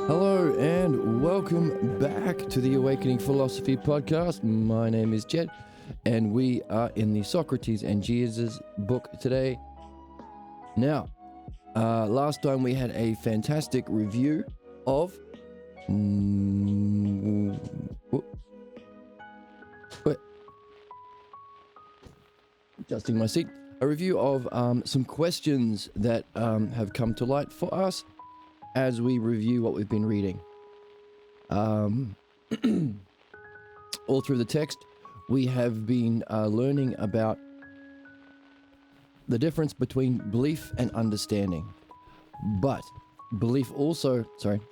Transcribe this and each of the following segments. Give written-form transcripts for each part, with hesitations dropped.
Hello and welcome back to the Awakening Philosophy Podcast. My name is Jed and we are in the Socrates and Jesus book today. Now, last time we had a fantastic review of adjusting my seat. A review of some questions that have come to light for us as we review what we've been reading. All through the text, we have been learning about the difference between belief and understanding. But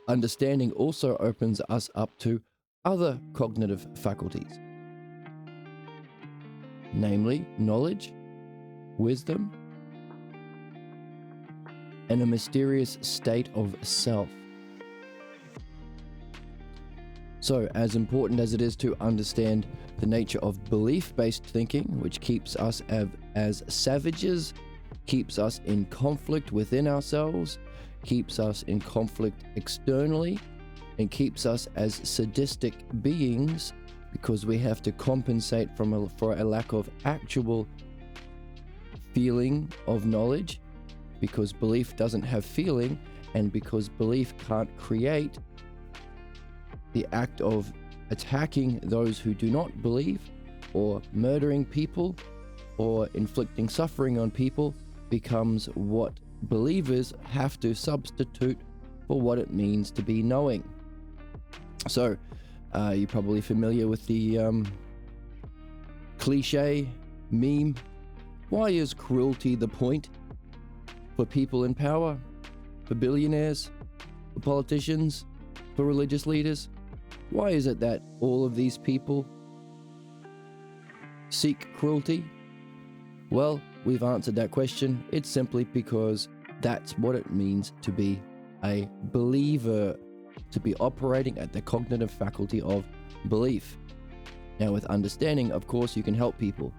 understanding also opens us up to other cognitive faculties, namely knowledge, wisdom, and a mysterious state of self. So, as important as it is to understand the nature of belief-based thinking, which keeps us as savages, keeps us in conflict within ourselves, keeps us in conflict externally, and keeps us as sadistic beings because we have to compensate for a lack of actual feeling of knowledge, because belief doesn't have feeling, and because belief can't create the act of attacking those who do not believe, or murdering people, or inflicting suffering on people, becomes what believers have to substitute for what it means to be knowing. So, you're probably familiar with the cliche meme, why is cruelty the point? For people in power, for billionaires, for politicians, for religious leaders? Why is it that all of these people seek cruelty? Well, we've answered that question. It's simply because that's what it means to be a believer, to be operating at the cognitive faculty of belief. Now, with understanding, of course, you can help people.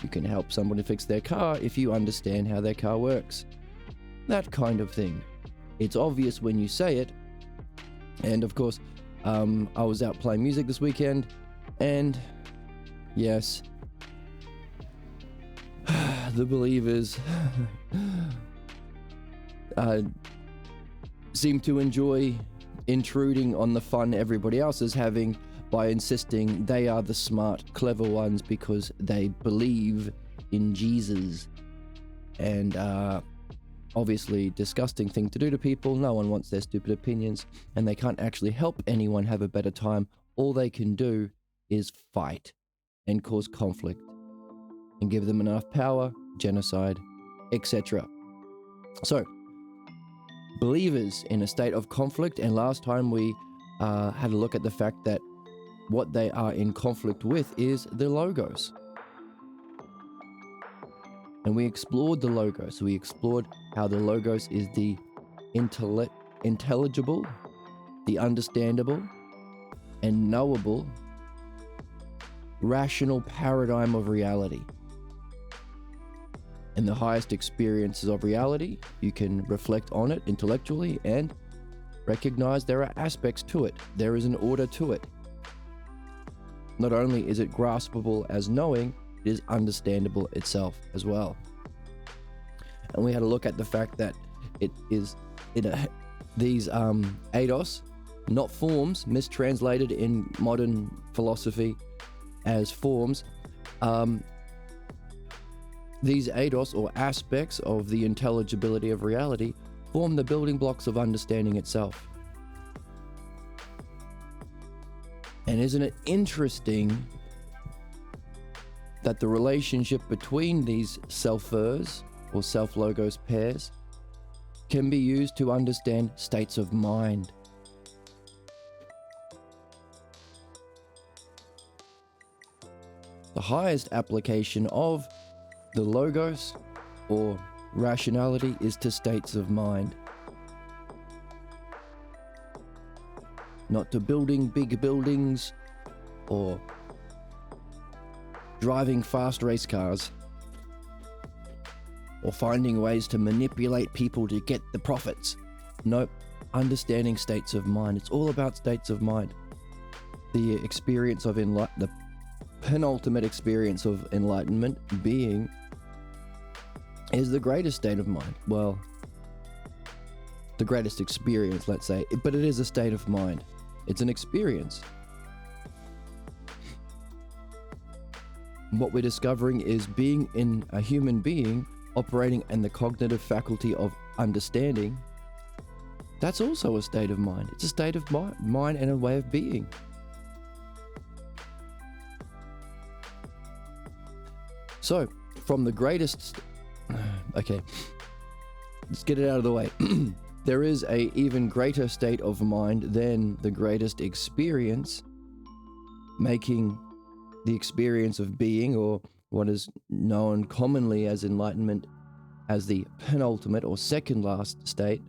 You can help someone fix their car if you understand how their car works. That kind of thing. It's obvious when you say it. And of course, I was out playing music this weekend, and yes, the believers seem to enjoy intruding on the fun everybody else is having by insisting they are the smart, clever ones because they believe in Jesus. And obviously disgusting thing to do to people. No one wants their stupid opinions, and they can't actually help anyone have a better time. All they can do is fight and cause conflict and give them enough power, genocide, etc. So, believers in a state of conflict, and last time we had a look at the fact that what they are in conflict with is the logos. And we explored the logos. We explored how the logos is the intelligible, the understandable, and knowable rational paradigm of reality. In the highest experiences of reality, you can reflect on it intellectually and recognize there are aspects to it. There is an order to it. Not only is it graspable as knowing, it is understandable itself as well. And we had a look at the fact that it is these eidos, not forms, mistranslated in modern philosophy as forms. These eidos, or aspects of the intelligibility of reality, form the building blocks of understanding itself. And isn't it interesting that the relationship between these selfers or self-logos pairs can be used to understand states of mind? The highest application of the logos or rationality is to states of mind. Not to building big buildings or driving fast race cars or finding ways to manipulate people to get the profits. Nope, understanding states of mind. It's all about states of mind. The experience of the penultimate experience of enlightenment, being, is the greatest state of mind. Well, the greatest experience, let's say, but it is a state of mind. It's an experience. What we're discovering is being in a human being, operating in the cognitive faculty of understanding. That's also a state of mind. It's a state of mind and a way of being. So, from the greatest... Okay, let's get it out of the way. There is a even greater state of mind than the greatest experience, making the experience of being, or what is known commonly as enlightenment, as the penultimate or second last state.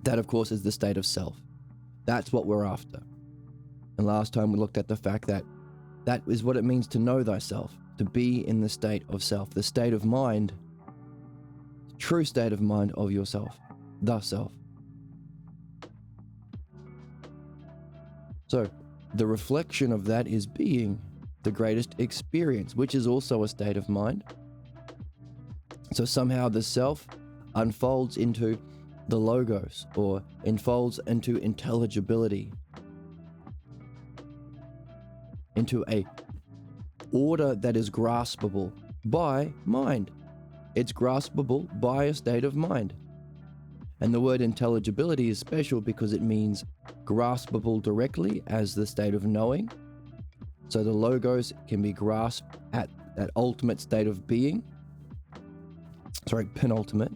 That, of course, is the state of self. That's what we're after. And last time we looked at the fact that that is what it means to know thyself, to be in the state of self, the state of mind, true state of mind of yourself, the self. So, the reflection of that is being, the greatest experience, which is also a state of mind. So somehow the self unfolds into the logos, or unfolds into intelligibility, into a order that is graspable by mind. It's graspable by a state of mind. And the word intelligibility is special because it means graspable directly as the state of knowing. So the logos can be grasped at that ultimate state of being. Penultimate.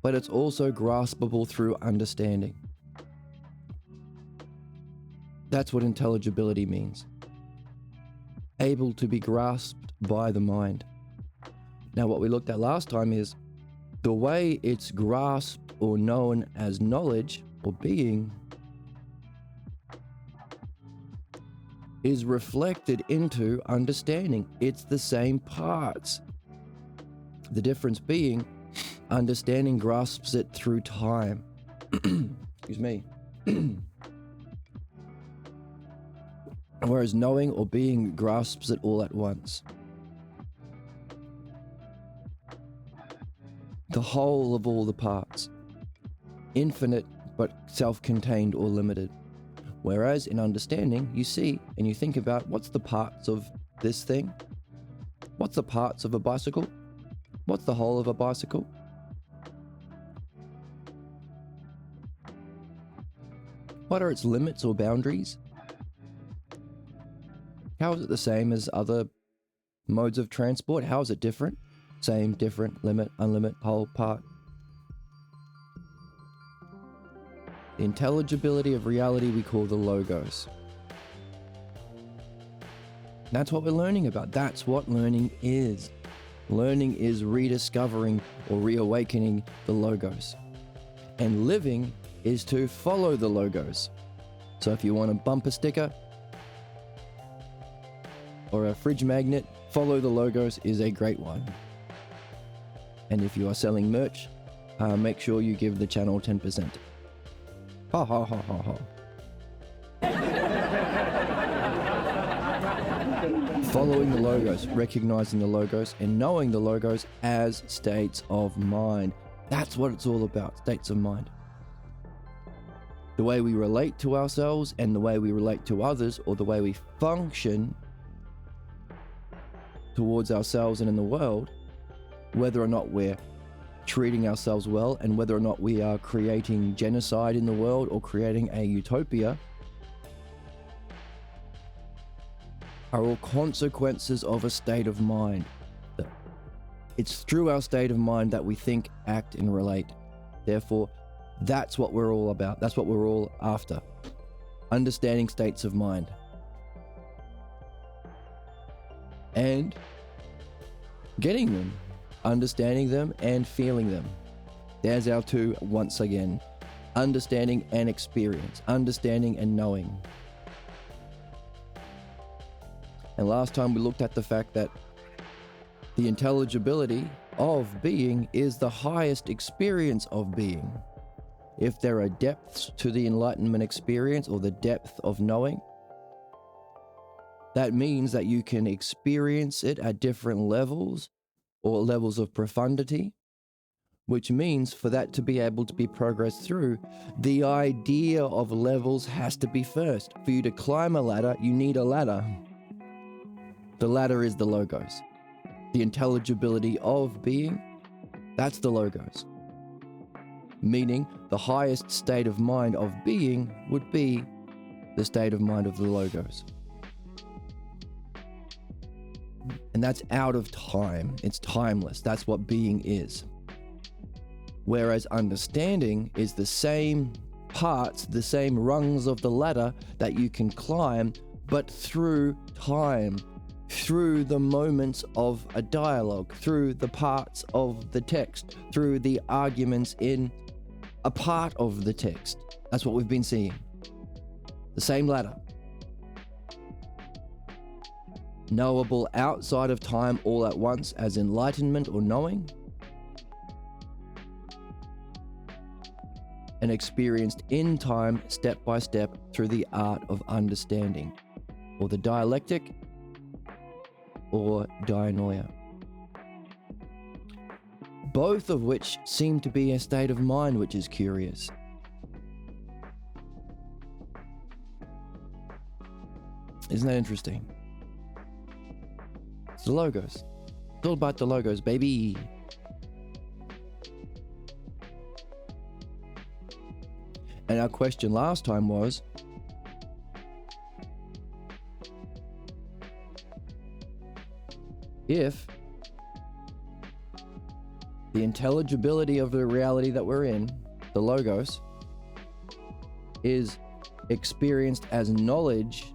But it's also graspable through understanding. That's what intelligibility means. Able to be grasped by the mind. Now, what we looked at last time is the way it's grasped or known as knowledge or being is reflected into understanding. It's the same parts. The difference being, understanding grasps it through time. Excuse me. Whereas knowing or being grasps it all at once. The whole of all the parts. Infinite, but self-contained or limited. Whereas in understanding, you see and you think about what's the parts of this thing? What's the parts of a bicycle? What's the whole of a bicycle? What are its limits or boundaries? How is it the same as other modes of transport? How is it different? Same, different, limit, unlimit, whole, part. The intelligibility of reality we call the logos. That's what we're learning about. That's what learning is. Learning is rediscovering or reawakening the logos. And living is to follow the logos. So if you want a bumper sticker or a fridge magnet, follow the logos is a great one. And if you are selling merch, make sure you give the channel 10%. Ha ha ha ha ha. Following the logos, recognizing the logos, and knowing the logos as states of mind. That's what it's all about, states of mind. The way we relate to ourselves and the way we relate to others, or the way we function towards ourselves and in the world, whether or not we're treating ourselves well and whether or not we are creating genocide in the world or creating a utopia, are all consequences of a state of mind. It's through our state of mind that we think, act, and relate. Therefore, that's what we're all about. That's what we're all after. Understanding states of mind. And getting them. Understanding them and feeling them. There's our two once again. Understanding and experience. Understanding and knowing. And last time we looked at the fact that the intelligibility of being is the highest experience of being. If there are depths to the enlightenment experience or the depth of knowing, that means that you can experience it at different levels or levels of profundity, which means for that to be able to be progressed through, the idea of levels has to be first. For you to climb a ladder, you need a ladder. The ladder is the logos. The intelligibility of being, that's the logos. Meaning the highest state of mind of being would be the state of mind of the logos. And that's out of time. It's timeless. That's what being is. Whereas understanding is the same parts, the same rungs of the ladder that you can climb, but through time, through the moments of a dialogue, through the parts of the text, through the arguments in a part of the text. That's what we've been seeing. The same ladder. Knowable outside of time all at once as enlightenment or knowing, and experienced in time step by step through the art of understanding, or the dialectic, or dianoia. Both of which seem to be a state of mind, which is curious. Isn't that interesting? It's the logos. It's all about the logos, baby. And our question last time was, if the intelligibility of the reality that we're in, the logos, is experienced as knowledge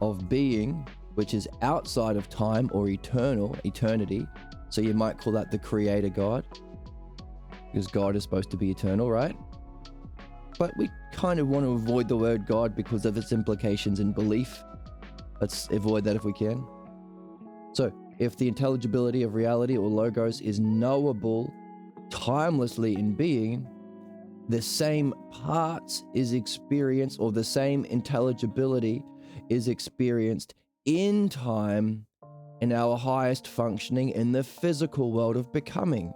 of being, which is outside of time or eternity. So you might call that the creator God, because God is supposed to be eternal, right? But we kind of want to avoid the word God because of its implications in belief. Let's avoid that if we can. So, if the intelligibility of reality or logos is knowable timelessly in being, the same parts is experienced, or the same intelligibility is experienced in time in our highest functioning in the physical world of becoming.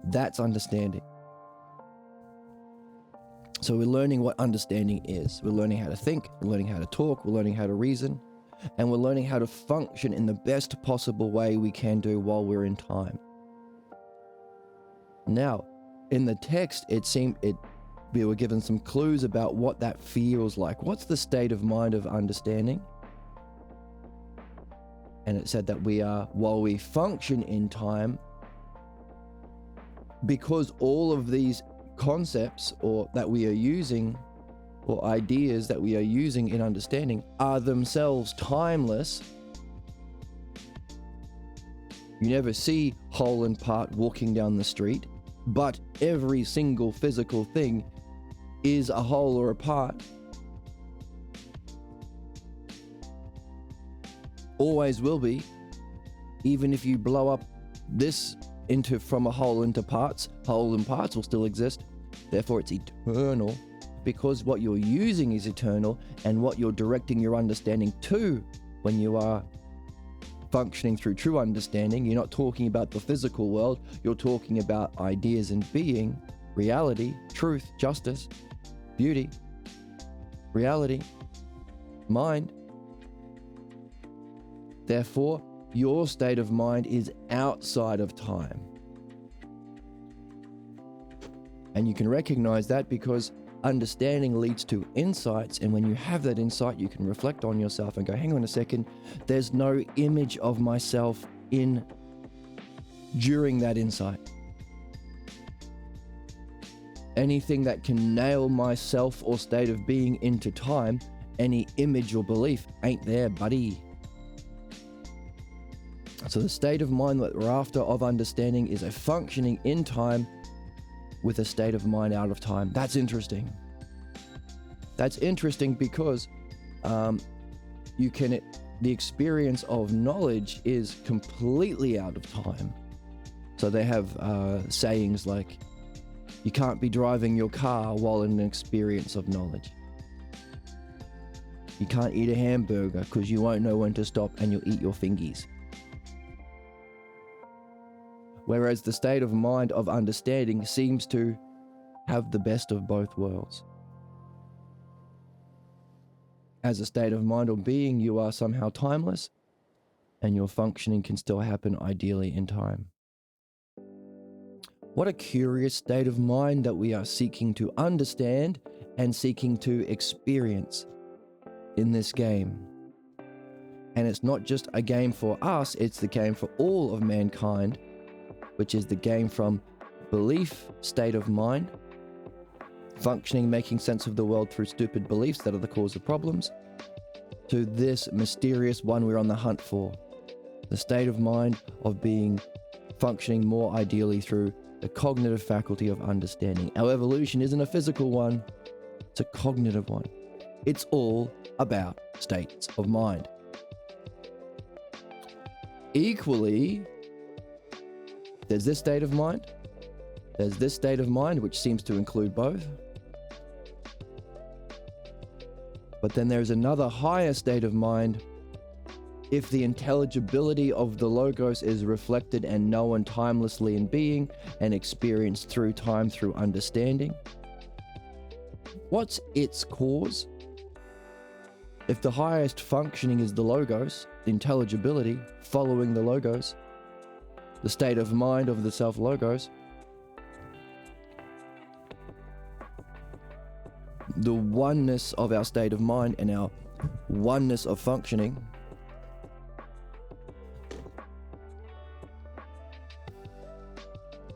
That's understanding. So we're learning what understanding is. We're learning how to think, we're learning how to talk, we're learning how to reason, and we're learning how to function in the best possible way we can do while we're in time. Now, in the text, we were given some clues about what that feels like. What's the state of mind of understanding? And it said that while we function in time, because all of these concepts that we are using, or ideas that we are using in understanding, are themselves timeless. You never see whole and part walking down the street, but every single physical thing is a whole or a part. Always will be. Even if you blow up this from a whole into parts, whole and parts will still exist. Therefore, it's eternal, because what you're using is eternal, and what you're directing your understanding to when you are functioning through true understanding, you're not talking about the physical world, you're talking about ideas and being, reality, truth, justice, beauty, reality, mind. Therefore, your state of mind is outside of time. And you can recognize that because understanding leads to insights, and when you have that insight, you can reflect on yourself and go, hang on a second, there's no image of myself during that insight. Anything that can nail myself or state of being into time, any image or belief ain't there, buddy. So the state of mind that we're after of understanding is a functioning in time with a state of mind out of time. That's interesting. That's interesting because the experience of knowledge is completely out of time. So they have sayings like, you can't be driving your car while in an experience of knowledge. You can't eat a hamburger because you won't know when to stop and you'll eat your fingies. Whereas the state of mind of understanding seems to have the best of both worlds. As a state of mind or being, you are somehow timeless, and your functioning can still happen ideally in time. What a curious state of mind that we are seeking to understand and seeking to experience in this game. And it's not just a game for us, it's the game for all of mankind, which is the game from belief state of mind, functioning, making sense of the world through stupid beliefs that are the cause of problems, to this mysterious one we're on the hunt for, the state of mind of being functioning more ideally through the cognitive faculty of understanding. Our evolution isn't a physical one, it's a cognitive one. It's all about states of mind. Equally, there's this state of mind, there's this state of mind, which seems to include both. But then there's another higher state of mind if the intelligibility of the logos is reflected and known timelessly in being and experienced through time through understanding. What's its cause? If the highest functioning is the logos, the intelligibility following the logos, the state of mind of the self-logos, the oneness of our state of mind and our oneness of functioning,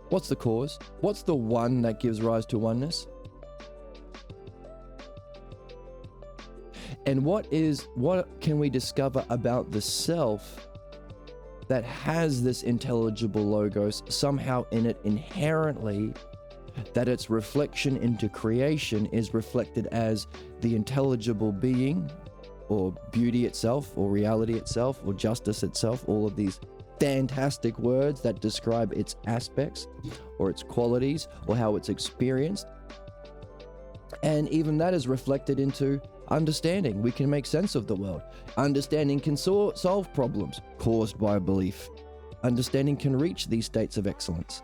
what's the cause? What's the one that gives rise to oneness? And what can we discover about the self that has this intelligible logos somehow in it inherently, that its reflection into creation is reflected as the intelligible being, or beauty itself, or reality itself, or justice itself, all of these fantastic words that describe its aspects or its qualities or how it's experienced. And even that is reflected into understanding. We can make sense of the world. Understanding can solve problems caused by belief. Understanding can reach these states of excellence.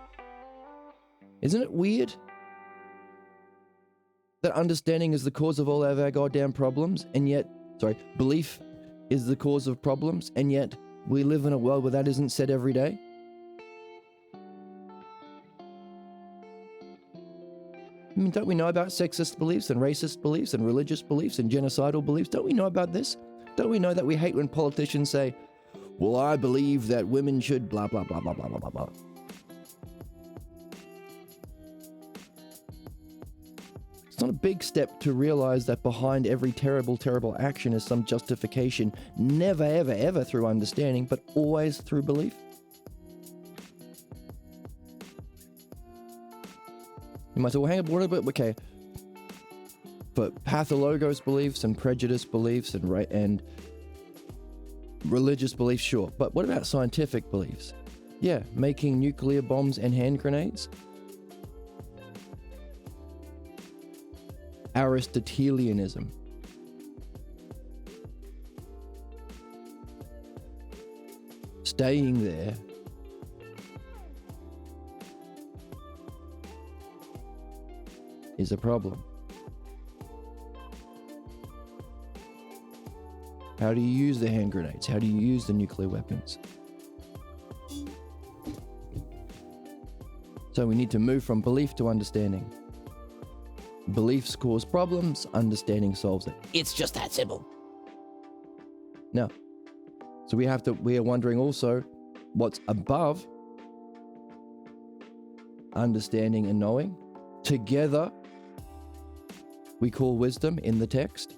Isn't it weird that understanding is the cause of all of our goddamn problems, and yet, belief is the cause of problems, and yet we live in a world where that isn't said every day? I mean, don't we know about sexist beliefs and racist beliefs and religious beliefs and genocidal beliefs? Don't we know about this? Don't we know that we hate when politicians say, well, I believe that women should blah, blah, blah, blah, blah, blah, blah, blah. It's not a big step to realize that behind every terrible, terrible action is some justification, never, ever, ever through understanding, but always through belief. You might say, well, hang on, okay. But pathologos beliefs and prejudice beliefs and religious beliefs, sure. But what about scientific beliefs? Yeah, making nuclear bombs and hand grenades. Aristotelianism. Staying there is a problem. How do you use the hand grenades? How do you use the nuclear weapons? So we need to move from belief to understanding. Beliefs cause problems, understanding solves it. It's just that simple. Now, so we are wondering also what's above understanding and knowing. Together, we call wisdom in the text.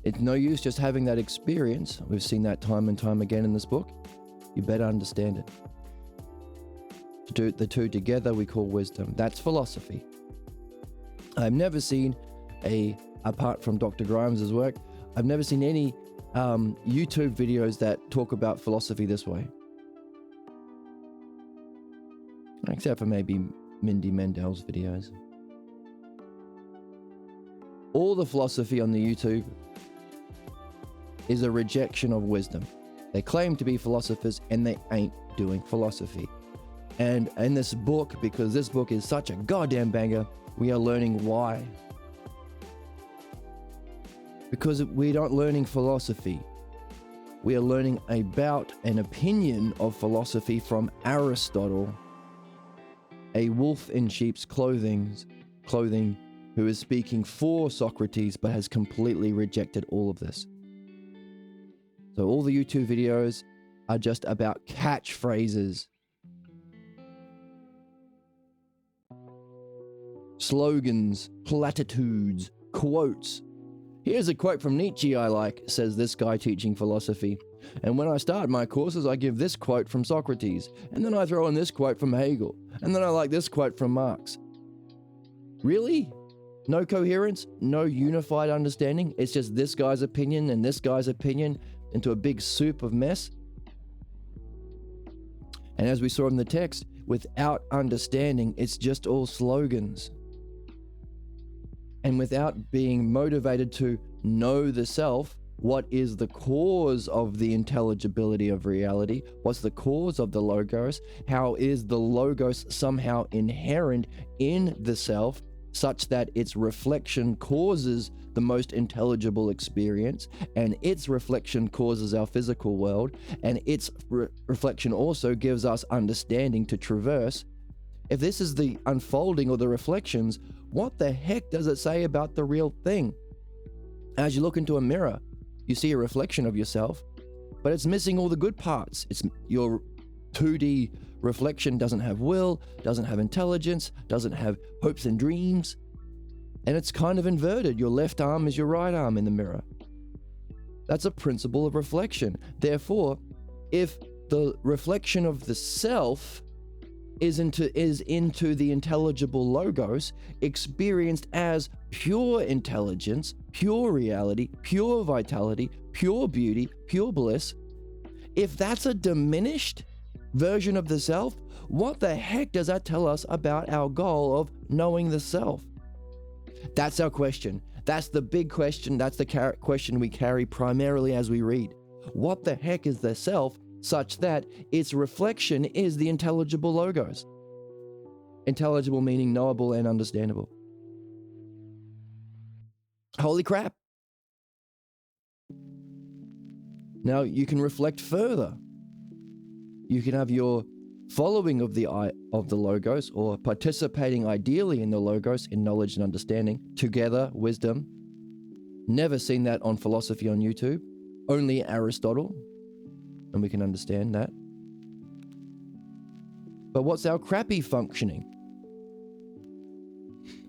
It's no use just having that experience. We've seen that time and time again in this book. You better understand it. To do the two together, we call wisdom. That's philosophy. I've never seen apart from Dr. Grimes's work, I've never seen any YouTube videos that talk about philosophy this way. except for maybe Mindy Mendel's videos. All the philosophy on the YouTube is a rejection of wisdom. They claim to be philosophers and they ain't doing philosophy. And in this book, because this book is such a goddamn banger, we are learning why. Because we're not learning philosophy. We are learning about an opinion of philosophy from Aristotle, a wolf in sheep's clothing, who is speaking for Socrates but has completely rejected all of this. So all the YouTube videos are just about catchphrases, slogans, platitudes, quotes. Here's a quote from Nietzsche I like, says this guy teaching philosophy. And when I start my courses, I give this quote from Socrates. And then I throw in this quote from Hegel. And then I like this quote from Marx. Really? No coherence? No unified understanding? It's just this guy's opinion and this guy's opinion into a big soup of mess? And as we saw in the text, without understanding, it's just all slogans. And without being motivated to know the self, what is the cause of the intelligibility of reality? What's the cause of the logos? How is the logos somehow inherent in the self, such that its reflection causes the most intelligible experience, and its reflection causes our physical world, and its reflection also gives us understanding to traverse? If this is the unfolding or the reflections, what the heck does it say about the real thing? As you look into a mirror, you see a reflection of yourself, but it's missing all the good parts. It's your 2D reflection doesn't have will, doesn't have intelligence, doesn't have hopes and dreams, and it's kind of inverted. Your left arm is your right arm in the mirror. That's a principle of reflection. Therefore, if the reflection of the self is into the intelligible logos, experienced as pure intelligence, pure reality, pure vitality, pure beauty, pure bliss, if that's a diminished version of the self, what the heck does that tell us about our goal of knowing the self? That's our question. That's the big question. That's the question we carry primarily as we read. What the heck is the self, such that its reflection is the intelligible logos? Intelligible meaning knowable and understandable. Holy crap. Now you can reflect further. You can have your following of the logos, or participating ideally in the logos in knowledge and understanding, together, wisdom. Never seen that on philosophy on YouTube. Only Aristotle. And we can understand that. But what's our crappy functioning?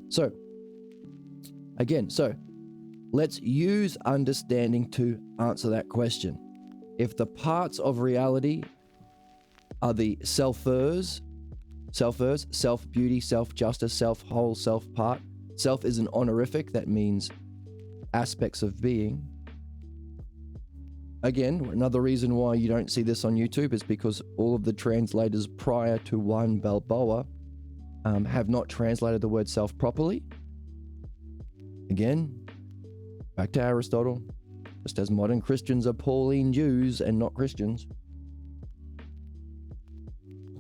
So, let's use understanding to answer that question. If the parts of reality are the self-ers, self-beauty, self-justice, self-whole, self-part. Self is an honorific, that means aspects of being. Again, another reason why you don't see this on YouTube is because all of the translators prior to Juan Balboa have not translated the word self properly. Again, back to Aristotle, just as modern Christians are Pauline Jews and not Christians,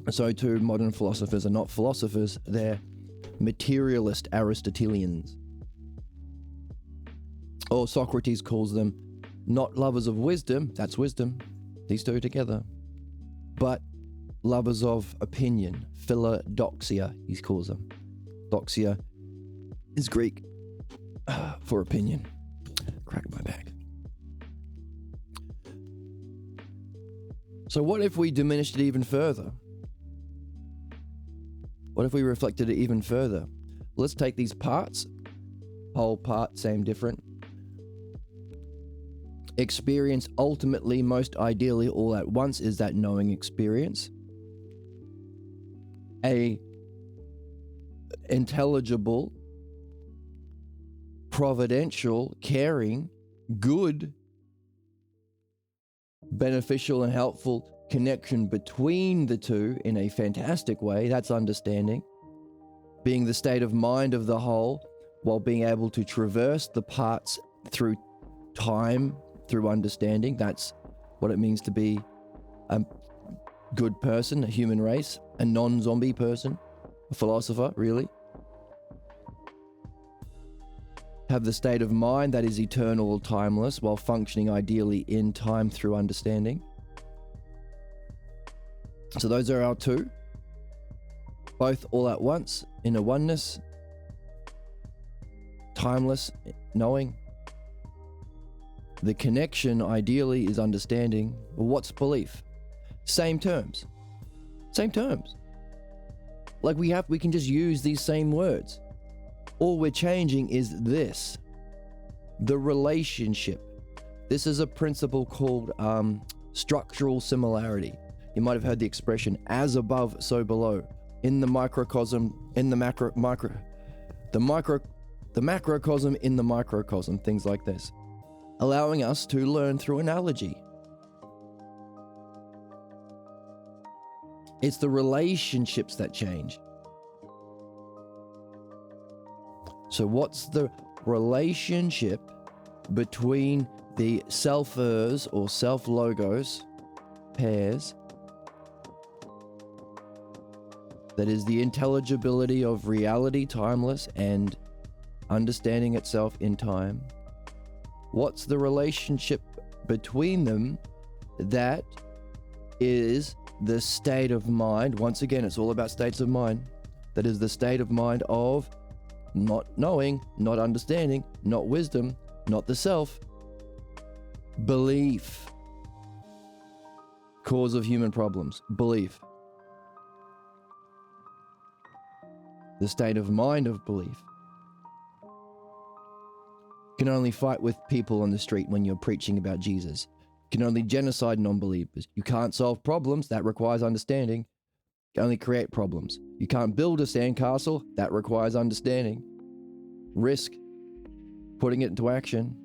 so too modern philosophers are not philosophers, they're materialist Aristotelians. Or Socrates calls them not lovers of wisdom, that's wisdom, these two together, but lovers of opinion, philodoxia, he calls them. Doxia is Greek for opinion. Crack my back. So what if we diminished it even further? What if we reflected it even further? Let's take these parts, whole, part, same, different. Experience ultimately, most ideally, all at once is that knowing experience. A intelligible, providential, caring, good, beneficial and helpful connection between the two in a fantastic way. That's understanding. Being the state of mind of the whole while being able to traverse the parts through time, through understanding. That's what it means to be a good person, a human race, a non-zombie person, a philosopher, really. Have the state of mind that is eternal or timeless while functioning ideally in time through understanding. So those are our two. Both all at once in a oneness. Timeless knowing. The connection ideally is understanding. Well, what's belief? Same terms. Same terms. Like we can just use these same words. All we're changing is this. The relationship. This is a principle called structural similarity. You might have heard the expression as above, so below. In the microcosm, in the macrocosm, in the microcosm, things like this. Allowing us to learn through analogy. It's the relationships that change. So what's the relationship between the selfers or self-logos pairs? That is the intelligibility of reality, timeless, and understanding itself in time. What's the relationship between them that is the state of mind? Once again, it's all about states of mind. That is the state of mind of not knowing, not understanding, not wisdom, not the self. Belief. Cause of human problems. Belief. The state of mind of belief. You can only fight with people on the street when you're preaching about Jesus. You can only genocide non-believers. You can't solve problems. That requires understanding. You can only create problems. You can't build a sandcastle. That requires understanding. Risk putting it into action.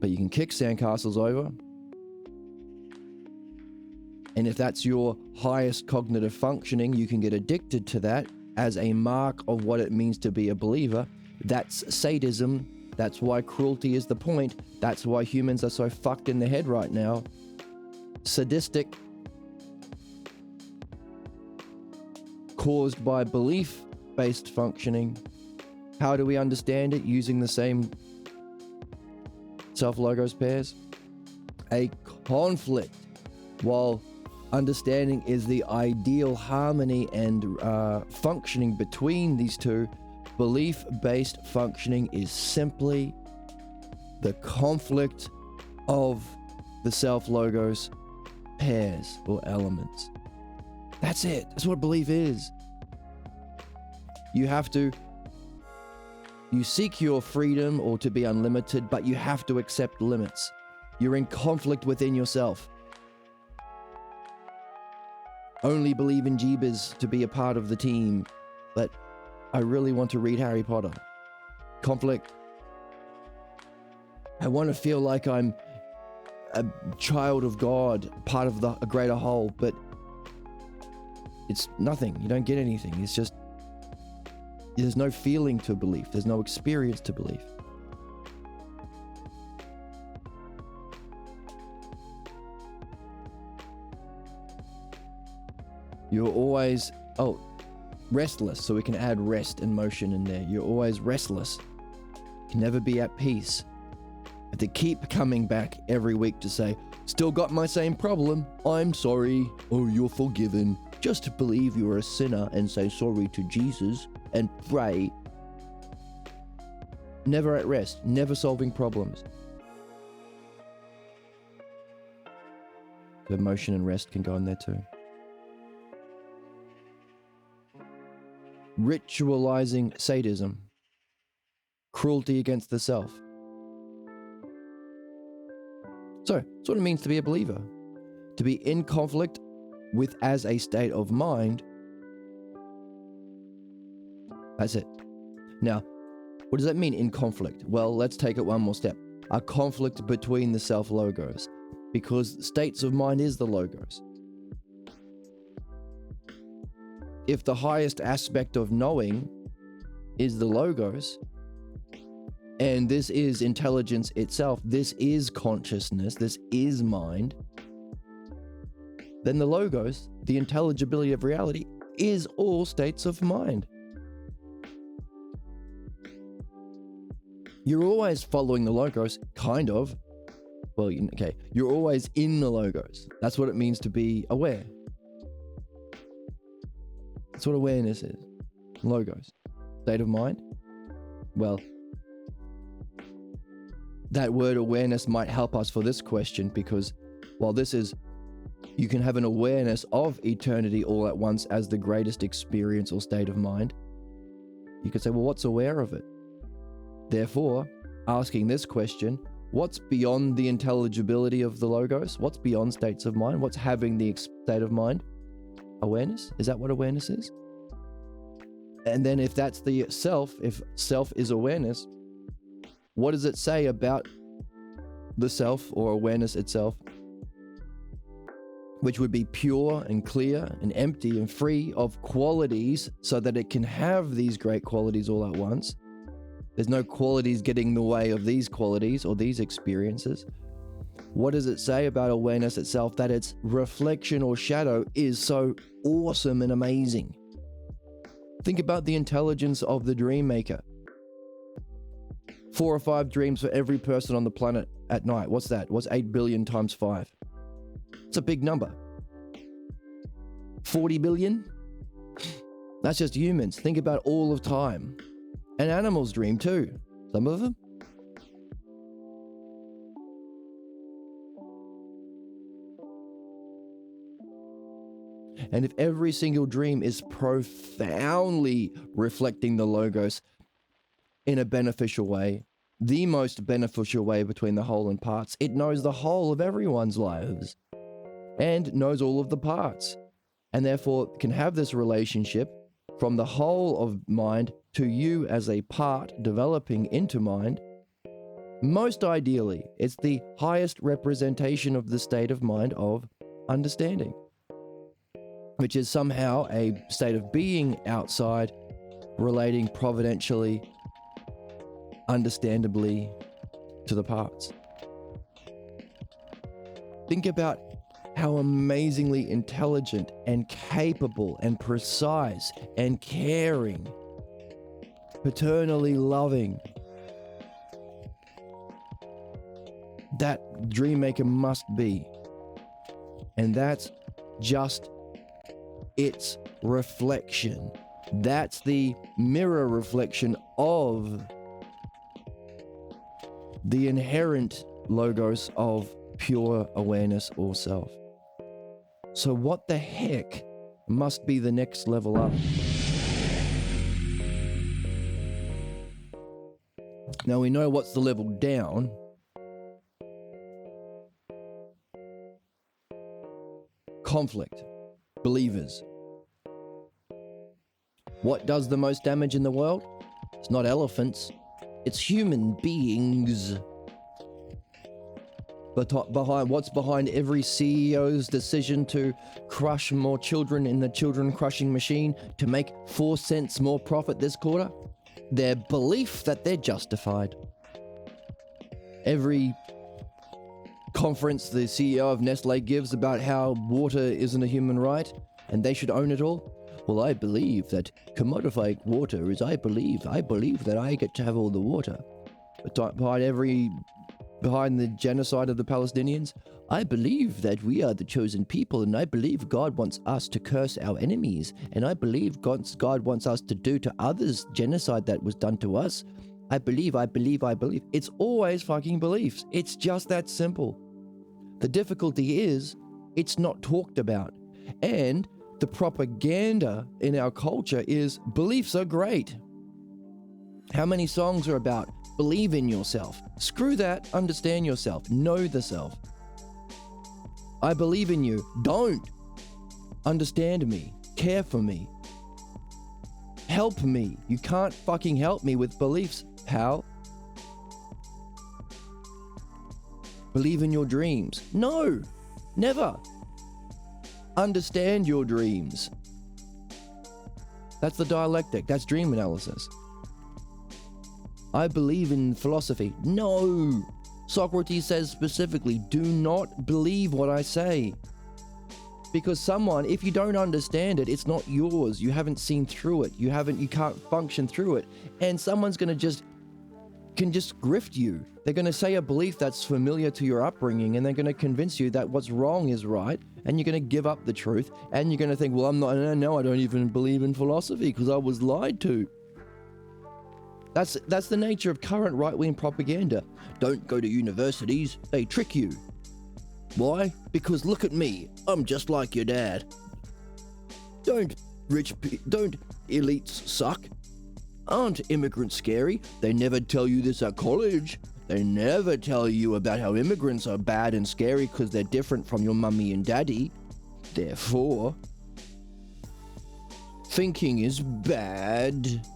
But you can kick sandcastles over. And if that's your highest cognitive functioning, you can get addicted to that as a mark of what it means to be a believer. That's sadism. That's why cruelty is the point. That's why humans are so fucked in the head right now. Sadistic. Caused by belief-based functioning. How do we understand it? Using the same self-logos pairs. A conflict. While understanding is the ideal harmony and functioning between these two, belief-based functioning is simply the conflict of the self-logos pairs or elements. That's it. That's what belief is. You seek your freedom or to be unlimited, but you have to accept limits. You're in conflict within yourself. Only believe in Jeebus to be a part of the team, but I really want to read Harry Potter. Conflict. I want to feel like I'm a child of God, part of a greater whole, but it's nothing. You don't get anything. It's just, there's no feeling to belief. There's no experience to belief. You're always, restless, so we can add rest and motion in there. You're always restless. You can never be at peace. You have to keep coming back every week to say, still got my same problem. I'm sorry. Oh, you're forgiven. Just believe you're a sinner and say sorry to Jesus and pray. Never at rest, never solving problems. The motion and rest can go in there too. Ritualizing sadism, cruelty against the self. So, that's what it means to be a believer. To be in conflict with as a state of mind. That's it. Now, what does that mean in conflict? Well, let's take it one more step. A conflict between the self-logos. because states of mind is the logos. If the highest aspect of knowing is the logos, and this is intelligence itself, this is consciousness, this is mind, then the logos, the intelligibility of reality, is all states of mind. You're always following the logos, kind of. Well, okay, you're always in the logos. That's what it means to be aware. That's what awareness is. Logos. State of mind. Well, that word awareness might help us for this question, because while this is, you can have an awareness of eternity all at once as the greatest experience or state of mind. You could say, well, what's aware of it? Therefore, asking this question, what's beyond the intelligibility of the logos? What's beyond states of mind? What's having the state of mind? Awareness? Is that what awareness is? And then if that's the self, if self is awareness, what does it say about the self or awareness itself? Which would be pure and clear and empty and free of qualities so that it can have these great qualities all at once. There's no qualities getting in the way of these qualities or these experiences. What does it say about awareness itself? That its reflection or shadow is so awesome and amazing. Think about the intelligence of the dream maker. 4 or 5 dreams for every person on the planet at night. What's that? What's 8 billion times 5? It's a big number. 40 billion? That's just humans. Think about all of time. And animals dream too. Some of them. And if every single dream is profoundly reflecting the logos in a beneficial way, the most beneficial way between the whole and parts, it knows the whole of everyone's lives and knows all of the parts, and therefore can have this relationship from the whole of mind to you as a part developing into mind. Most ideally, it's the highest representation of the state of mind of understanding, which is somehow a state of being outside, relating providentially, understandably to the parts. Think about how amazingly intelligent and capable and precise and caring, paternally loving that dream maker must be. And that's just its reflection. That's the mirror reflection of the inherent logos of pure awareness or self. So what the heck must be the next level up? Now we know what's the level down. Conflict. Believers. What does the most damage in the world? It's not elephants. It's human beings. But what's behind every CEO's decision to crush more children in the children crushing machine to make 4 cents more profit this quarter? Their belief that they're justified. Every conference the CEO of Nestle gives about how water isn't a human right and they should own it all. Well, I believe that commodifying water is I believe that I get to have all the water. But behind the genocide of the Palestinians, I believe that we are the chosen people, and I believe God wants us to curse our enemies, and I believe God wants us to do to others genocide that was done to us. I believe. It's always fucking beliefs. It's just that simple. The difficulty is it's not talked about. And the propaganda in our culture is beliefs are great. How many songs are about believe in yourself? Screw that. Understand yourself. Know the self. I believe in you. Don't. Understand me. Care for me. Help me. You can't fucking help me with beliefs, pal. Believe in your dreams. No, never. Understand your dreams. That's the dialectic. That's dream analysis. I believe in philosophy. No. Socrates says specifically, do not believe what I say. Because someone, if you don't understand it, it's not yours. You haven't seen through it. You can't function through it. And someone's can just grift you. They're going to say a belief that's familiar to your upbringing, and they're going to convince you that what's wrong is right, and you're going to give up the truth, and you're going to think, well, I don't even believe in philosophy because I was lied to. That's the nature of current right-wing propaganda. Don't go to universities, they trick you. Why? Because look at me, I'm just like your dad. Don't elites suck? Aren't immigrants scary? They never tell you this at college. They never tell you about how immigrants are bad and scary because they're different from your mummy and daddy. Therefore, thinking is bad.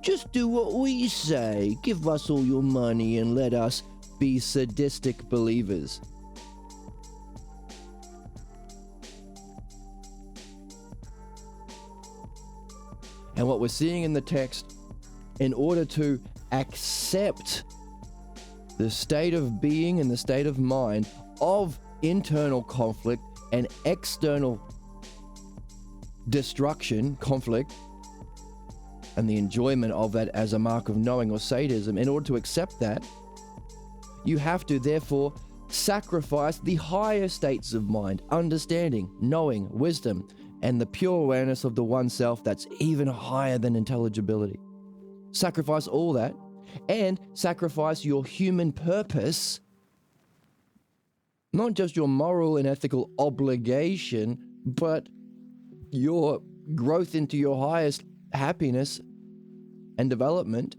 Just do what we say. Give us all your money and let us be sadistic believers. And what we're seeing in the text, in order to accept the state of being and the state of mind of internal conflict and external destruction, conflict, and the enjoyment of that as a mark of knowing or sadism, in order to accept that, you have to therefore sacrifice the higher states of mind, understanding, knowing, wisdom, and the pure awareness of the one self that's even higher than intelligibility. Sacrifice all that, and sacrifice your human purpose, not just your moral and ethical obligation, but your growth into your highest happiness and development,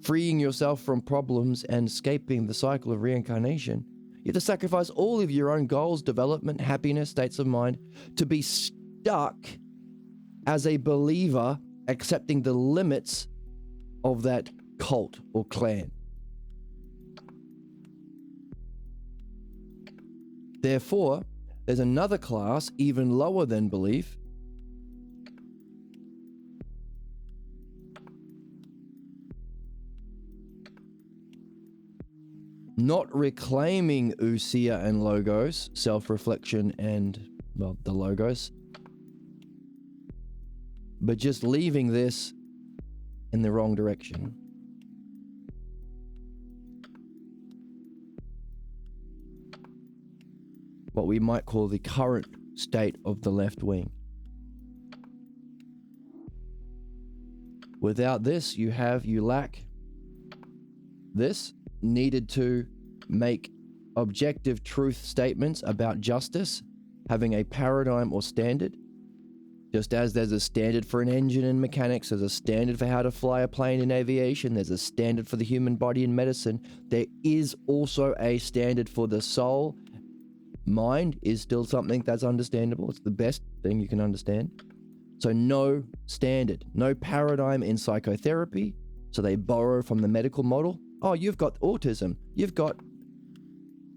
freeing yourself from problems and escaping the cycle of reincarnation. You have to sacrifice all of your own goals, development, happiness, states of mind, to be stuck as a believer, accepting the limits of that cult or clan. Therefore, there's another class even lower than belief, not reclaiming ousia and logos, self-reflection and, well, the logos, but just leaving this in the wrong direction. What we might call the current state of the left wing. Without this, you lack this, needed to make objective truth statements about justice, having a paradigm or standard. Just as there's a standard for an engine in mechanics, there's a standard for how to fly a plane in aviation, there's a standard for the human body in medicine, there is also a standard for the soul. Mind is still something that's understandable. It's the best thing you can understand. So no standard, no paradigm in psychotherapy. So they borrow from the medical model. Oh, you've got autism, you've got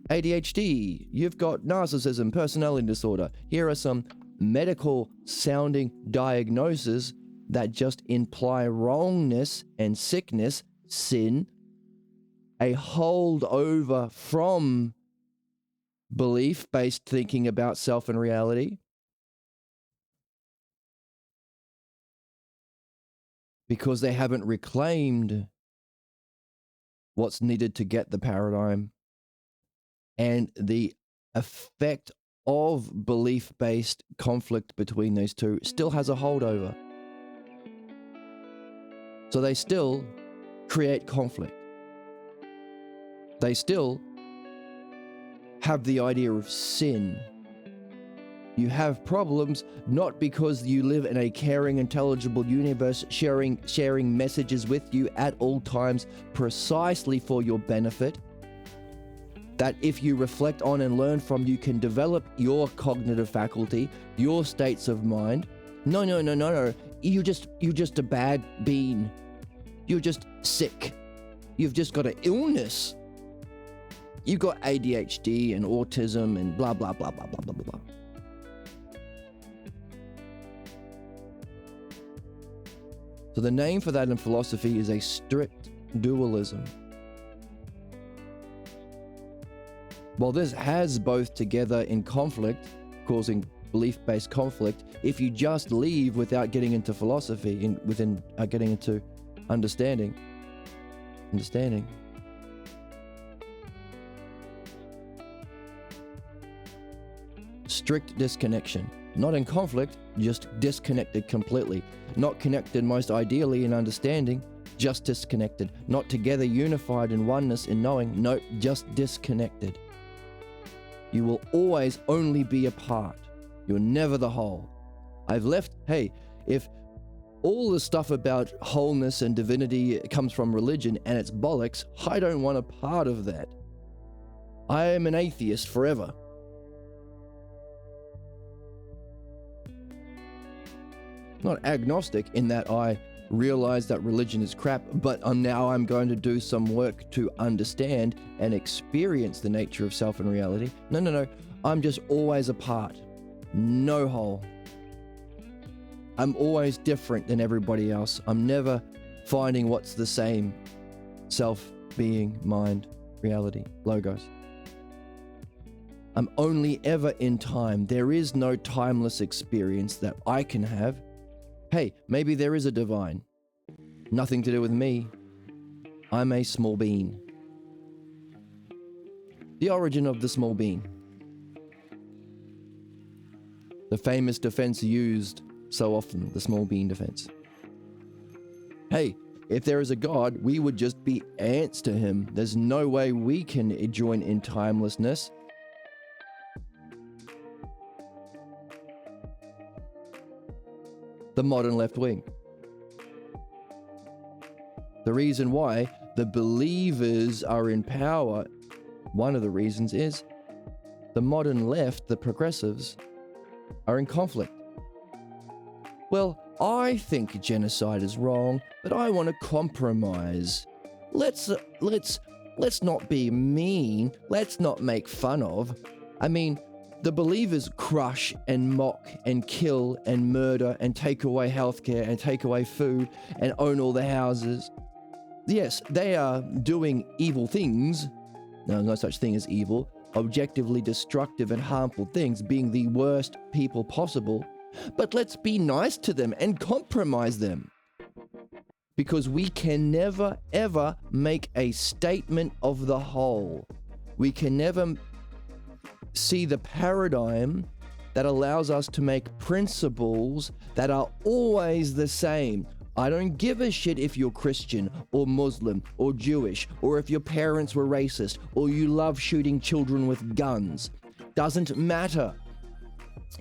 ADHD, you've got narcissism, personality disorder. Here are some medical sounding diagnoses that just imply wrongness and sickness, sin, a holdover from belief-based thinking about self and reality. Because they haven't reclaimed what's needed to get the paradigm, and the effect of belief-based conflict between those two still has a holdover. So they still create conflict. They still have the idea of sin. You have problems not because you live in a caring, intelligible universe sharing messages with you at all times precisely for your benefit, that if you reflect on and learn from, you can develop your cognitive faculty, your states of mind. No. You're just a bad bean. You're just sick. You've just got an illness. you've got ADHD and autism and blah, blah, blah, blah, blah, blah, blah, blah. So the name for that in philosophy is a strict dualism. While this has both together in conflict, causing belief-based conflict, if you just leave without getting into philosophy and getting into understanding, strict disconnection, not in conflict, just disconnected completely, not connected most ideally in understanding, just disconnected, not together unified in oneness in knowing, no, just disconnected. You will always only be a part. You're never the whole. If all the stuff about wholeness and divinity comes from religion and it's bollocks, I don't want a part of that. I am an atheist forever. Not agnostic in that I realize that religion is crap, but now I'm going to do some work to understand and experience the nature of self and reality. No. I'm just always a part. No whole. I'm always different than everybody else. I'm never finding what's the same. Self, being, mind, reality, logos. I'm only ever in time. There is no timeless experience that I can have. Hey, maybe there is a divine. Nothing to do with me. I'm a small bean. The origin of the small bean. The famous defense used so often, the small bean defense. Hey, if there is a God, we would just be ants to him. There's no way we can join in timelessness. The modern left wing. The reason why the believers are in power, one of the reasons is the modern left, the progressives, are in conflict. Well, I think genocide is wrong, but I want to compromise. Let's not be mean. Let's not make fun of. I mean, the believers crush and mock and kill and murder and take away healthcare and take away food and own all the houses. Yes, they are doing evil things. No, no such thing as evil. Objectively destructive and harmful things, being the worst people possible. But let's be nice to them and compromise them. Because we can never, ever make a statement of the whole. We can never see the paradigm that allows us to make principles that are always the same. I don't give a shit if you're Christian or Muslim or Jewish, or if your parents were racist, or you love shooting children with guns. Doesn't matter.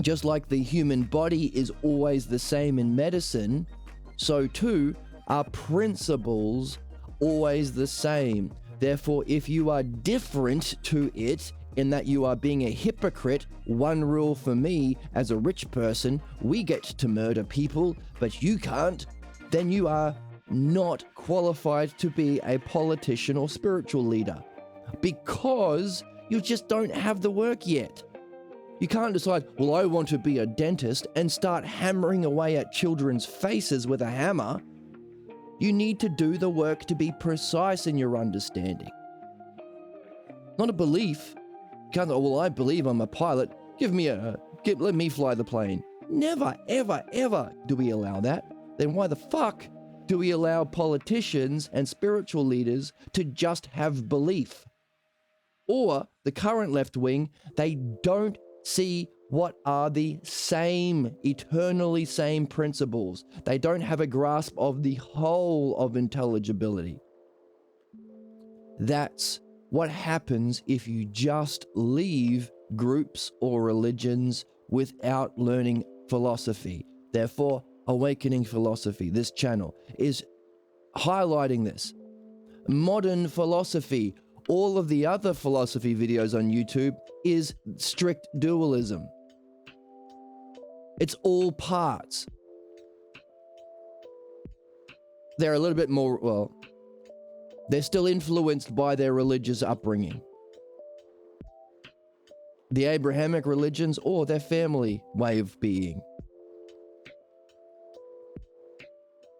Just like the human body is always the same in medicine, so too are principles always the same. Therefore, if you are different to it, in that you are being a hypocrite, one rule for me as a rich person, we get to murder people, but you can't, then you are not qualified to be a politician or spiritual leader because you just don't have the work yet. You can't decide, well, I want to be a dentist and start hammering away at children's faces with a hammer. You need to do the work to be precise in your understanding. Not a belief. You can't go, well, I believe I'm a pilot. Let me fly the plane. Never, ever, ever do we allow that. Then why the fuck do we allow politicians and spiritual leaders to just have belief? Or the current left wing, they don't see what are the same, eternally same principles. They don't have a grasp of the whole of intelligibility. That's what happens if you just leave groups or religions without learning philosophy. Therefore, Awakening Philosophy, this channel, is highlighting this. Modern philosophy, all of the other philosophy videos on YouTube is strict dualism. It's all parts. They're a little bit more, well, they're still influenced by their religious upbringing. the Abrahamic religions, or their family way of being.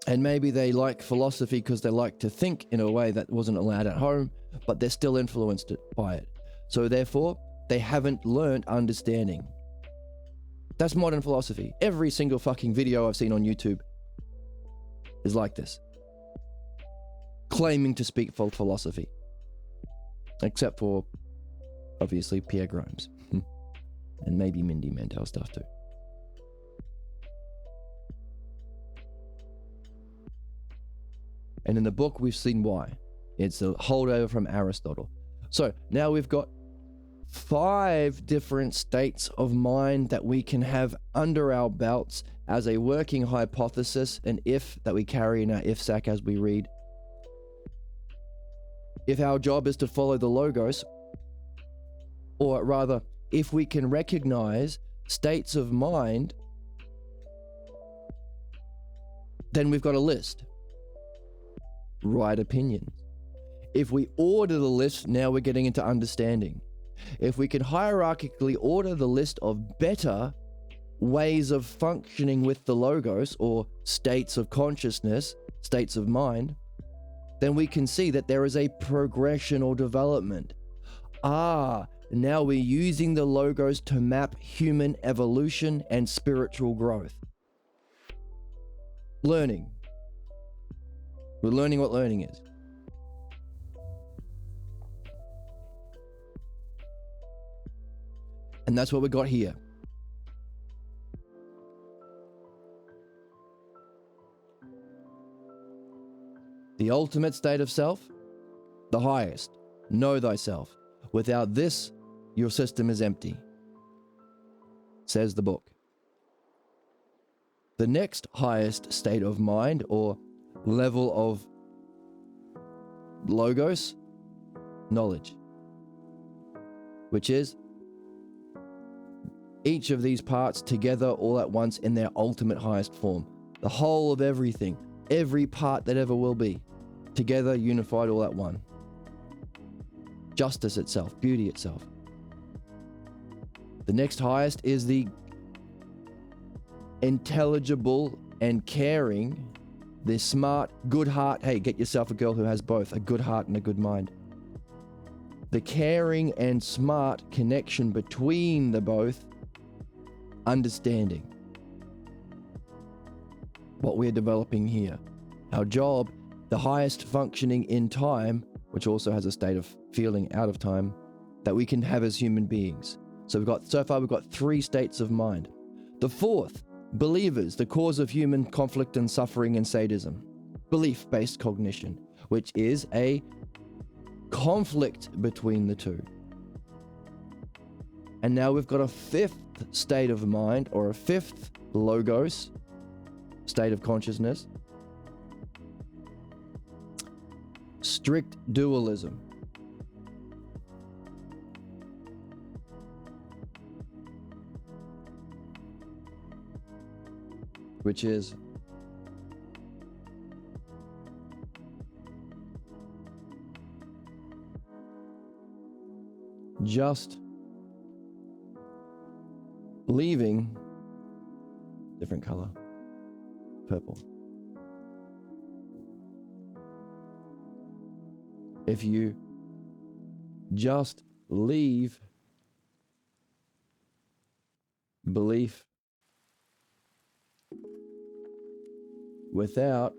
And maybe they like philosophy because they like to think in a way that wasn't allowed at home, but they're still influenced by it. So therefore, they haven't learned understanding. That's modern philosophy. Every single fucking video I've seen on YouTube is like this, claiming to speak for philosophy. Except for, obviously, Pierre Grimes. And maybe Mindy Mantel stuff too. And in the book, we've seen why. It's a holdover from Aristotle. So now we've got 5 different states of mind that we can have under our belts as a working hypothesis, an if that we carry in our if sac as we read. If our job is to follow the logos, or rather, if we can recognize states of mind, then we've got a list. Right opinions. If we order the list, now we're getting into understanding. If we can hierarchically order the list of better ways of functioning with the logos, or states of consciousness, states of mind, then we can see that there is a progression or development. Now we're using the logos to map human evolution and spiritual growth. Learning. We're learning what learning is. And that's what we got here. The ultimate state of self, the highest. Know thyself. Without this, your system is empty, says the book. The next highest state of mind, or level of logos, knowledge, which is each of these parts together all at once in their ultimate highest form. The whole of everything, every part that ever will be, together unified all at one. Justice itself, beauty itself. The next highest is the intelligible and caring, the smart, good heart. Hey, get yourself a girl who has both, a good heart and a good mind. The caring and smart connection between the both, understanding what we're developing here. Our job, the highest functioning in time, which also has a state of feeling out of time, that we can have as human beings. So far we've got 3 states of mind. The 4th, believers, the cause of human conflict and suffering and sadism. Belief-based cognition, which is a conflict between the two. And now we've got a 5th state of mind, or a 5th logos, state of consciousness. Strict dualism. Which is just leaving, different color, purple. If you just leave belief without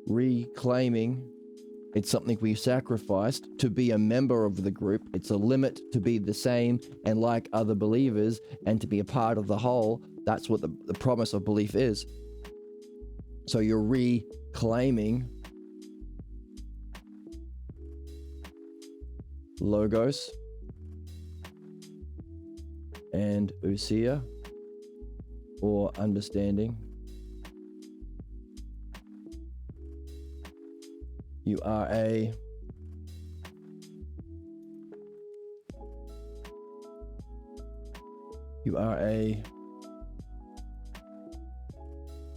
reclaiming, it's something we sacrificed to be a member of the group. It's a limit to be the same and like other believers and to be a part of the whole. That's what the promise of belief is. So you're reclaiming logos and ousia, or understanding. You are a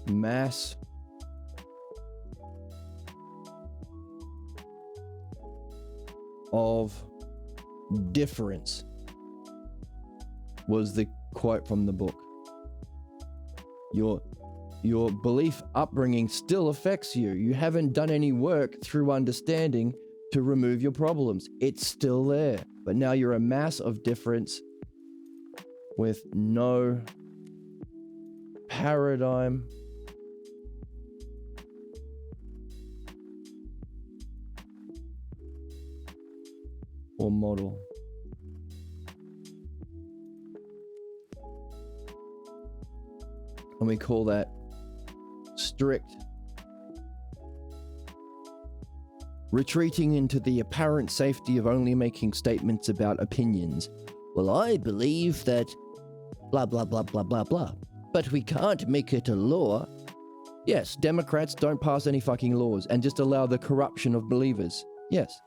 mass of difference was the quote from the book. Your belief upbringing still affects you. You haven't done any work through understanding to remove your problems. It's still there. But now you're a mass of difference with no paradigm or model. And we call that strict. Retreating into the apparent safety of only making statements about opinions. Well, I believe that blah, blah, blah, blah, blah, blah. But we can't make it a law. Yes, Democrats don't pass any fucking laws and just allow the corruption of believers. Yes.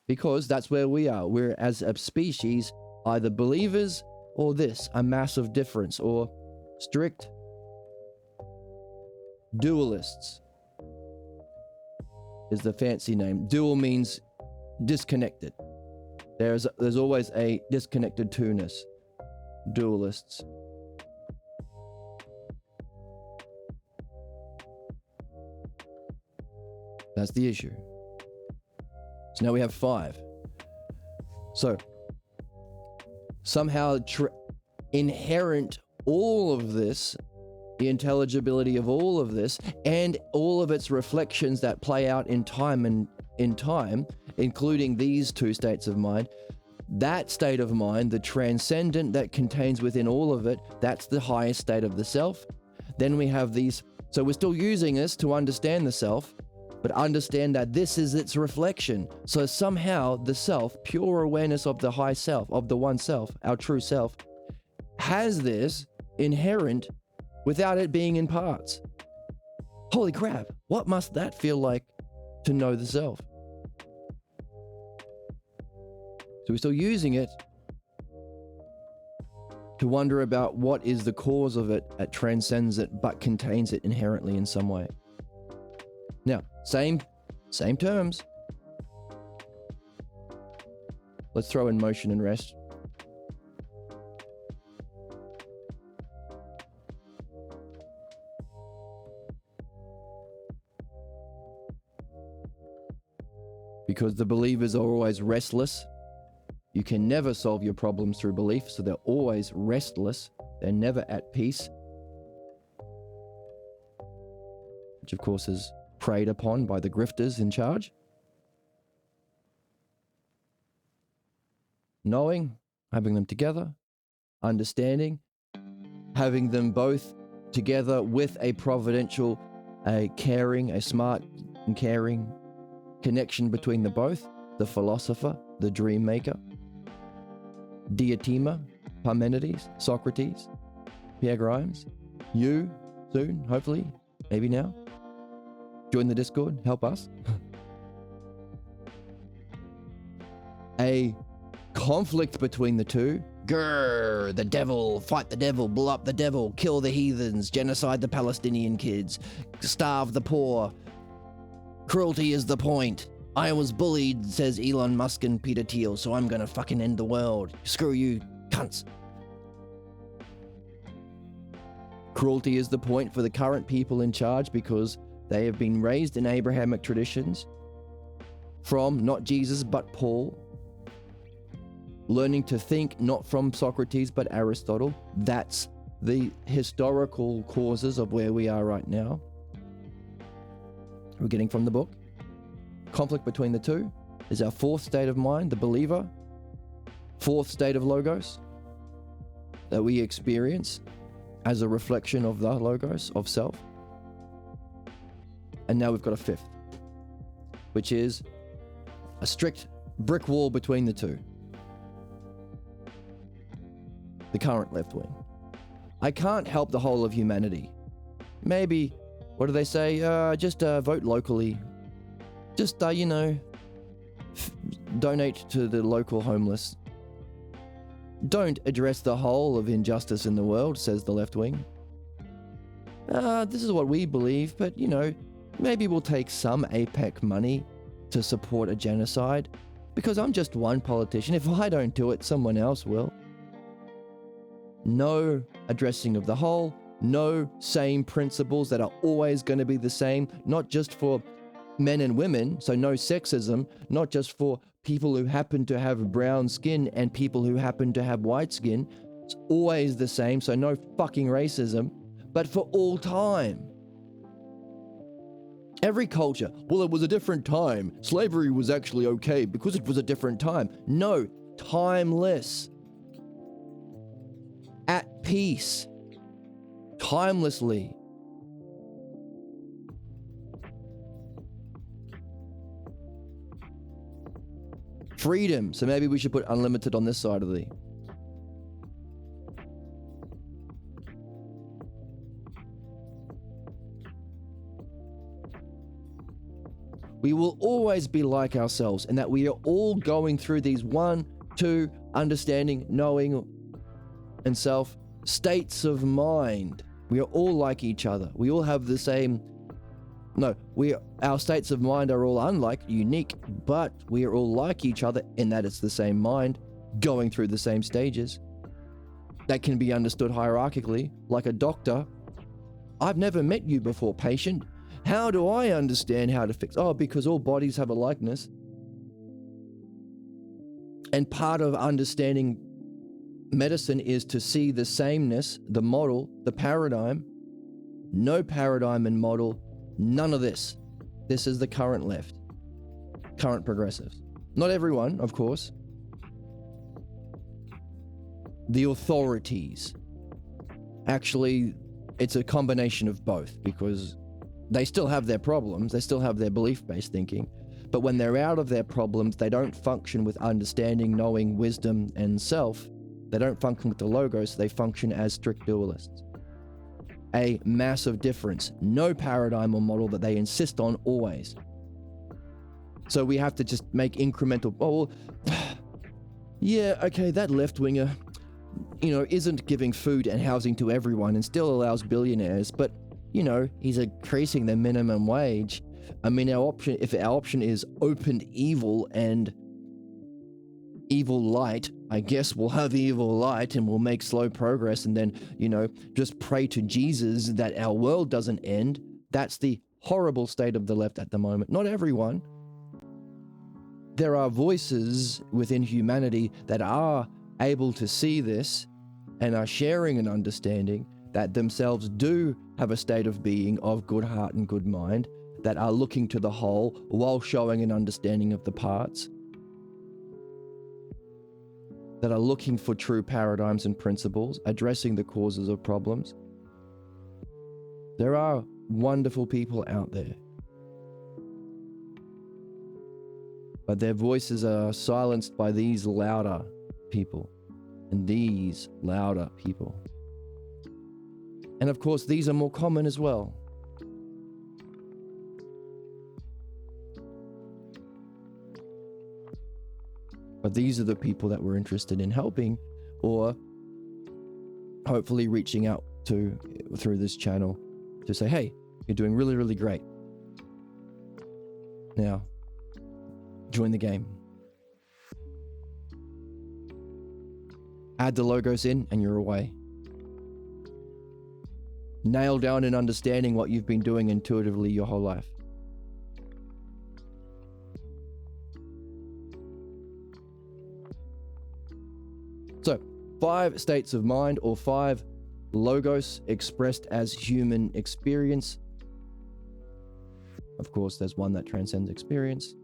Because that's where we are. We're, as a species, either believers or this, a massive difference, or strict dualists is the fancy name. Dual means disconnected. There's always a disconnected two-ness. Dualists. That's the issue. So now we have 5. So somehow inherent all of this, the intelligibility of all of this, and all of its reflections that play out in time, including these 2 states of mind, that state of mind, the transcendent that contains within all of it, that's the highest state of the self. Then we have these, so we're still using this to understand the self, but understand that this is its reflection. So somehow the self, pure awareness of the high self, of the one self, our true self, has this inherent without it being in parts. Holy crap, what must that feel like to know the self? So we're still using it to wonder about what is the cause of it that transcends it but contains it inherently in some way. Now, same terms. Let's throw in motion and rest. Because the believers are always restless. You can never solve your problems through belief, so they're always restless. They're never at peace. Which, of course, is preyed upon by the grifters in charge. Knowing, having them together, understanding, having them both together with a providential, a caring, a smart and caring connection between the both, the philosopher, the dream maker, Diotima, Parmenides, Socrates, Pierre Grimes, you soon, hopefully, maybe now. Join the Discord, help us. A conflict between the two. Grrr, the devil, fight the devil, blow up the devil, kill the heathens, genocide the Palestinian kids, starve the poor. Cruelty is the point. I was bullied, says Elon Musk and Peter Thiel, so I'm gonna fucking end the world. Screw you, cunts. Cruelty is the point for the current people in charge because they have been raised in Abrahamic traditions from not Jesus but Paul, learning to think not from Socrates but Aristotle. That's the historical causes of where we are right now. We're getting from the book. Conflict between the two is our 4th state of mind, the believer. 4th state of logos that we experience as a reflection of the logos of self. And now we've got a 5th, which is a strict brick wall between the two. The current left wing. I can't help the whole of humanity. Maybe, what do they say? Just vote locally. Just, donate to the local homeless. Don't address the whole of injustice in the world, says the left wing. This is what we believe, but, maybe we'll take some APEC money to support a genocide because I'm just one politician. If I don't do it, someone else will. No addressing of the whole, no same principles that are always going to be the same, not just for men and women, so no sexism, not just for people who happen to have brown skin and people who happen to have white skin. It's always the same, so no fucking racism, but for all time. Every culture, well, it was a different time. Slavery was actually okay because it was a different time. No, timeless. At peace. Timelessly. Freedom. So maybe we should put unlimited on this side of the... We will always be like ourselves in that we are all going through these 1, 2, understanding, knowing, and self states of mind. We are all like each other. We all have the same... No, our states of mind are all unlike, unique, but we are all like each other in that it's the same mind, going through the same stages. That can be understood hierarchically, like a doctor. I've never met you before, patient. How do I understand how to fix? Oh, because all bodies have a likeness. And part of understanding medicine is to see the sameness, the model, the paradigm. No paradigm and model, none of this. This is the current left, current progressives. Not everyone, of course. The authorities. Actually, it's a combination of both because they still have their problems, they still have their belief-based thinking, but when they're out of their problems, they don't function with understanding, knowing, wisdom, and self. They don't function with the logos, they function as strict dualists. A massive difference. No paradigm or model that they insist on always. So we have to just make incremental, oh, well, yeah, okay, that left-winger, isn't giving food and housing to everyone and still allows billionaires, but he's increasing the minimum wage. I mean, if our option is open evil and evil light, I guess we'll have evil light and we'll make slow progress and then, just pray to Jesus that our world doesn't end. That's the horrible state of the left at the moment. Not everyone. There are voices within humanity that are able to see this and are sharing an understanding that themselves do have a state of being of good heart and good mind, that are looking to the whole while showing an understanding of the parts, that are looking for true paradigms and principles, addressing the causes of problems. There are wonderful people out there, but their voices are silenced by these louder people and these louder people. And of course, these are more common as well. But these are the people that we're interested in helping or hopefully reaching out to through this channel to say, hey, you're doing really, really great. Now, join the game. Add the logos in and you're away. Nail down in understanding what you've been doing intuitively your whole life. So, 5 states of mind or 5 logos expressed as human experience. Of course, there's one that transcends experience.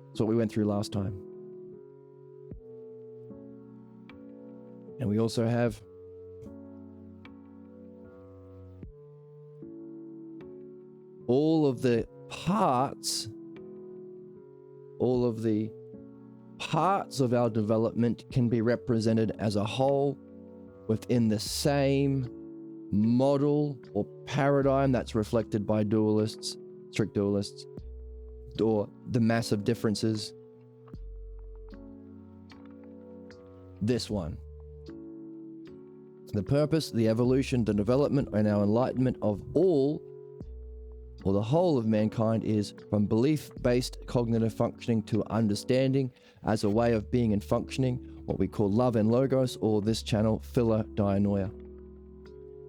That's what we went through last time. And we also have all of the parts of our development can be represented as a whole within the same model or paradigm that's reflected by dualists, strict dualists, or the massive differences. This one. The purpose, the evolution, the development, and our enlightenment of all or the whole of mankind, is from belief-based cognitive functioning to understanding as a way of being and functioning, what we call love and logos, or this channel, philodeinoia.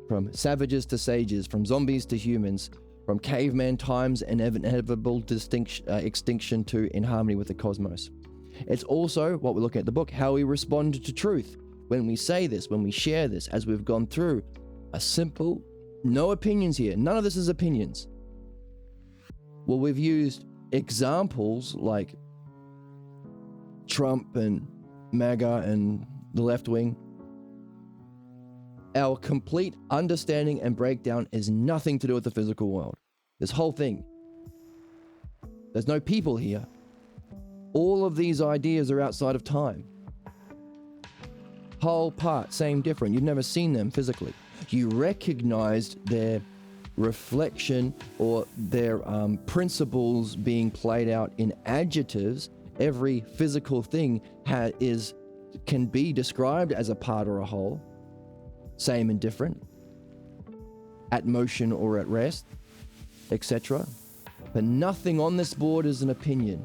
From savages to sages, from zombies to humans, from caveman times and inevitable extinction to in harmony with the cosmos. It's also what we look at in the book, how we respond to truth. When we say this, when we share this, as we've gone through, a simple, no opinions here. None of this is opinions. Well, we've used examples like Trump and MAGA and the left wing. Our complete understanding and breakdown is nothing to do with the physical world. This whole thing. There's no people here. All of these ideas are outside of time. Whole part, same, different. You've never seen them physically. You recognized their reflection or their principles being played out in adjectives. Every physical thing can be described as a part or a whole. Same and different, at motion or at rest, etc. But nothing on this board is an opinion.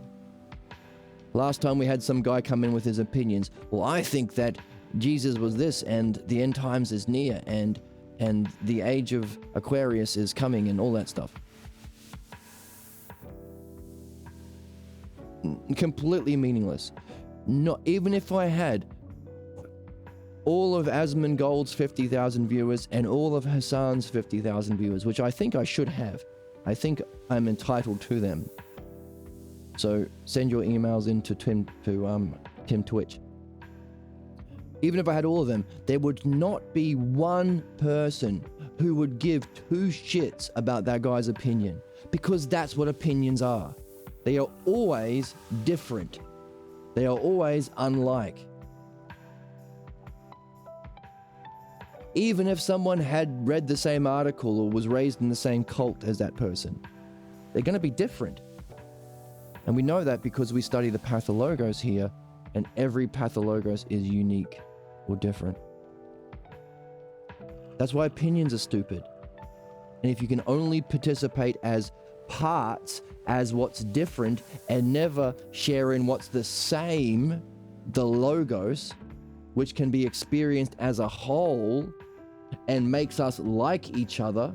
Last time we had some guy come in with his opinions. Well, I think that Jesus was this, and the end times is near, and the age of Aquarius is coming, and all that stuff. Completely meaningless. Not even if I had all of Asmongold's 50,000 viewers and all of Hassan's 50,000 viewers, which I think I should have. I think I'm entitled to them. So send your emails into Tim Twitch. Even if I had all of them, there would not be one person who would give two shits about that guy's opinion, because that's what opinions are. They are always different. They are always unlike. Even if someone had read the same article or was raised in the same cult as that person, they're going to be different. And we know that because we study the pathologos here, and every pathologos is unique or different. That's why opinions are stupid. And if you can only participate as parts, as what's different, and never share in what's the same, the logos, which can be experienced as a whole and makes us like each other,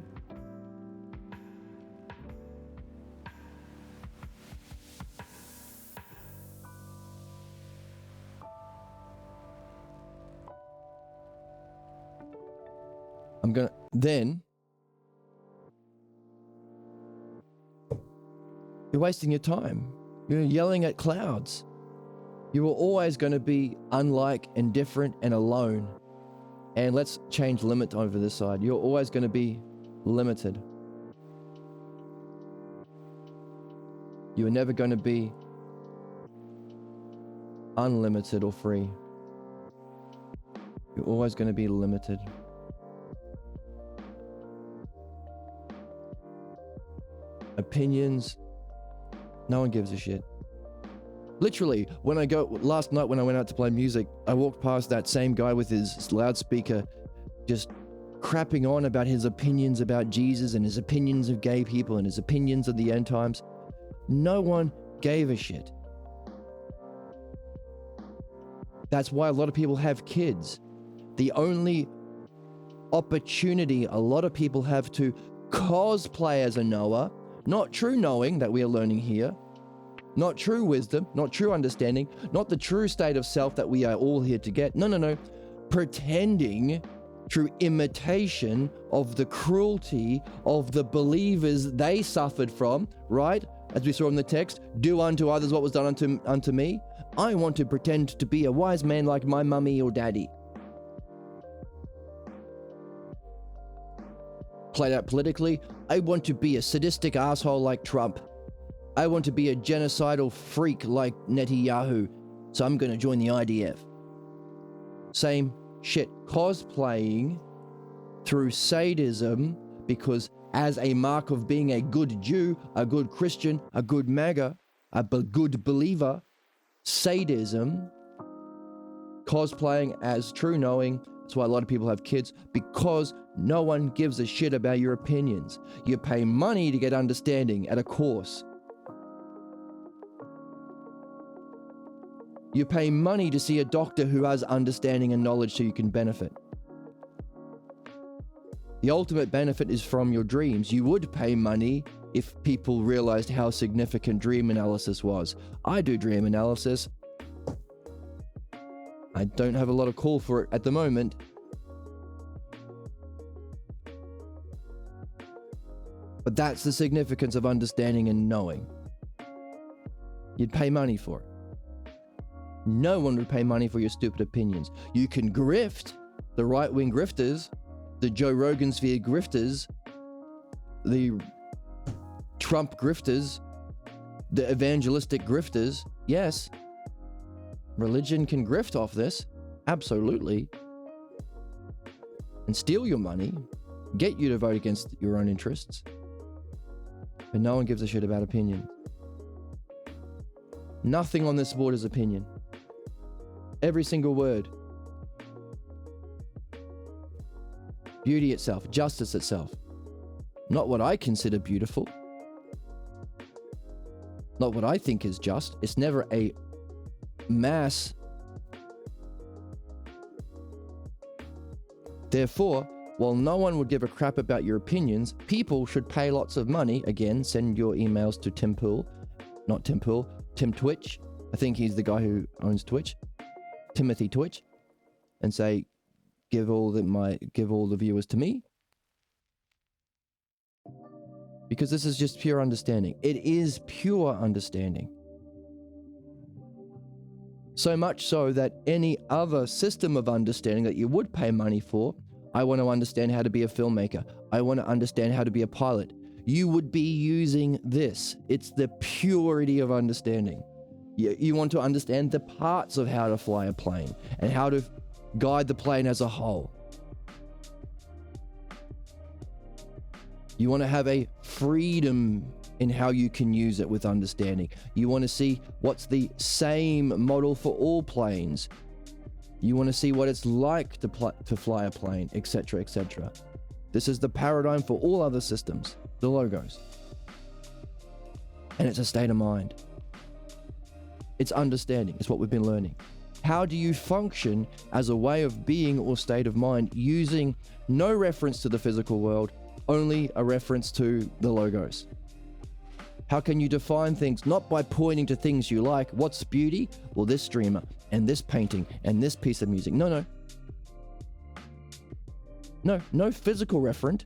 then you're wasting your time. You're yelling at clouds. You are always going to be unlike and different and alone. And let's change limit over this side. You're always going to be limited. You are never going to be unlimited or free. You're always going to be limited. Opinions, no one gives a shit. Literally, last night when I went out to play music, I walked past that same guy with his loudspeaker just crapping on about his opinions about Jesus and his opinions of gay people and his opinions of the end times. No one gave a shit. That's why a lot of people have kids. The only opportunity a lot of people have to cosplay as a knower, not true knowing that we are learning here, not true wisdom, not true understanding, not the true state of self that we are all here to get. No. Pretending through imitation of the cruelty of the believers they suffered from, right? As we saw in the text, do unto others what was done unto me. I want to pretend to be a wise man like my mummy or daddy. Played out politically, I want to be a sadistic asshole like Trump. I want to be a genocidal freak like Netanyahu, so I'm going to join the IDF. Same shit. Cosplaying through sadism, because as a mark of being a good Jew, a good Christian, a good MAGA, good believer, sadism, cosplaying as true knowing, That's why a lot of people have kids, because no one gives a shit about your opinions. You pay money to get understanding at a course. You pay money to see a doctor who has understanding and knowledge so you can benefit. The ultimate benefit is from your dreams. You would pay money if people realized how significant dream analysis was. I do dream analysis. I don't have a lot of call for it at the moment. But that's the significance of understanding and knowing. You'd pay money for it. No one would pay money for your stupid opinions. You can grift, the right-wing grifters, the Joe Rogan sphere grifters, the Trump grifters, the evangelistic grifters. Yes, religion can grift off this, absolutely, and steal your money, get you to vote against your own interests. But no one gives a shit about opinion. Nothing on this board is opinion. Every single word. Beauty itself, justice itself. Not what I consider beautiful. Not what I think is just. It's never a mass. Therefore, while no one would give a crap about your opinions, people should pay lots of money. Again, send your emails to Tim Pool. Not Tim Pool, Tim Twitch. I think he's the guy who owns Twitch. Timothy Twitch. And say, give all the viewers to me. Because this is just pure understanding. It is pure understanding. So much so that any other system of understanding that you would pay money for, I want to understand how to be a filmmaker. I want to understand how to be a pilot. You would be using this. It's the purity of understanding. You want to understand the parts of how to fly a plane and how to guide the plane as a whole. You want to have a freedom in how you can use it with understanding. You want to see what's the same model for all planes. You want to see what it's like to fly a plane, etc., etc. This is the paradigm for all other systems, the logos. And it's a state of mind. It's understanding. It's what we've been learning. How do you function as a way of being or state of mind using no reference to the physical world, only a reference to the logos? How can you define things not by pointing to things you like? What's beauty? Well, this streamer and this painting and this piece of music. No physical referent.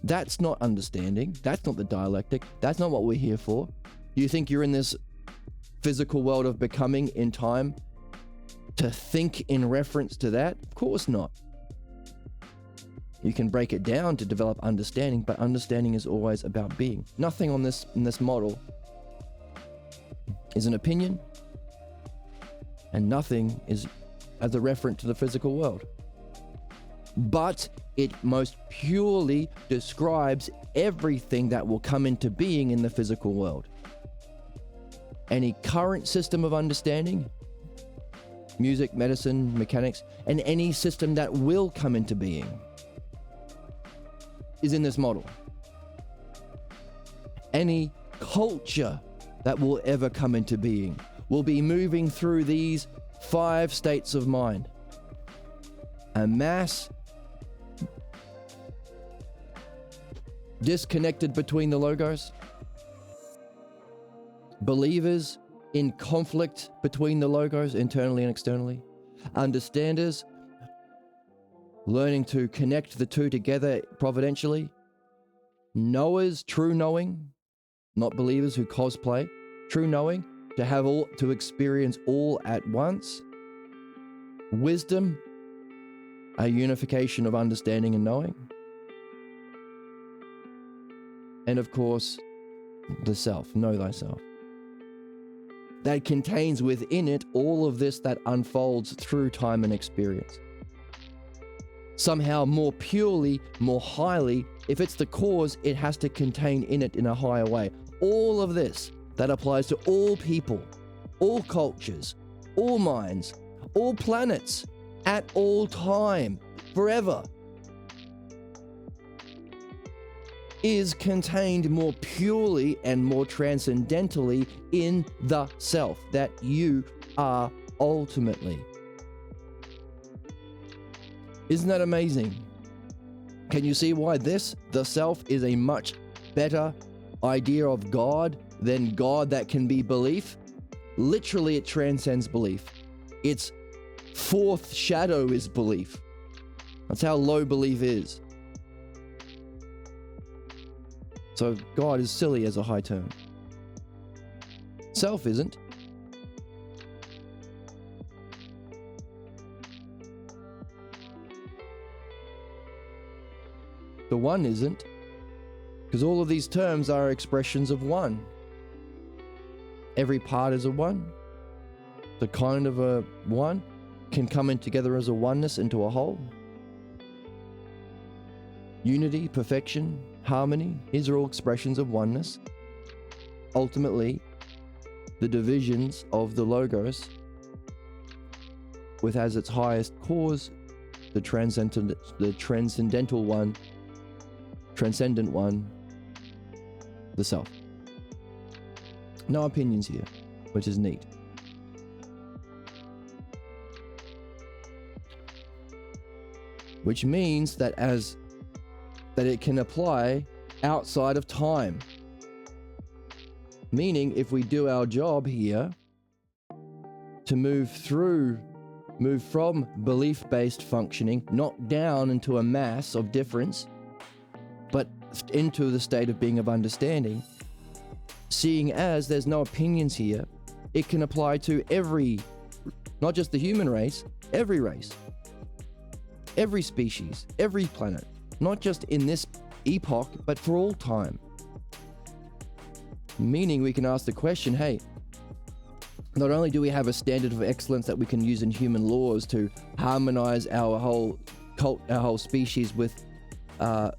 That's not understanding. That's not the dialectic. That's not what we're here for. You think you're in this physical world of becoming in time to think in reference to that? Of course not. You can break it down to develop understanding, but understanding is always about being. Nothing on this in this model is an opinion, and nothing is as a reference to the physical world. But it most purely describes everything that will come into being in the physical world. Any current system of understanding, music, medicine, mechanics, and any system that will come into being is in this model. Any culture that will ever come into being will be moving through these 5 states of mind. A mass disconnected between the logos, believers in conflict between the logos internally and externally, understanders learning to connect the two together providentially, knowers, true knowing, not believers who cosplay, true knowing, to have all, to experience all at once, wisdom, a unification of understanding and knowing, and of course, the self, know thyself. That contains within it all of this that unfolds through time and experience. Somehow more purely, more highly, if it's the cause, it has to contain in it in a higher way. All of this that applies to all people, all cultures, all minds, all planets, at all time. forever, is contained more purely and more transcendentally in the self that you are ultimately. Isn't that amazing? Can you see why the self, is a much better idea of God than God that can be belief? Literally, it transcends belief. Its fourth shadow is belief. That's how low belief is. So God is silly as a high term. Self isn't. The one isn't, because all of these terms are expressions of one. Every part is a one. The kind of a one can come in together as a oneness into a whole. Unity, perfection, harmony, these are all expressions of oneness. Ultimately, the divisions of the logos, with as its highest cause the transcendent one, the self. No opinions here, which is neat. Which means that it can apply outside of time. Meaning, if we do our job here to move from belief-based functioning, not down into a mass of difference, but into the state of being of understanding, seeing as there's no opinions here, it can apply to every, not just the human race, every species, every planet, not just in this epoch, but for all time. Meaning we can ask the question, hey, not only do we have a standard of excellence that we can use in human laws to harmonize our whole species with the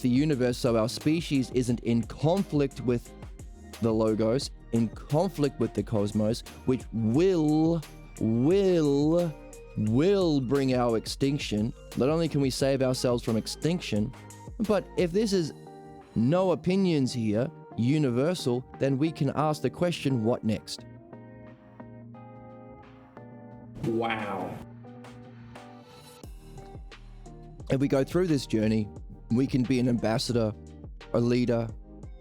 universe, so our species isn't in conflict with the logos, in conflict with the cosmos, which will bring our extinction. Not only can we save ourselves from extinction, but if this is no opinions here, universal, then we can ask the question, what next? Wow. If we go through this journey, we can be an ambassador, a leader,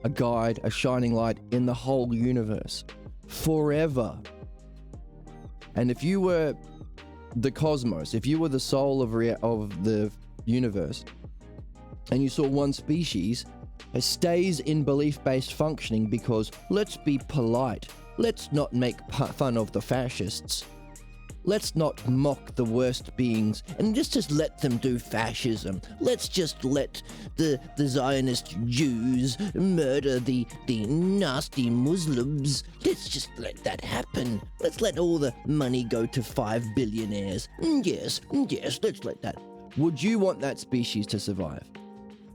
a guide, a shining light in the whole universe forever. And if you were the cosmos, if you were the soul of the universe, and you saw one species, it stays in belief-based functioning because, let's be polite, let's not make fun of the fascists, let's not mock the worst beings, and just let them do fascism. Let's just let the Zionist Jews murder the nasty Muslims. Let's just let that happen. Let's let all the money go to 5 billionaires. Yes, let's let that. Would you want that species to survive?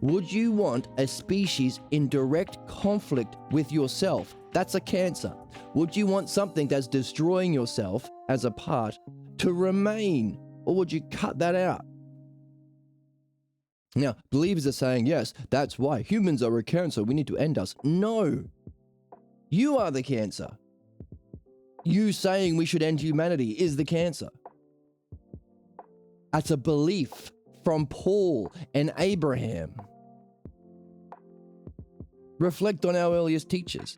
Would you want a species in direct conflict with yourself? That's a cancer. Would you want something that's destroying yourself as a part to remain? Or would you cut that out? Now, believers are saying, yes, that's why humans are a cancer. We need to end us. No. You are the cancer. You saying we should end humanity is the cancer. That's a belief from Paul and Abraham. Reflect on our earliest teachers.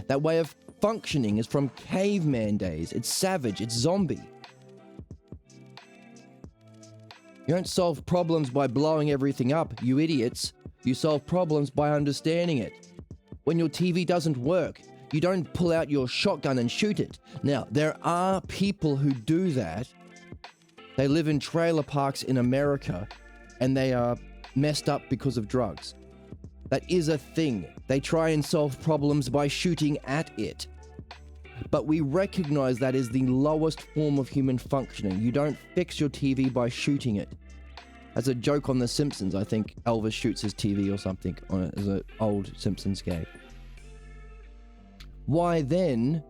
That way of functioning is from caveman days. It's savage, it's zombie. You don't solve problems by blowing everything up, you idiots. You solve problems by understanding it. When your TV doesn't work, you don't pull out your shotgun and shoot it. Now, there are people who do that. They live in trailer parks in America, and they are messed up because of drugs. That is a thing. They try and solve problems by shooting at it. But we recognize that is the lowest form of human functioning. You don't fix your TV by shooting it. As a joke on The Simpsons, I think Elvis shoots his TV or something on it as an old Simpsons gag. Why then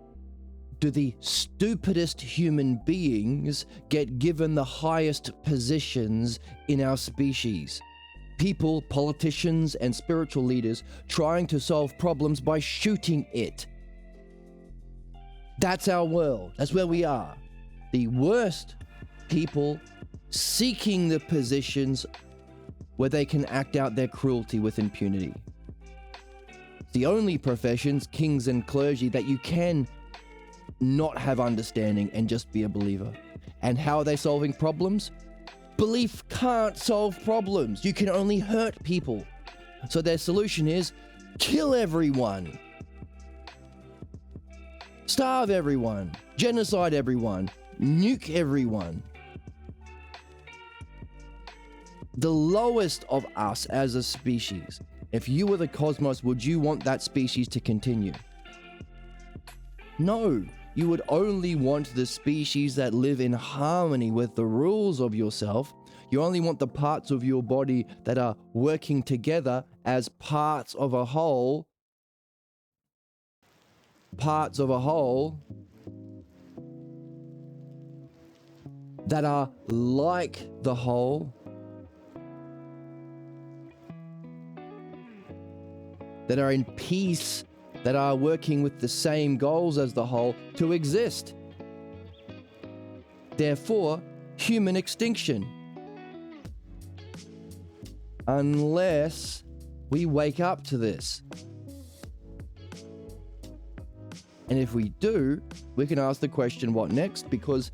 do the stupidest human beings get given the highest positions in our species? People, politicians, and spiritual leaders trying to solve problems by shooting it. That's our world. That's where we are. The worst people seeking the positions where they can act out their cruelty with impunity. The only professions, kings and clergy, that you can not have understanding and just be a believer. And how are they solving problems? Belief can't solve problems. You can only hurt people. So their solution is kill everyone. Starve everyone. Genocide everyone. Nuke everyone. The lowest of us as a species. If you were the cosmos, would you want that species to continue? No. You would only want the species that live in harmony with the rules of yourself. You only want the parts of your body that are working together as parts of a whole. Parts of a whole that are like the whole. That are in peace, that are working with the same goals as the whole to exist. Therefore, human extinction. Unless we wake up to this. And if we do, we can ask the question, what next? Because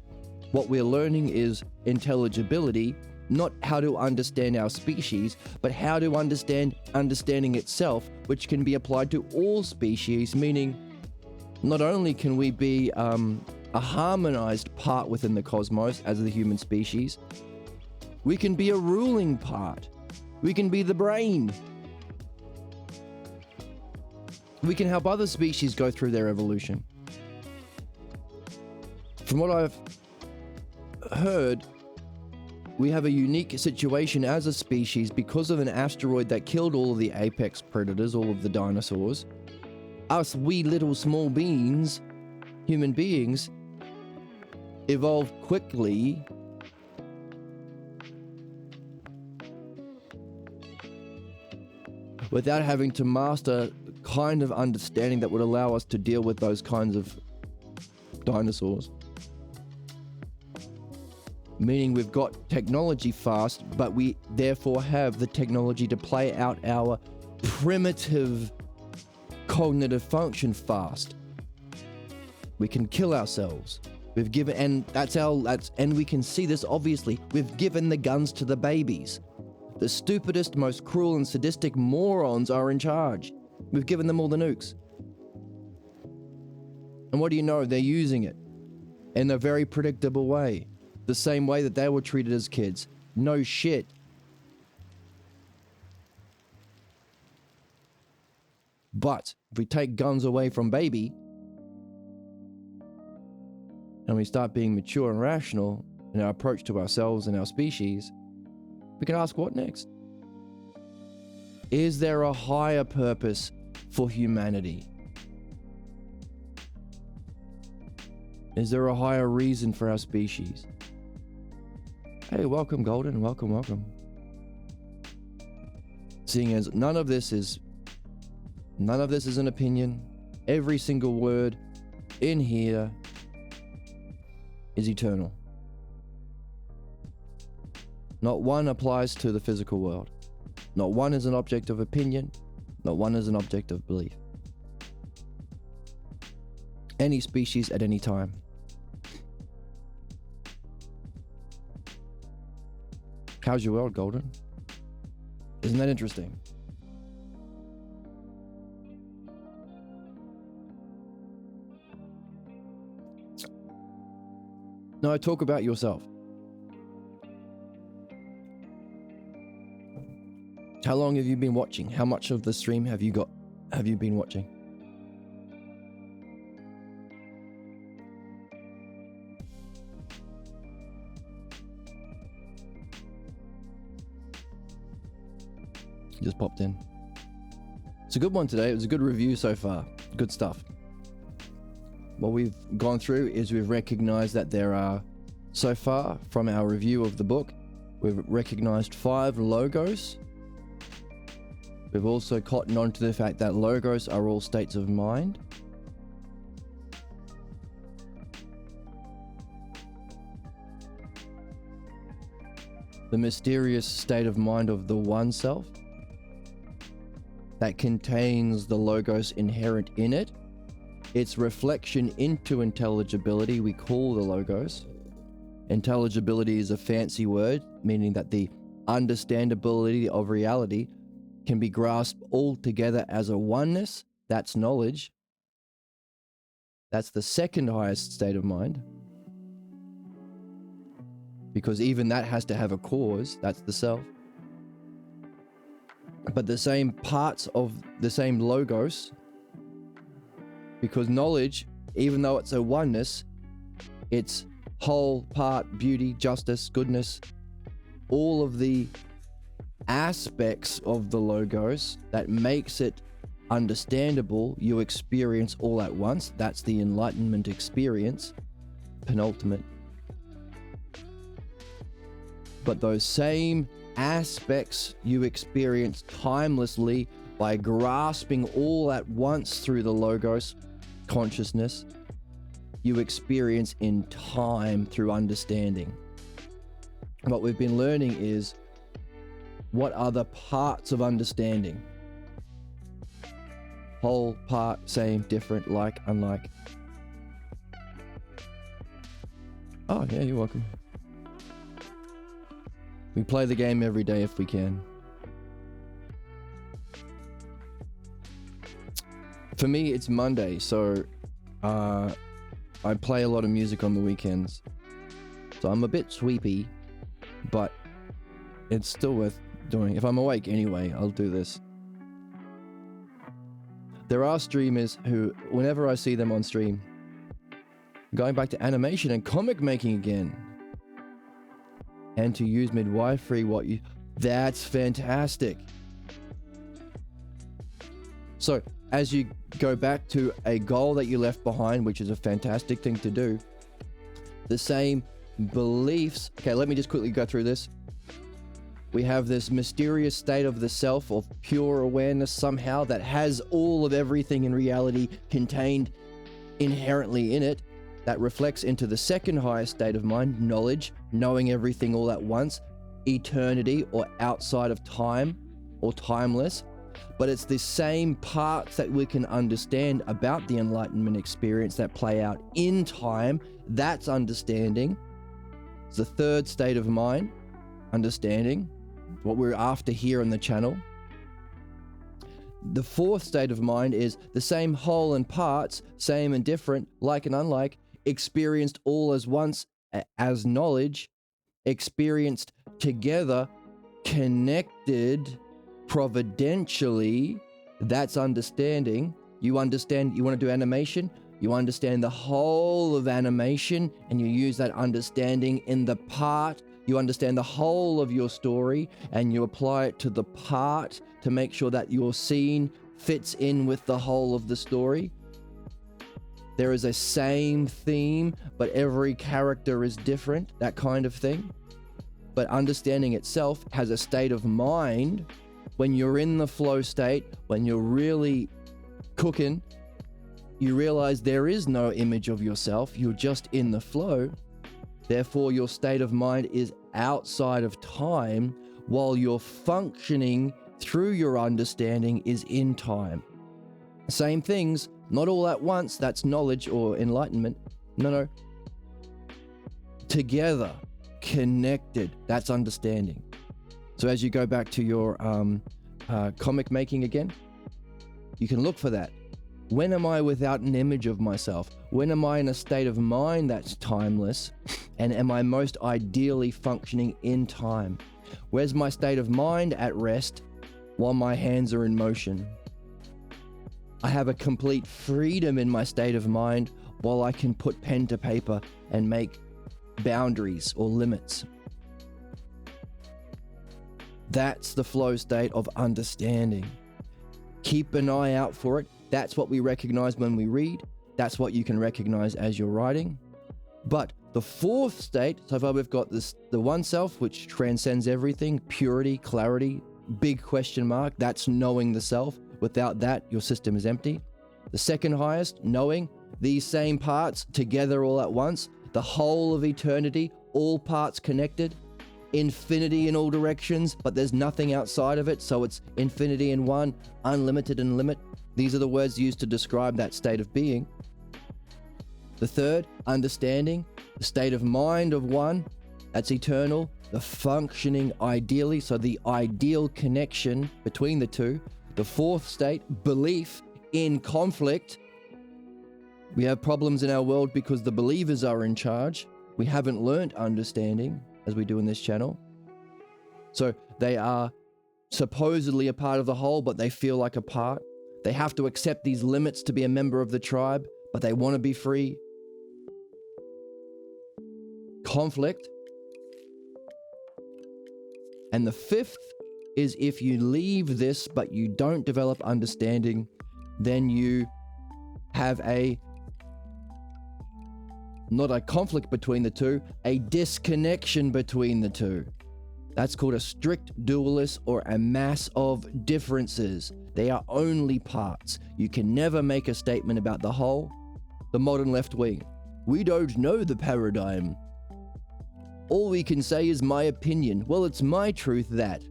what we're learning is intelligibility, not how to understand our species, but how to understand understanding itself, which can be applied to all species, meaning not only can we be a harmonized part within the cosmos as the human species, we can be a ruling part. We can be the brain. We can help other species go through their evolution. From what I've heard, we have a unique situation as a species because of an asteroid that killed all of the apex predators, all of the dinosaurs. Us wee little small beings, human beings, evolved quickly without having to master kind of understanding that would allow us to deal with those kinds of dinosaurs. Meaning we've got technology fast, but we therefore have the technology to play out our primitive cognitive function fast. We can kill ourselves. We've given, and we can see this obviously. We've given the guns to the babies. The stupidest, most cruel and sadistic morons are in charge. We've given them all the nukes. And what do you know? They're using it in a very predictable way. The same way that they were treated as kids. No shit. But if we take guns away from baby and we start being mature and rational in our approach to ourselves and our species, we can ask, what next? Is there a higher purpose for humanity? Is there a higher reason for our species? Hey, welcome, Golden. Welcome, welcome. Seeing as none of this is an opinion. Every single word in here is eternal. Not one applies to the physical world. Not one is an object of opinion. Not one is an object of belief. Any species at any time. How's your world, Golden? Isn't that interesting? Now, talk about yourself. How long have you been watching? How much of the stream have you been watching? Just popped in. It's a good one today. It was a good review so far. Good stuff. what we've gone through is we've recognized that there are, so far from our review of the book, we've recognized 5 logos. We've also cottoned on to the fact that logos are all states of mind. The mysterious state of mind of the one self that contains the logos inherent in it. Its reflection into intelligibility we call the logos. Intelligibility is a fancy word, meaning that the understandability of reality can be grasped all together as a oneness. That's knowledge. That's the second highest state of mind. Because even that has to have a cause, that's the self. But the same parts of the same logos, because knowledge, even though it's a oneness, it's whole, part, beauty, justice, goodness, all of the aspects of the logos that makes it understandable, you experience all at once. That's the enlightenment experience, penultimate. But those same aspects you experience timelessly by grasping all at once through the logos consciousness, you experience in time through understanding. What we've been learning is, what are the parts of understanding? Whole, part, same, different, like, unlike. Oh yeah, you're welcome. We play the game every day if we can. For me, it's Monday, so I play a lot of music on the weekends. So I'm a bit sweepy, but it's still worth doing. If I'm awake anyway, I'll do this. There are streamers who, whenever I see them on stream, going back to animation and comic making again. And to use midwifery, that's fantastic. So as you go back to a goal that you left behind, which is a fantastic thing to do, the same beliefs. Okay, let me just quickly go through this. We have this mysterious state of the self, of pure awareness somehow, that has all of everything in reality contained inherently in it, that reflects into the second highest state of mind, knowledge, knowing everything all at once, eternity or outside of time or timeless. But it's the same parts that we can understand about the enlightenment experience that play out in time. That's understanding. It's the third state of mind, understanding, what we're after here on the channel. The fourth state of mind is the same whole and parts, same and different, like and unlike, experienced all as once as knowledge, experienced together, connected providentially. That's understanding. You understand, you want to do animation, you understand the whole of animation, and you use that understanding in the part. You understand the whole of your story and you apply it to the part to make sure that your scene fits in with the whole of the story. There is a same theme, but every character is different, that kind of thing. But understanding itself has a state of mind. When you're in the flow state, when you're really cooking, you realize there is no image of yourself. You're just in the flow. Therefore, your state of mind is outside of time, while your functioning through your understanding is in time. Same things, not all at once, that's knowledge or enlightenment. No. Together, connected, that's understanding. So as you go back to your comic making again, you can look for that. When am I without an image of myself? When am I in a state of mind that's timeless? And am I most ideally functioning in time? Where's my state of mind at rest while my hands are in motion? I have a complete freedom in my state of mind while I can put pen to paper and make boundaries or limits. That's the flow state of understanding. Keep an eye out for it. That's what we recognize when we read. That's what you can recognize as you're writing. But the fourth state, so far we've got the one self, which transcends everything, purity, clarity, big question mark, that's knowing the self. Without that, your system is empty. The second highest, knowing these same parts together all at once, the whole of eternity, all parts connected, infinity in all directions, but there's nothing outside of it, so it's infinity in one, unlimited in limit. These are the words used to describe that state of being. The third, understanding, the state of mind of one, that's eternal, the functioning ideally, so the ideal connection between the two. The fourth state, belief in conflict. We have problems in our world because the believers are in charge. We haven't learned understanding as we do in this channel. So they are supposedly a part of the whole, but they feel like a part. They have to accept these limits to be a member of the tribe, but they want to be free. Conflict. And the fifth is if you leave this but you don't develop understanding, then you have not a conflict between the two, a disconnection between the two. That's called a strict dualist or a mass of differences. They are only parts. You can never make a statement about the whole. The modern left wing, we don't know the paradigm. All we can say is my opinion. Well, it's my truth that.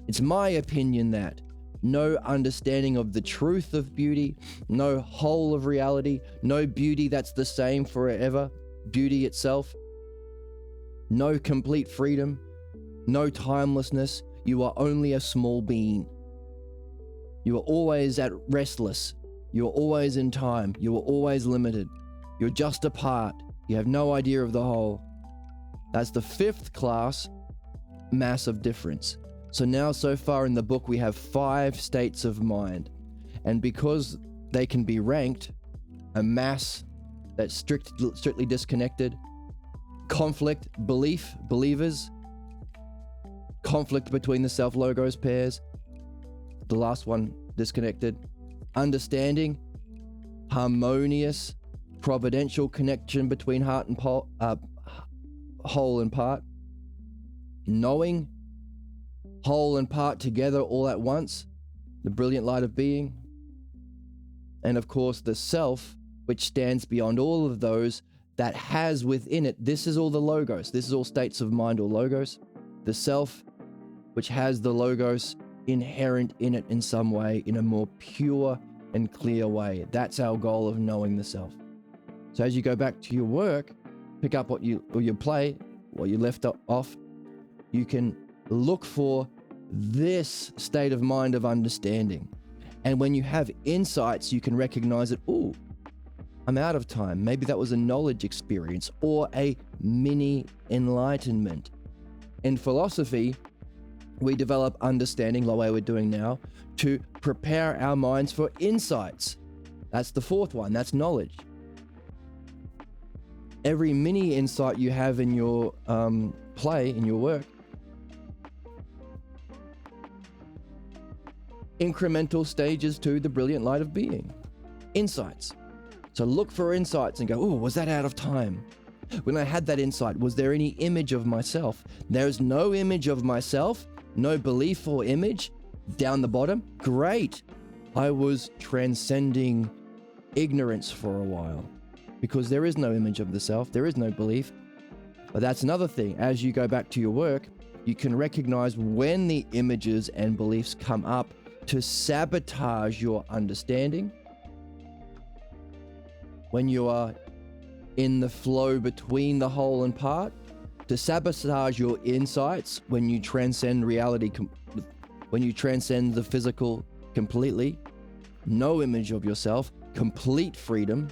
It's my opinion that. No understanding of the truth of beauty, no whole of reality, no beauty that's the same forever, beauty itself. No complete freedom, no timelessness. You are only a small being. You are always at restless. You are always in time. You are always limited. You're just a part. You have no idea of the whole. That's the fifth class, mass of difference. So now, so far in the book, we have 5 states of mind. And because they can be ranked, a mass that's strictly disconnected, conflict, belief, believers, conflict between the self-logos pairs, the last one disconnected, understanding, harmonious, providential connection between heart and whole and part, knowing, whole and part together all at once, the brilliant light of being, and of course the self, which stands beyond all of those, that has within it, this is all the logos, this is all states of mind or logos, the self, which has the logos inherent in it in some way, in a more pure and clear way. That's our goal of knowing the self. So as you go back to your work, pick up what you play, what you left off, you can look for this state of mind of understanding. And when you have insights, you can recognize it. Ooh, I'm out of time. Maybe that was a knowledge experience or a mini enlightenment. In philosophy, we develop understanding the way we're doing now to prepare our minds for insights. That's the fourth one. That's knowledge. Every mini insight you have in your play, in your work, incremental stages to the brilliant light of being. Insights. So look for insights and go, oh, was that out of time? When I had that insight, was there any image of myself? There's no image of myself, no belief or image down the bottom. Great. I was transcending ignorance for a while because there is no image of the self. There is no belief. But that's another thing. As you go back to your work, you can recognize when the images and beliefs come up to sabotage your understanding. When you are in the flow between the whole and part, to sabotage your insights when you transcend reality, when you transcend the physical completely, no image of yourself, complete freedom,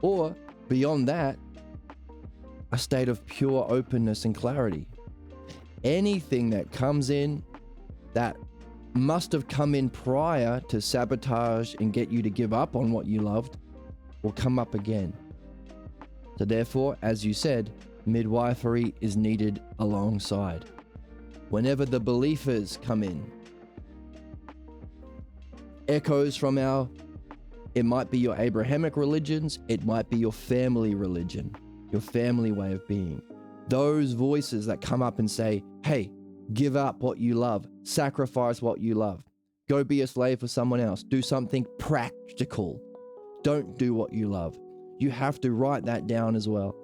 or beyond that, a state of pure openness and clarity. Anything that comes in that must have come in prior to sabotage and get you to give up on what you loved will come up again. So therefore, as you said, midwifery is needed alongside. Whenever the believers come in, echoes from our It might be your Abrahamic religions. It might be your family religion, your family way of being. Those voices that come up and say, hey, give up what you love, sacrifice what you love, go be a slave for someone else, do something practical. Don't do what you love. You have to write that down as well.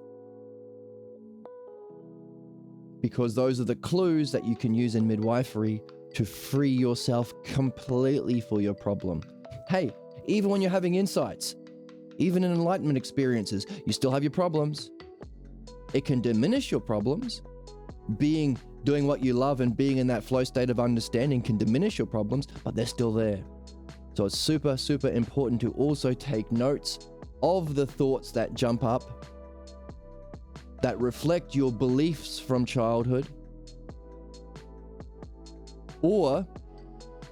Because those are the clues that you can use in midwifery to free yourself completely for your problem. Hey, even when you're having insights, even in enlightenment experiences, you still have your problems. It can diminish your problems. Doing what you love and being in that flow state of understanding can diminish your problems, but they're still there. So it's super, super important to also take notes of the thoughts that jump up, that reflect your beliefs from childhood, or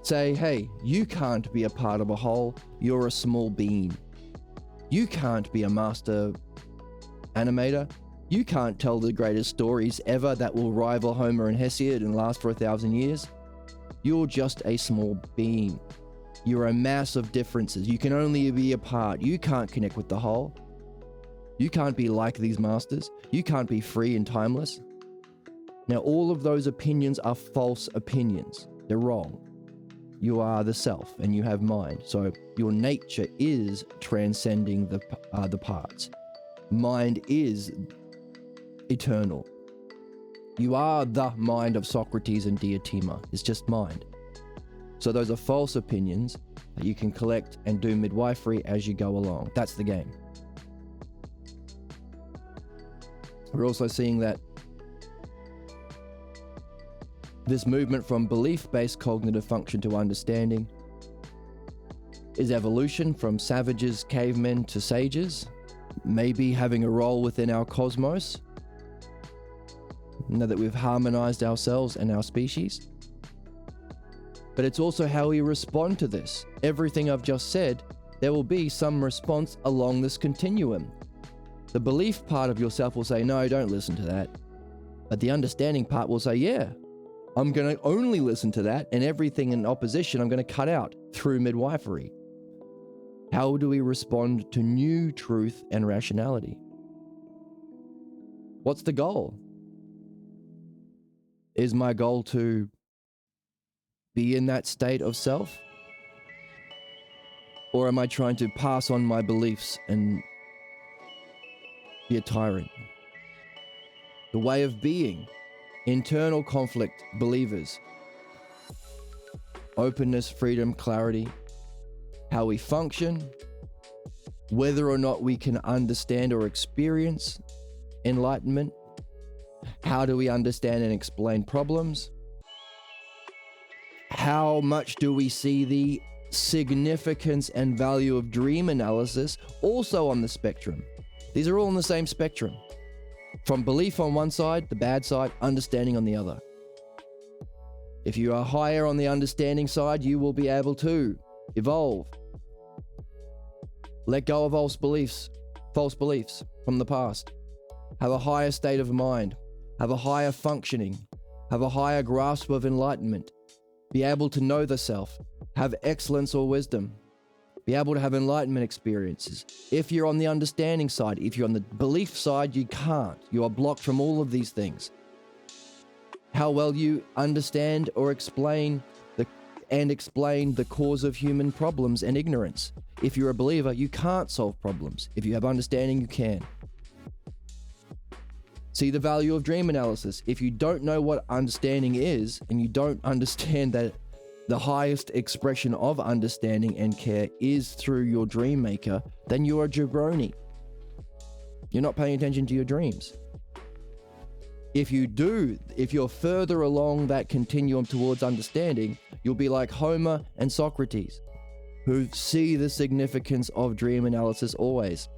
say, hey, you can't be a part of a whole, you're a small bean. You can't be a master animator. You can't tell the greatest stories ever that will rival Homer and Hesiod and last for 1,000 years. You're just a small being. You're a mass of differences. You can only be a part. You can't connect with the whole. You can't be like these masters. You can't be free and timeless. Now, all of those opinions are false opinions. They're wrong. You are the self and you have mind. So your nature is transcending the parts. Mind is eternal. You are the mind of Socrates and Diotima. It's just mind. So those are false opinions that you can collect and do midwifery as you go along. That's the game. We're also seeing that this movement from belief-based cognitive function to understanding is evolution from savages, cavemen to sages, maybe having a role within our cosmos, now that we've harmonized ourselves and our species. But it's also how we respond to this. Everything I've just said, there will be some response along this continuum. The belief part of yourself will say, no, don't listen to that. But the understanding part will say, yeah, I'm going to only listen to that, and everything in opposition I'm going to cut out through midwifery. How do we respond to new truth and rationality? What's the goal? Is my goal to be in that state of self? Or am I trying to pass on my beliefs and be a tyrant? The way of being, internal conflict, believers, openness, freedom, clarity, how we function, whether or not we can understand or experience enlightenment, how do we understand and explain problems, how much do we see the significance and value of dream analysis also on the spectrum. These are all on the same spectrum. From belief on one side, the bad side, understanding on the other. If you are higher on the understanding side, you will be able to evolve. Let go of false beliefs from the past. Have a higher state of mind. Have a higher functioning. Have a higher grasp of enlightenment. Be able to know the self. Have excellence or wisdom. Be able to have enlightenment experiences. If you're on the understanding side, if you're on the belief side, you can't. You are blocked from all of these things. How well you understand or explain the cause of human problems and ignorance. If you're a believer, you can't solve problems. If you have understanding, you can. See the value of dream analysis. If you don't know what understanding is, and you don't understand that the highest expression of understanding and care is through your dream maker, then you're a jabroni. You're not paying attention to your dreams. If you do, if you're further along that continuum towards understanding, you'll be like Homer and Socrates, who see the significance of dream analysis always.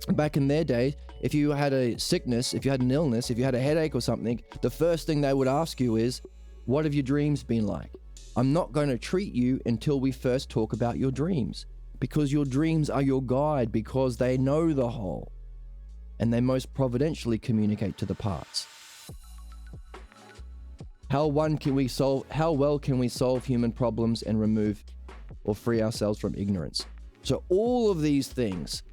Back in their day, if you had a sickness, if you had an illness, if you had a headache or something, the first thing they would ask you is, what have your dreams been like? I'm not going to treat you until we first talk about your dreams, because your dreams are your guide, because they know the whole, and they most providentially communicate to the parts. How well can we solve human problems and remove or free ourselves from ignorance? So all of these things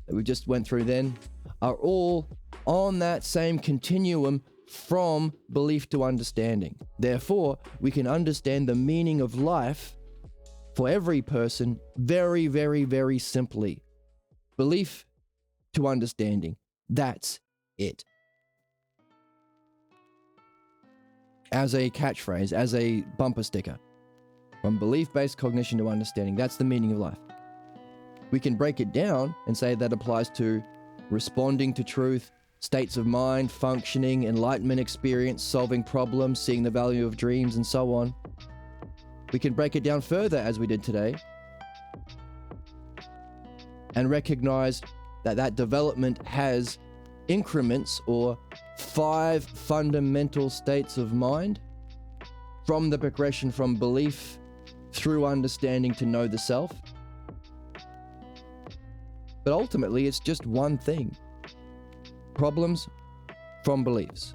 that we just went through then are all on that same continuum from belief to understanding. Therefore, we can understand the meaning of life for every person very, very, very simply. Belief to understanding. That's it. As a catchphrase, as a bumper sticker. From belief-based cognition to understanding. That's the meaning of life. We can break it down and say that applies to responding to truth, states of mind, functioning, enlightenment experience, solving problems, seeing the value of dreams, and so on. We can break it down further, as we did today, and recognize that that development has increments or 5 fundamental states of mind from the progression from belief through understanding to know the self. But ultimately, it's just one thing. Problems from beliefs.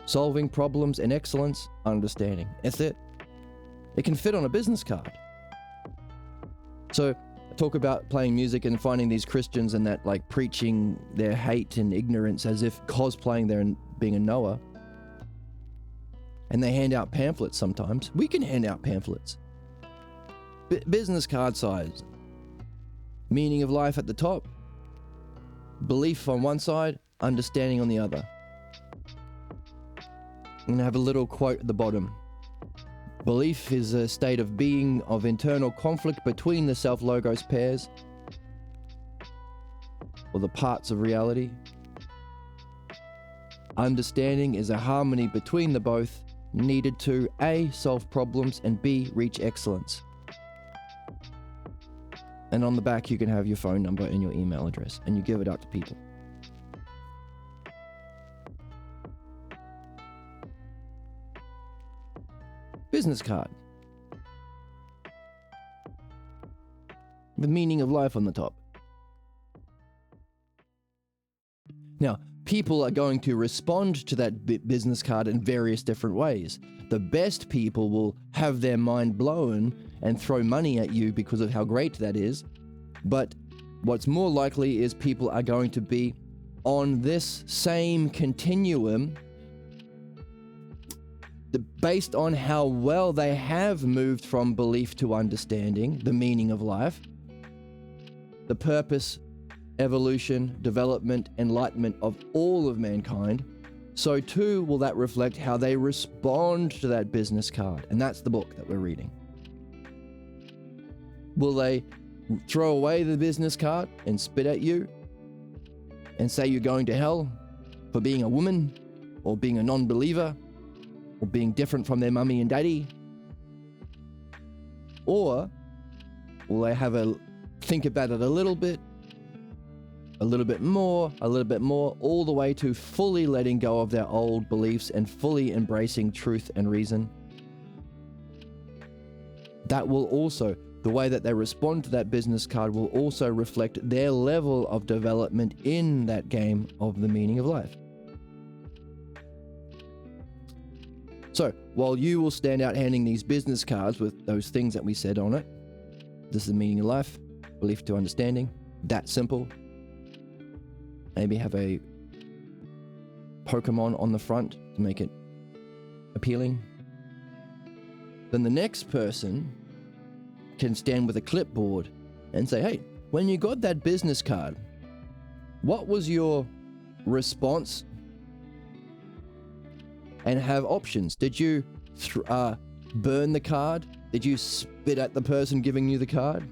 Solving problems in excellence, understanding. That's it. It can fit on a business card. So I talk about playing music and finding these Christians and that like preaching their hate and ignorance as if cosplaying their being a Noah. And they hand out pamphlets sometimes. We can hand out pamphlets. Business card size. Meaning of life at the top. Belief on one side, understanding on the other. I'm going to have a little quote at the bottom. Belief is a state of being of internal conflict between the self-logos pairs, or the parts of reality. Understanding is a harmony between the both, needed to A, solve problems, and B, reach excellence. And on the back, you can have your phone number and your email address, and you give it out to people. Business card. The meaning of life on the top. Now, people are going to respond to that business card in various different ways. The best people will have their mind blown and throw money at you because of how great that is. But what's more likely is people are going to be on this same continuum based on how well they have moved from belief to understanding the meaning of life, the purpose, evolution, development, enlightenment of all of mankind. So too will that reflect how they respond to that business card. And that's the book that we're reading. Will they throw away the business card and spit at you and say you're going to hell for being a woman or being a non-believer or being different from their mummy and daddy? Or will they have a think about it a little bit more, all the way to fully letting go of their old beliefs and fully embracing truth and reason? That will also, the way that they respond to that business card will also reflect their level of development in that game of the meaning of life. So, while you will stand out handing these business cards with those things that we said on it, this is the meaning of life, belief to understanding, that simple. Maybe have a Pokemon on the front to make it appealing. Then the next person can stand with a clipboard and say, hey, when you got that business card, what was your response? And have options. Did you burn the card? Did you spit at the person giving you the card?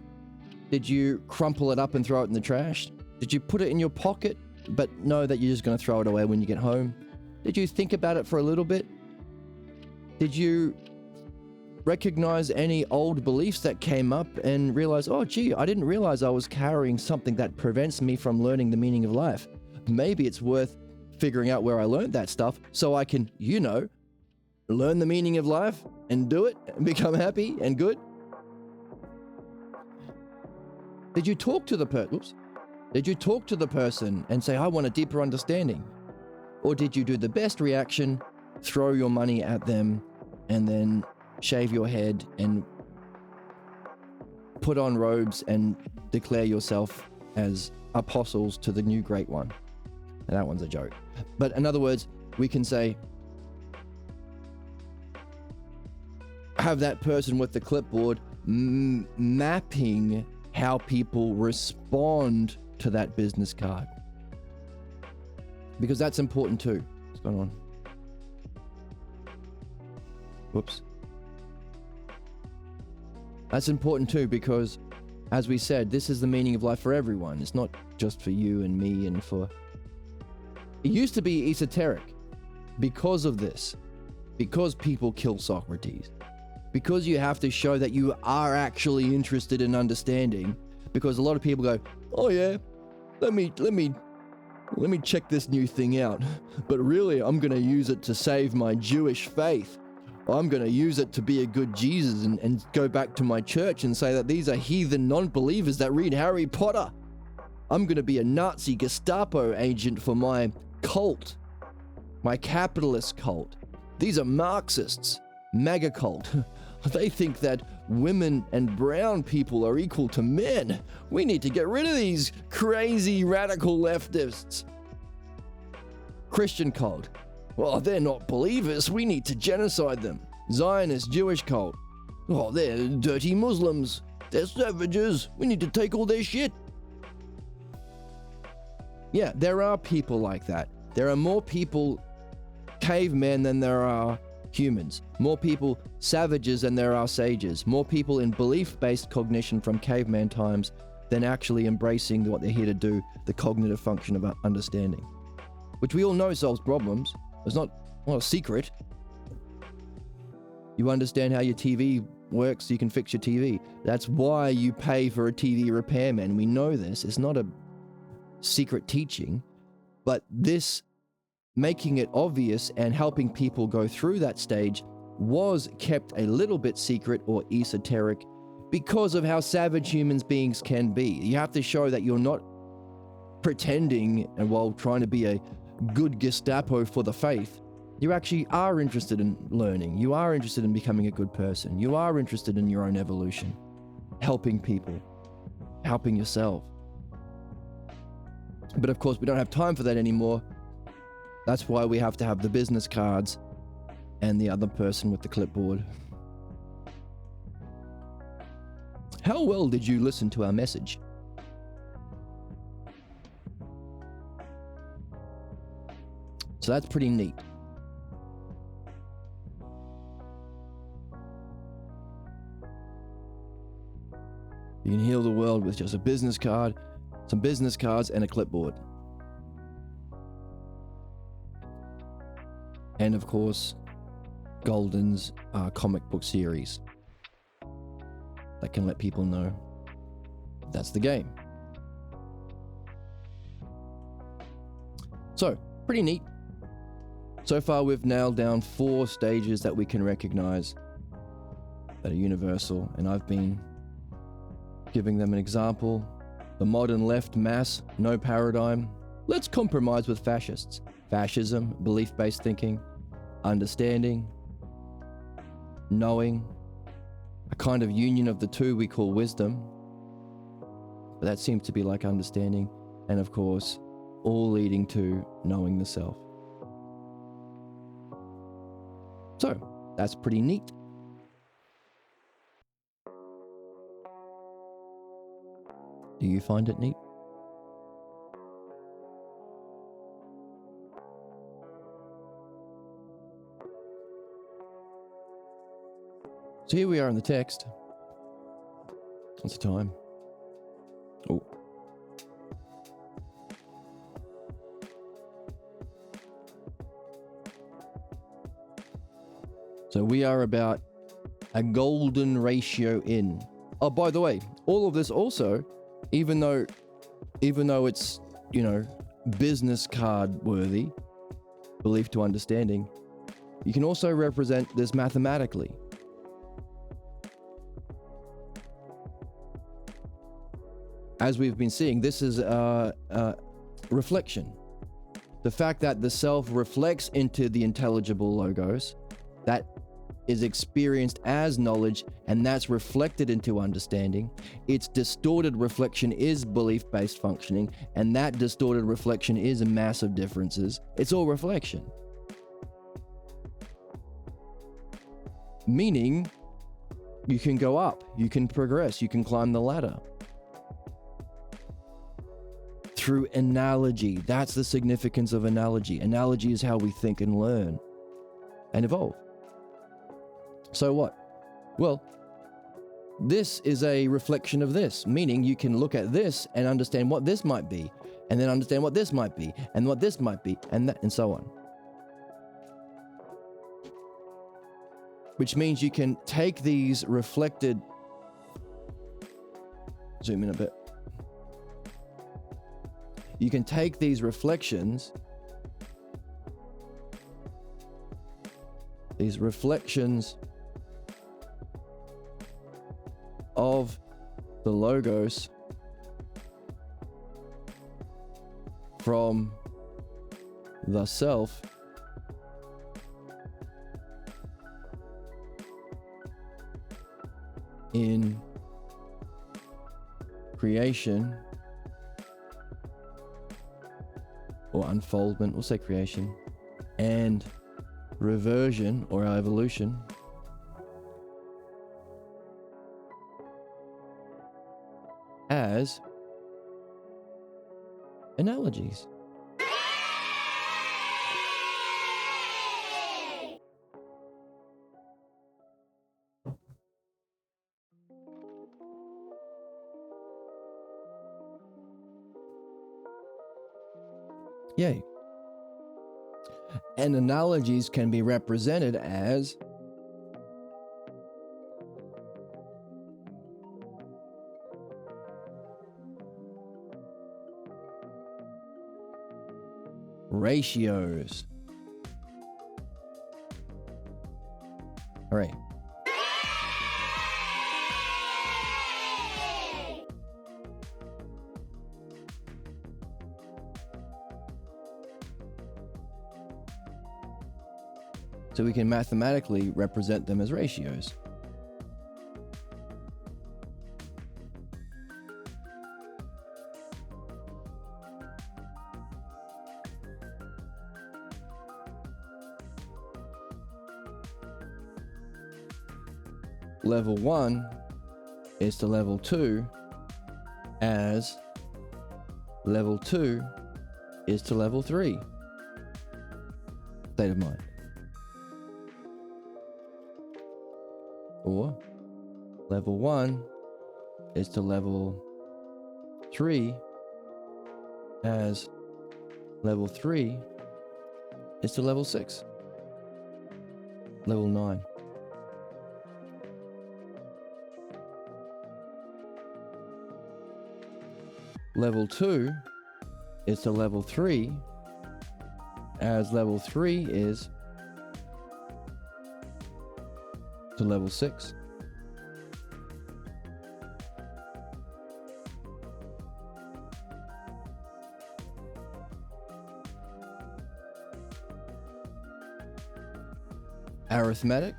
Did you crumple it up and throw it in the trash? Did you put it in your pocket, but know that you're just going to throw it away when you get home? Did you think about it for a little bit? Did you recognize any old beliefs that came up and realize, oh, gee, I didn't realize I was carrying something that prevents me from learning the meaning of life. Maybe it's worth figuring out where I learned that stuff so I can, learn the meaning of life and do it and become happy and good. Did you talk to the person and say, I want a deeper understanding? Or did you do the best reaction, throw your money at them, and then shave your head and put on robes and declare yourself as apostles to the new great one. And that one's a joke. But in other words, we can say, have that person with the clipboard mapping how people respond to that business card. Because that's important too. What's going on? Whoops. That's important too, because as we said, this is the meaning of life for everyone. It's not just for you and me and for... It used to be esoteric because of this, because people kill Socrates, because you have to show that you are actually interested in understanding, because a lot of people go, oh yeah, let me check this new thing out, but really I'm going to use it to save my Jewish faith. I'm going to use it to be a good Jesus and go back to my church and say that these are heathen non-believers that read Harry Potter. I'm going to be a Nazi Gestapo agent for my cult, my capitalist cult. These are Marxists, MAGA cult. They think that women and brown people are equal to men. We need to get rid of these crazy radical leftists. Christian cult. Well, they're not believers. We need to genocide them. Zionist Jewish cult. Oh, they're dirty Muslims. They're savages. We need to take all their shit. Yeah, there are people like that. There are more people cavemen than there are humans. More people savages than there are sages. More people in belief-based cognition from caveman times than actually embracing what they're here to do, the cognitive function of understanding. Which we all know solves problems. It's not a secret. You understand how your TV works, you can fix your TV. That's why you pay for a TV repairman. We know this. It's not a secret teaching. But this making it obvious and helping people go through that stage was kept a little bit secret or esoteric because of how savage human beings can be. You have to show that you're not pretending and while trying to be a good Gestapo for the faith. You actually are interested in learning. You are interested in becoming a good person. You are interested in your own evolution, helping people, helping yourself. But of course, we don't have time for that anymore. That's why we have to have the business cards and the other person with the clipboard. How well did you listen to our message? So that's pretty neat. You can heal the world with just a business card, some business cards, and a clipboard. And of course, Golden's comic book series that can let people know that's the game. So, pretty neat. So far, we've nailed down 4 stages that we can recognize that are universal, and I've been giving them an example. The modern left mass, no paradigm. Let's compromise with fascists. Fascism, belief-based thinking, understanding, knowing, a kind of union of the two we call wisdom. But that seems to be like understanding, and of course, all leading to knowing the self. So, that's pretty neat. Do you find it neat? So here we are in the text. What's the time? Oh. So we are about a golden ratio in. Oh, by the way, all of this also, even though it's, business card worthy, belief to understanding, you can also represent this mathematically. As we've been seeing, this is reflection. The fact that the self reflects into the intelligible logos, that is experienced as knowledge, and that's reflected into understanding. Its distorted reflection is belief-based functioning, and that distorted reflection is massive differences. It's all reflection. Meaning, you can go up, you can progress, you can climb the ladder. Through analogy. That's the significance of analogy. Analogy is how we think and learn and evolve. So what? Well, this is a reflection of this, meaning you can look at this and understand what this might be, and then understand what this might be, and what this might be, and that, and so on. Which means you can take these reflected, zoom in a bit. You can take these reflections, of the logos from the self in creation or unfoldment, we'll say creation, and reversion or evolution as analogies. Yay. And analogies can be represented as ratios. All right. So we can mathematically represent them as ratios. Level 1 is to level 2 as level 2 is to level 3. State of mind. Or level 1 is to level 3 as level 3 is to level 6. Level 9. Level 2 is to level 3 as level 3 is to level 6. Arithmetic,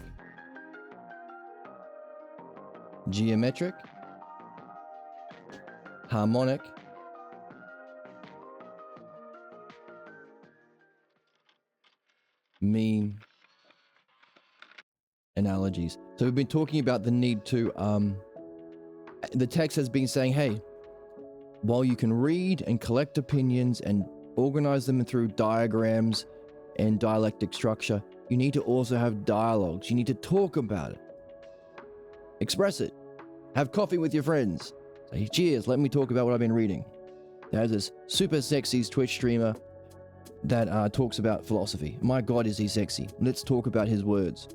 geometric, harmonic, mean analogies. So we've been talking about the need to, the text has been saying, hey, while you can read and collect opinions and organize them through diagrams and dialectic structure, you need to also have dialogues. You need to talk about it. Express it. Have coffee with your friends. Say, cheers, let me talk about what I've been reading. There's this super sexy Twitch streamer that talks about philosophy. My God, is he sexy. Let's talk about his words.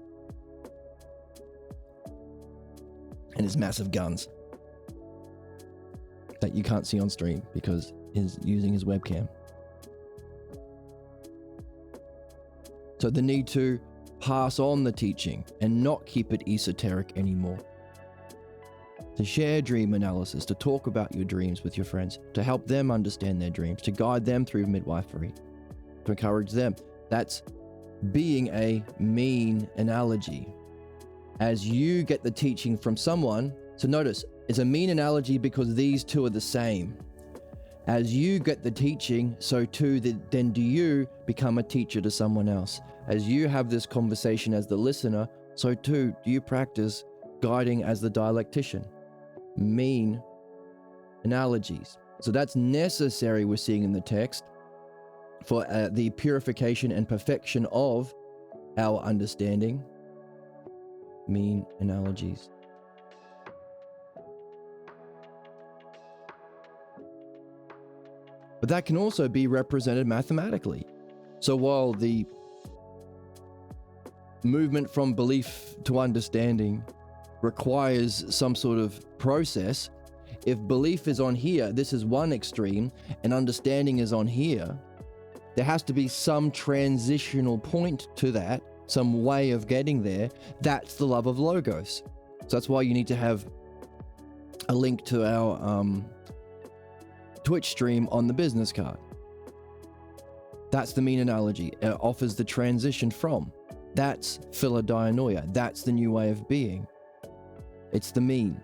And his massive guns that you can't see on stream because he's using his webcam. So the need to pass on the teaching and not keep it esoteric anymore. To share dream analysis, to talk about your dreams with your friends, to help them understand their dreams, to guide them through midwifery, to encourage them. That's being a mean analogy. As you get the teaching from someone, so notice, it's a mean analogy because these two are the same. As you get the teaching, so too then do you become a teacher to someone else. As you have this conversation as the listener, so too do you practice guiding as the dialectician. Mean analogies. So that's necessary, we're seeing in the text, for the purification and perfection of our understanding. Mean analogies. But that can also be represented mathematically. So while the movement from belief to understanding requires some sort of process, if belief is on here, this is one extreme, and understanding is on here, there has to be some transitional point to that, some way of getting there. That's the love of Logos. So that's why you need to have a link to our Twitch stream on the business card. That's the mean analogy. It offers the transition from. That's philodianoia. That's the new way of being. It's the mean.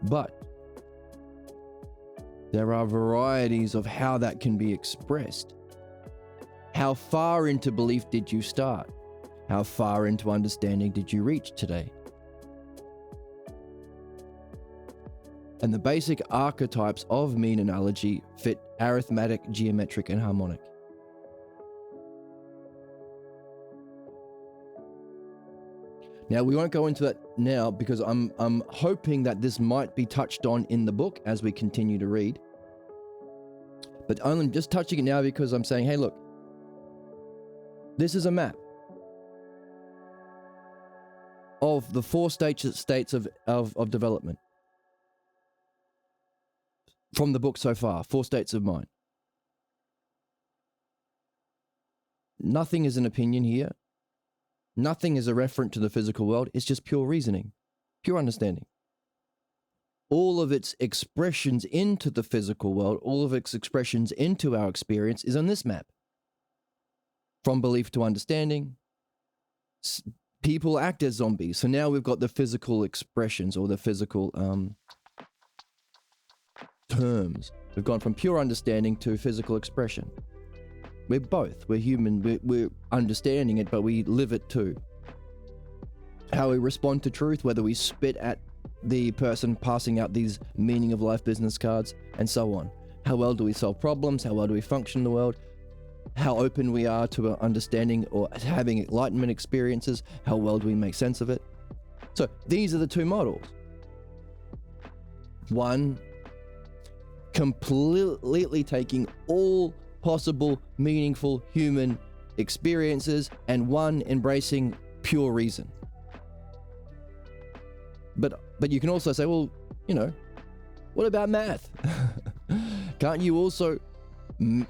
But there are varieties of how that can be expressed. How far into belief did you start? How far into understanding did you reach today? And the basic archetypes of mean analogy fit arithmetic, geometric, and harmonic. Now, we won't go into that now because I'm hoping that this might be touched on in the book as we continue to read. But only just touching it now because I'm saying, hey, look, this is a map of the four states of development. From the book so far, 4 states of mind. Nothing is an opinion here. Nothing is a referent to the physical world. It's just pure reasoning, pure understanding. All of its expressions into the physical world, all of its expressions into our experience is on this map. From belief to understanding, people act as zombies. So now we've got the physical expressions or the physical terms. We've gone from pure understanding to physical expression. We're both. We're human. We're understanding it, but we live it too. How we respond to truth, whether we spit at the person passing out these meaning of life business cards, and so on. How well do we solve problems? How well do we function in the world? How open we are to understanding or having enlightenment experiences? How well do we make sense of it? So these are the two models. One, completely taking all possible meaningful human experiences, and one embracing pure reason. But you can also say, well, you know, what about math? Can't you also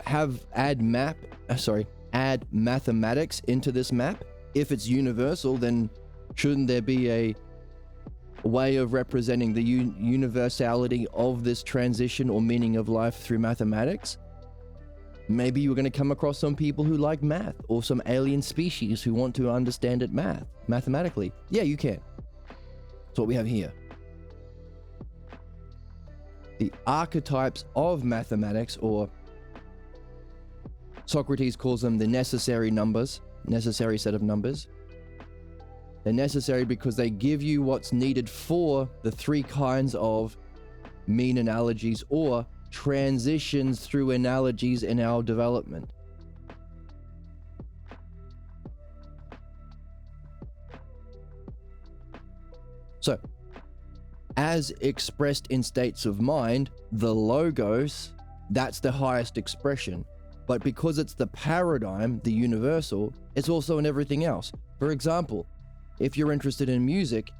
add mathematics into this map? If it's universal, then shouldn't there be a way of representing the universality of this transition or meaning of life through mathematics? Maybe you're going to come across some people who like math, or some alien species who want to understand it mathematically. Yeah, you can. That's what we have here. The archetypes of mathematics, or Socrates calls them the necessary numbers, necessary set of numbers. They're necessary because they give you what's needed for the 3 kinds of mean analogies or transitions through analogies in our development. So, as expressed in states of mind, the logos, that's the highest expression. But because it's the paradigm, the universal, it's also in everything else. For example, if you're interested in music,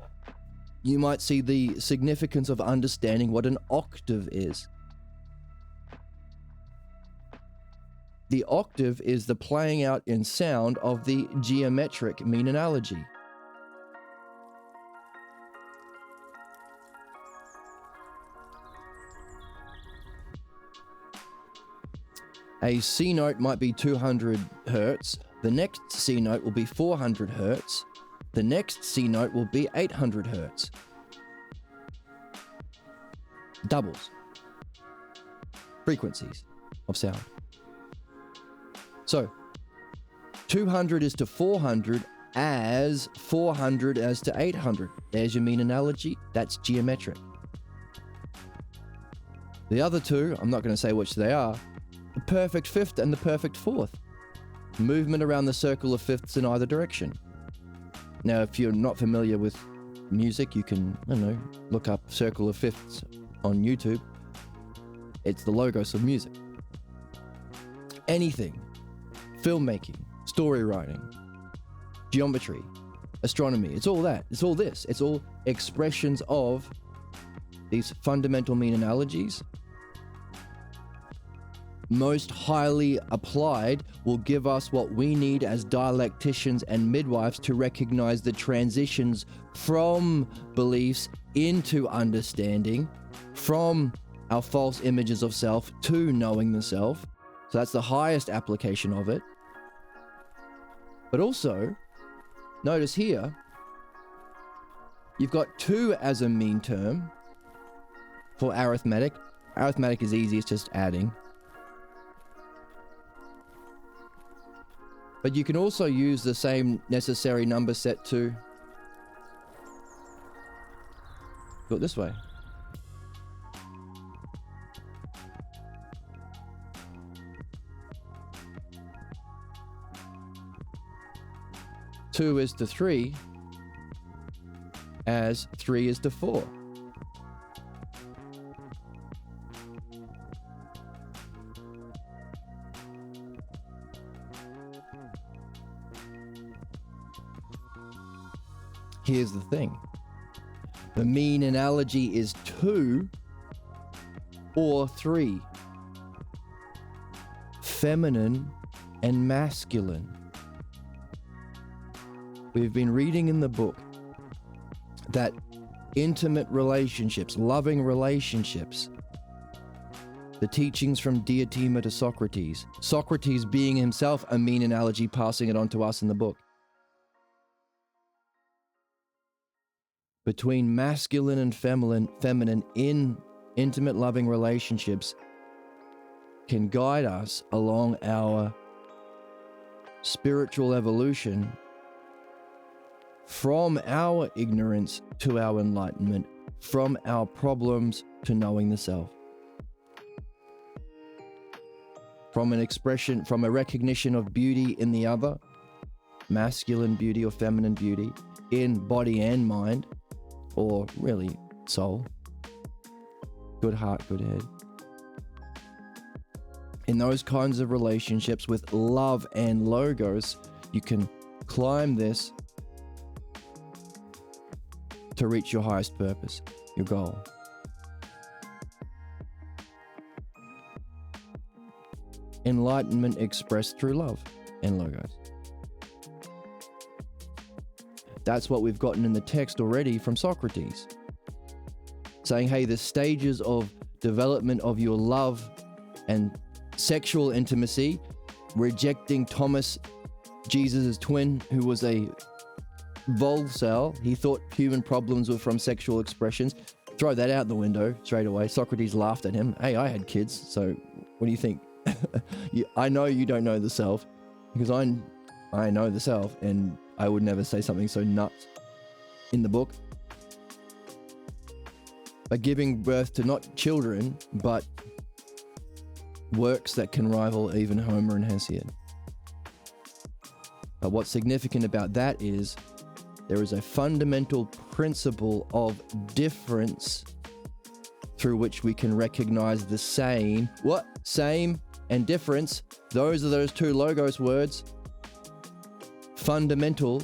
you might see the significance of understanding what an octave is. The octave is the playing out in sound of the geometric mean analogy. A C note might be 200 hertz, The next C note will be 400 hertz. The next C note will be 800 hertz. Doubles. Frequencies of sound. So, 200 is to 400 as 400 as to 800. There's your mean analogy. That's geometric. The other two, I'm not going to say which they are, the perfect fifth and the perfect fourth. Movement around the circle of fifths in either direction. Now, if you're not familiar with music, you can, look up circle of fifths on YouTube. It's the logos of music. Anything. Filmmaking, story writing, geometry, astronomy. It's all that. It's all this. It's all expressions of these fundamental mean analogies. Most highly applied will give us what we need as dialecticians and midwives to recognize the transitions from beliefs into understanding, from our false images of self to knowing the self. So that's the highest application of it. But also, notice here, you've got 2 as a mean term for arithmetic. Arithmetic is easy, it's just adding. But you can also use the same necessary number set to go it this way. Two is to 3 as 3 is to 4. Here's the thing. The mean analogy is 2 or 3. Feminine and masculine. We've been reading in the book that intimate relationships, loving relationships, the teachings from Diotima to Socrates, Socrates being himself a mean analogy, passing it on to us in the book. Between masculine and feminine in intimate loving relationships can guide us along our spiritual evolution from our ignorance to our enlightenment, from our problems to knowing the self. From an expression, from a recognition of beauty in the other, masculine beauty or feminine beauty, in body and mind, or really soul, good heart, good head. In those kinds of relationships with love and logos, you can climb this to reach your highest purpose, your goal. Enlightenment expressed through love and logos. That's what we've gotten in the text already from Socrates. Saying, hey, the stages of development of your love and sexual intimacy, rejecting Thomas, Jesus' twin, who was a volcel. He thought human problems were from sexual expressions. Throw that out the window straight away. Socrates laughed at him. Hey, I had kids, so what do you think? I know you don't know the self, because I know the self, and I would never say something so nuts in the book. But giving birth to not children, but works that can rival even Homer and Hesiod. But what's significant about that is there is a fundamental principle of difference through which we can recognize the same. What? Same and difference. Those are those two logos words. Fundamental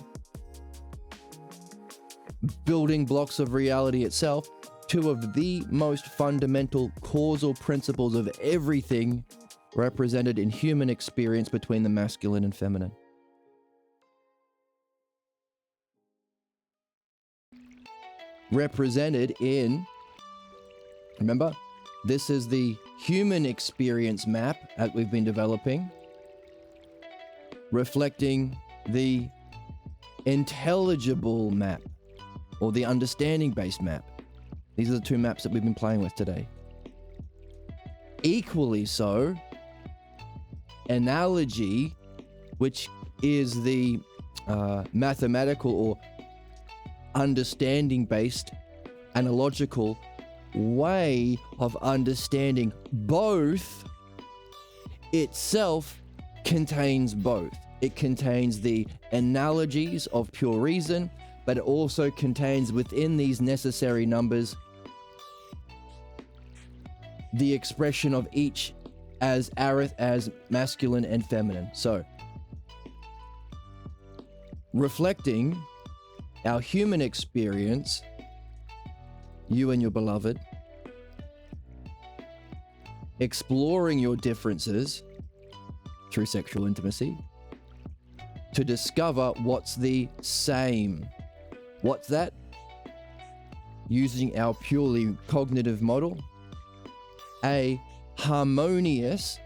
building blocks of reality itself. Two of the most fundamental causal principles of everything represented in human experience between the masculine and feminine. Represented in, remember, this is the human experience map that we've been developing. reflecting the intelligible map or the understanding-based map. These are the two maps that we've been playing with today. Equally so, analogy, which is the mathematical or understanding-based analogical way of understanding both, itself contains both. It contains the analogies of pure reason, but it also contains within these necessary numbers the expression of each as masculine and feminine. So, reflecting our human experience, you and your beloved, exploring your differences through sexual intimacy to discover what's the same. What's that? Using our purely cognitive model, a harmonious,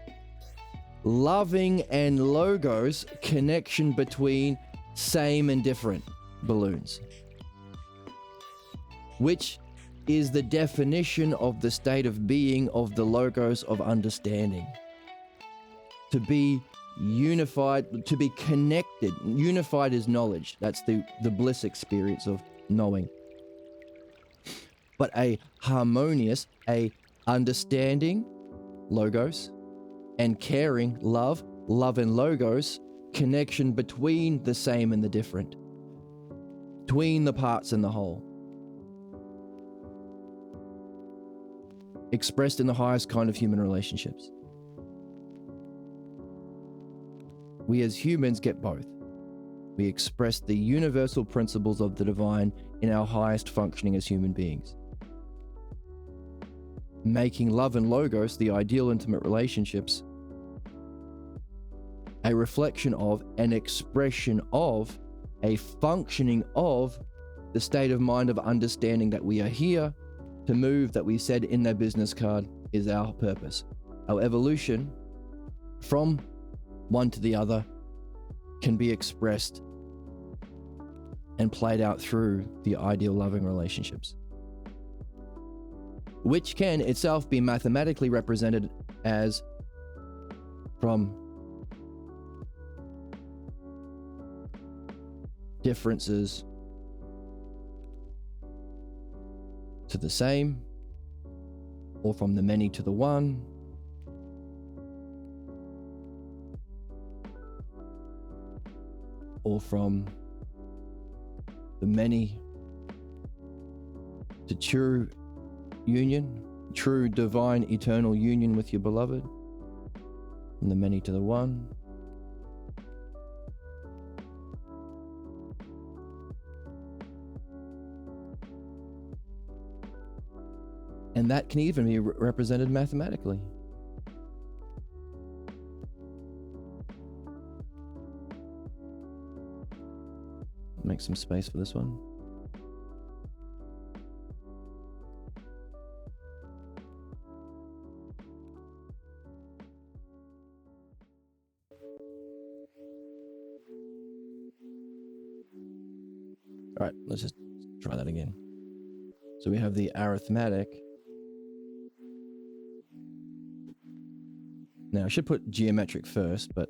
loving and logos connection between same and different balloons, which is the definition of the state of being of the logos of understanding. To be unified, to be connected. Unified is knowledge. That's the bliss experience of knowing. But a harmonious, a understanding, logos, and caring, love and logos, connection between the same and the different, between the parts and the whole. Expressed in the highest kind of human relationships. We as humans get both. We express the universal principles of the divine in our highest functioning as human beings. Making love and logos, the ideal intimate relationships, a reflection of, an expression of, a functioning of the state of mind of understanding that we are here to move, that we said in their business card is our purpose. Our evolution from one to the other can be expressed and played out through the ideal loving relationships, which can itself be mathematically represented as from differences to the same, or from the many to the one, or from the many to true union, true divine eternal union with your beloved, from the many to the one. And that can even be represented mathematically. Make some space for this one. All right, let's just try that again. So we have the arithmetic. Now I should put geometric first, but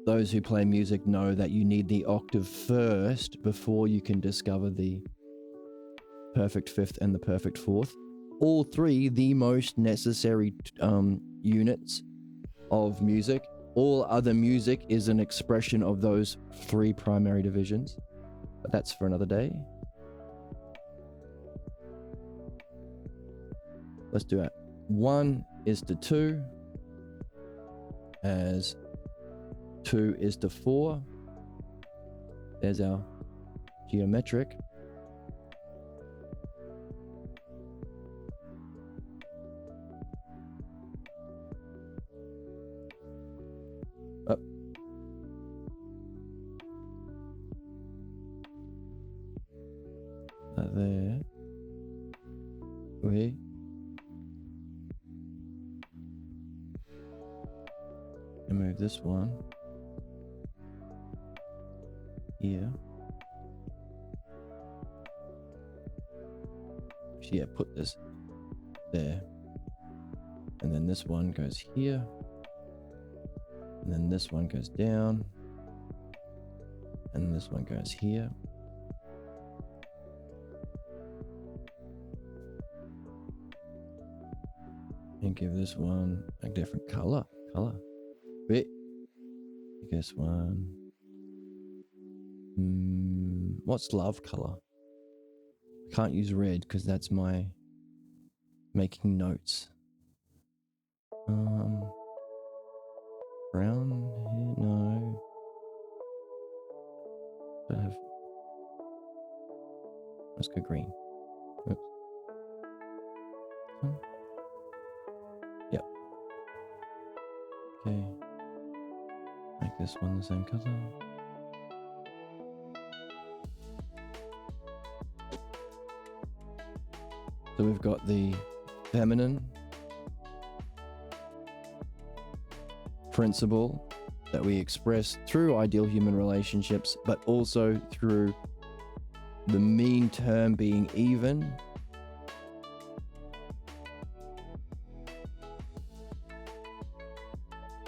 those who play music know that you need the octave first before you can discover the perfect fifth and the perfect fourth. All three, the most necessary units of music. All other music is an expression of those three primary divisions. But that's for another day. Let's do it. 1 is to 2, as 2 is to 4. There's our geometric. Up. There. Oui. And move this one here. Yeah, put this there. And then this one goes here. And then this one goes down. And this one goes here. And give this one a different color. Bit. This one. What's love color? I can't use red because that's my making notes. Brown here? No. Don't have. Let's go green. Oops. Yep. Okay. Make this one the same color. So we've got the feminine principle that we express through ideal human relationships, but also through the mean term being even.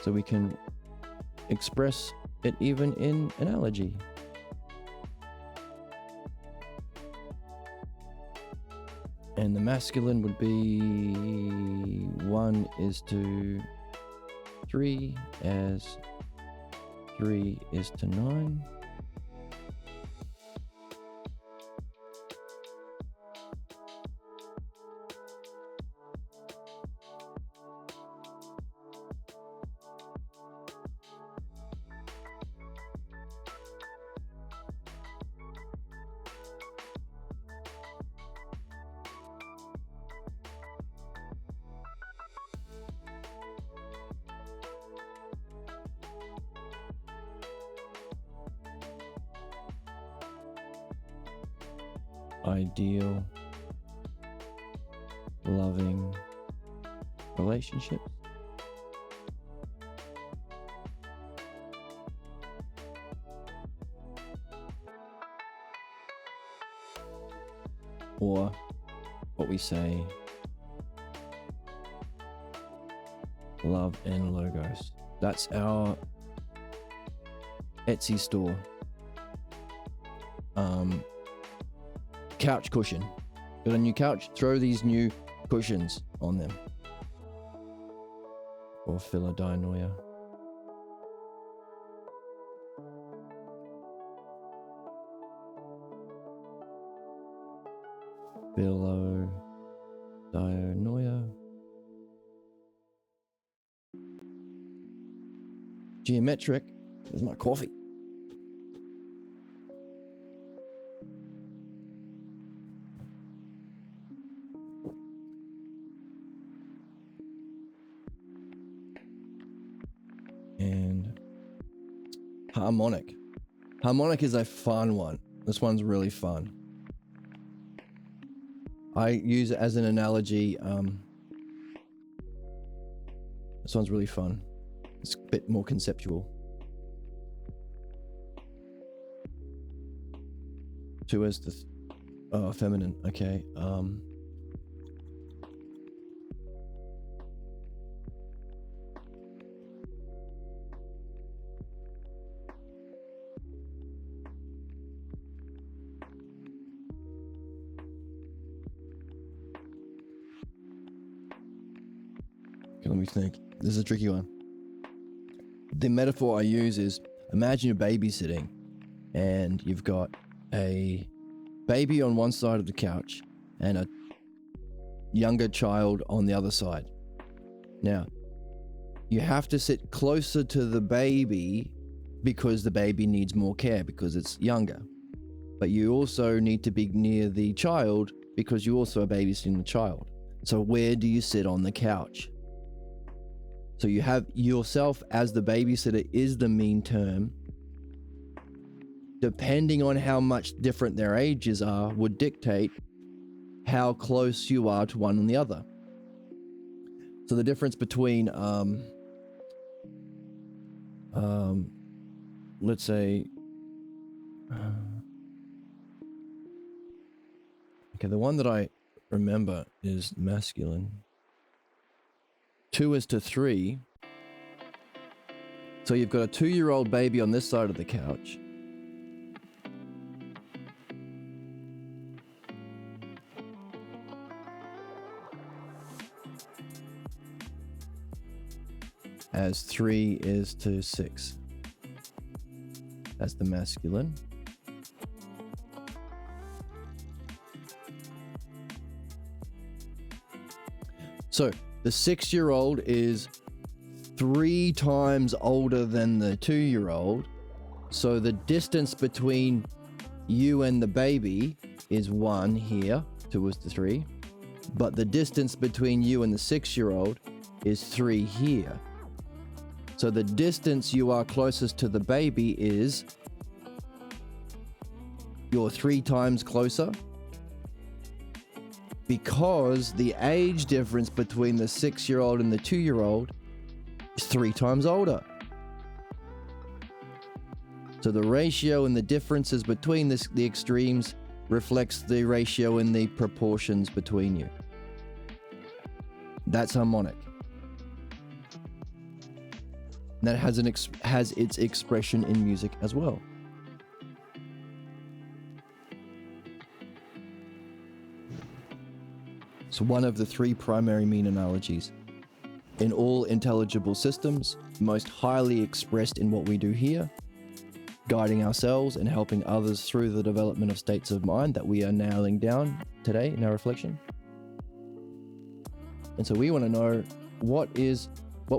So we can express it even in analogy. And the masculine would be 1:3 as 3:9. Ideal, loving relationships. Or what we say, love and logos. That's our Etsy store. Couch cushion. Got a new couch? Throw these new cushions on them. Or Philadelphia. Philadelphia. Geometric. There's my coffee. And harmonic. Harmonic is a fun one. This one's really fun. I use it as an analogy. This one's really fun. It's a bit more conceptual. 2 as the feminine. Okay. Let me think. This is a tricky one. The metaphor I use is, imagine you're babysitting and you've got a baby on one side of the couch and a younger child on the other side. Now, you have to sit closer to the baby because the baby needs more care because it's younger. But you also need to be near the child because you also are babysitting the child. So where do you sit on the couch? So you have yourself as the babysitter is the mean term. Depending on how much different their ages are would dictate how close you are to one and the other. So the difference between let's say, okay, the one that I remember is masculine. 2:3. So you've got a 2-year-old baby on this side of the couch. As 3:6. That's the masculine. So the 6-year-old is 3 times older than the 2-year-old. So the distance between you and the baby is 1 here, 2:3. But the distance between you and the 6-year-old is 3 here. So the distance you are closest to the baby is you're 3 times closer, because the age difference between the 6-year-old and the 2-year-old is 3 times older. So the ratio and the differences between the extremes reflects the ratio and the proportions between you. That's harmonic. And that has its expression in music as well. So one of the 3 primary mean analogies. In all intelligible systems, most highly expressed in what we do here, guiding ourselves and helping others through the development of states of mind that we are nailing down today in our reflection. And so we want to know what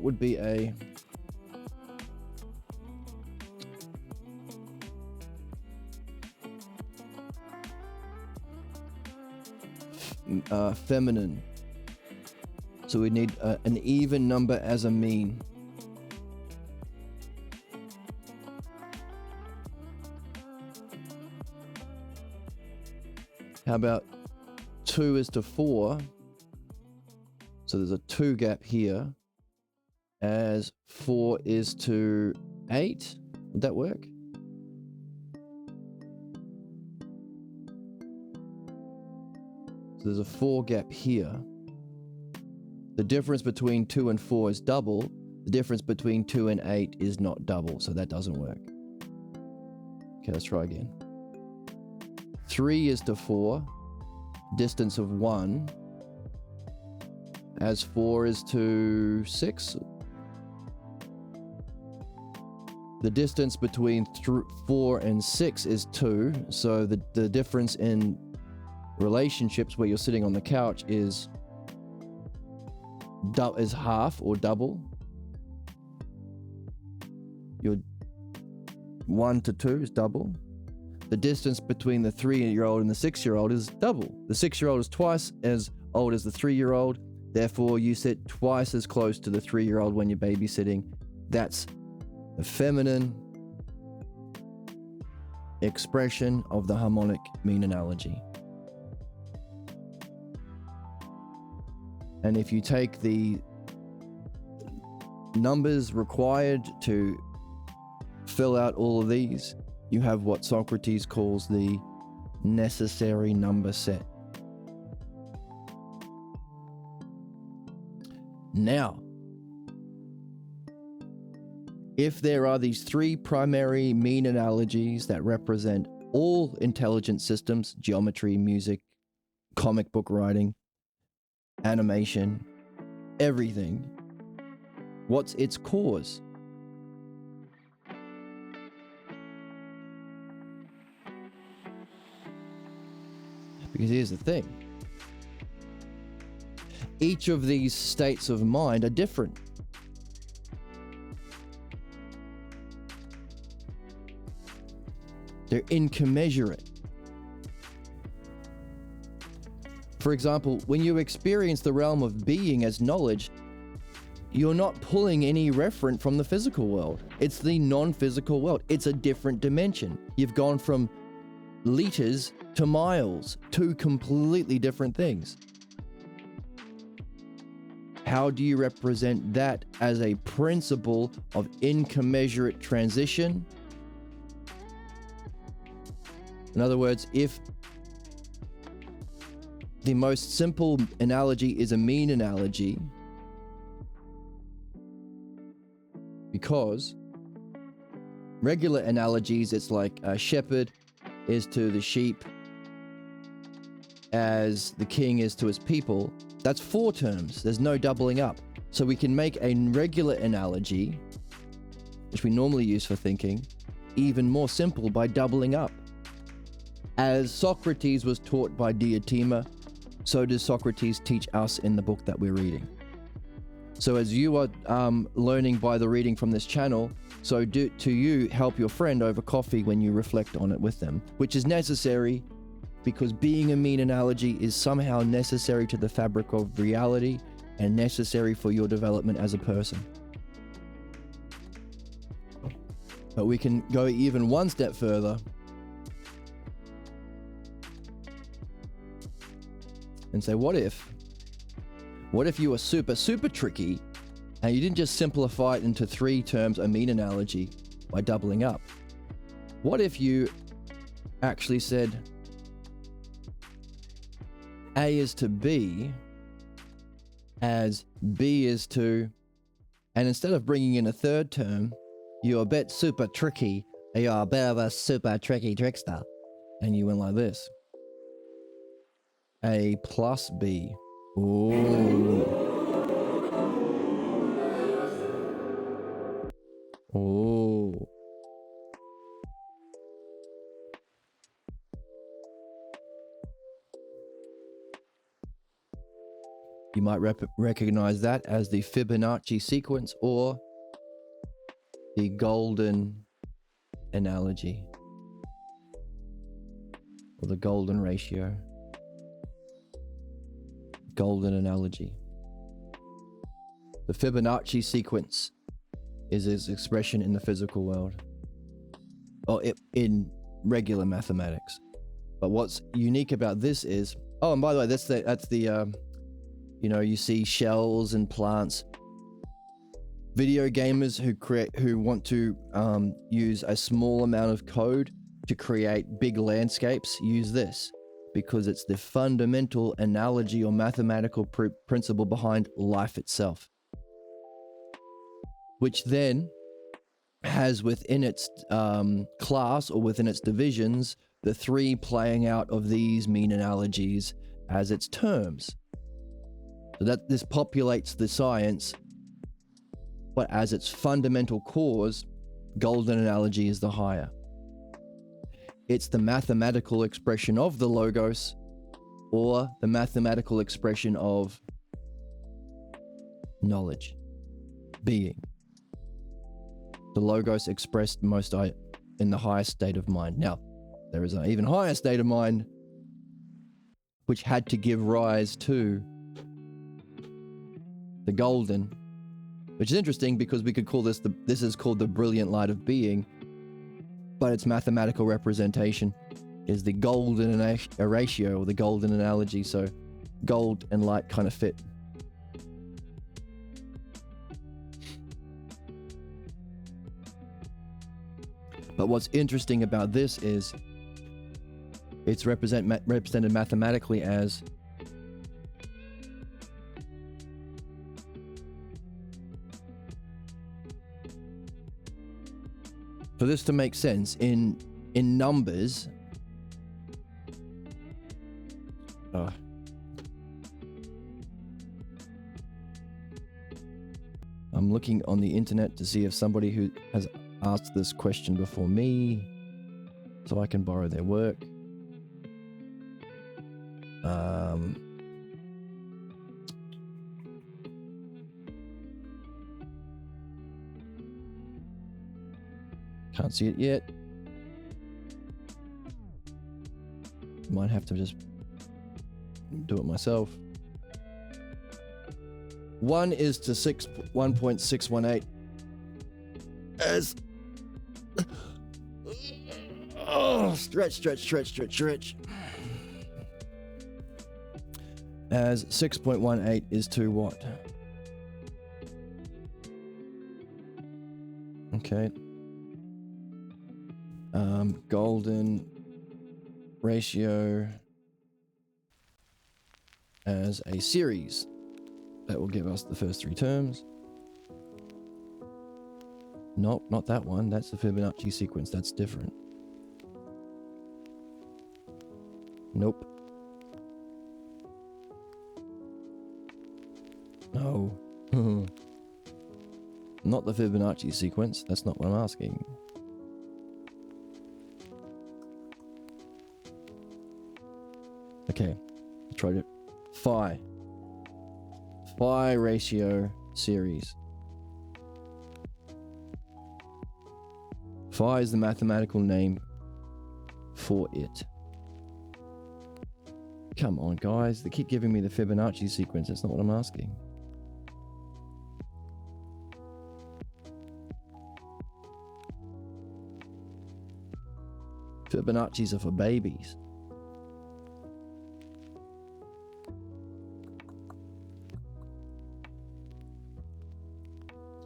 would be a feminine. So we need an even number as a mean. How about 2:4? So there's a 2 gap here. As 4:8. Would that work? So there's a 4 gap here. The difference between 2 and 4 is double. The difference between 2 and 8 is not double, so that doesn't work. Okay, let's try again. 3:4, distance of 1, as 4:6. The distance between 4 and 6 is 2, so the difference in relationships where you're sitting on the couch is half or double. Your 1 to 2 is double. The distance between the 3-year-old and the 6-year-old is double. The 6-year-old is twice as old as the 3-year-old. Therefore, you sit twice as close to the 3-year-old when you're babysitting. That's the feminine expression of the harmonic mean analogy. And if you take the numbers required to fill out all of these, you have what Socrates calls the necessary number set. Now, if there are these 3 primary mean analogies that represent all intelligent systems, geometry, music, comic book writing, animation, everything, what's its cause? Because here's the thing. Each of these states of mind are different. They're incommensurate. For example, when you experience the realm of being as knowledge, you're not pulling any referent from the physical world. It's the non-physical world. It's a different dimension. You've gone from liters to miles, 2 completely different things. how do you represent that as a principle of incommensurate transition? In other words, if the most simple analogy is a mean analogy, because regular analogies, it's like a shepherd is to the sheep as the king is to his people. That's 4 terms. There's no doubling up. So we can make a regular analogy, which we normally use for thinking, even more simple by doubling up. As Socrates was taught by Diotima, so does Socrates teach us in the book that we're reading. So as you are learning by the reading from this channel, so do you help your friend over coffee when you reflect on it with them, which is necessary because being a mean analogy is somehow necessary to the fabric of reality and necessary for your development as a person. But we can go even one step further and say, what if you were super tricky and you didn't just simplify it into 3 terms, a mean analogy, by doubling up? What if you actually said A is to B as B is to, and instead of bringing in a 3rd term, you're a bit super tricky, you're a bit of a super tricky trickster, and you went like this. A plus B. Ooh. Ooh. You might recognize that as the Fibonacci sequence or the golden analogy or the golden ratio. Golden analogy. The Fibonacci sequence is its expression in the physical world, or in regular mathematics. But what's unique about this is, oh, and by the way, that's the you see shells and plants. Video gamers who want to use a small amount of code to create big landscapes use this, because it's the fundamental analogy or mathematical principle behind life itself, which then has within its class or within its divisions the 3 playing out of these mean analogies as its terms. So that this populates the science, but as its fundamental cause, golden analogy is the higher. It's the mathematical expression of the logos, or the mathematical expression of knowledge, being. The logos expressed most in the highest state of mind. Now, there is an even higher state of mind which had to give rise to the golden, which is interesting because we could call this this is called the brilliant light of being, but its mathematical representation is the golden ratio or the golden analogy. So gold and light kind of fit. But what's interesting about this is it's represented mathematically as for this to make sense in numbers. I'm looking on the internet to see if somebody who has asked this question before me, so I can borrow their work. Can't see it yet. Might have to just do it myself. 1 is to 1.618 as stretch as 6.18 is to what? Okay. Golden ratio as a series. That will give us the first three terms. Nope, not that one. That's the Fibonacci sequence. That's different. Nope. No. Not the Fibonacci sequence. That's not what I'm asking. Okay. Try to... Phi. Phi ratio series. Phi is the mathematical name for it. Come on, guys. They keep giving me the Fibonacci sequence. That's not what I'm asking. Fibonacci's are for babies.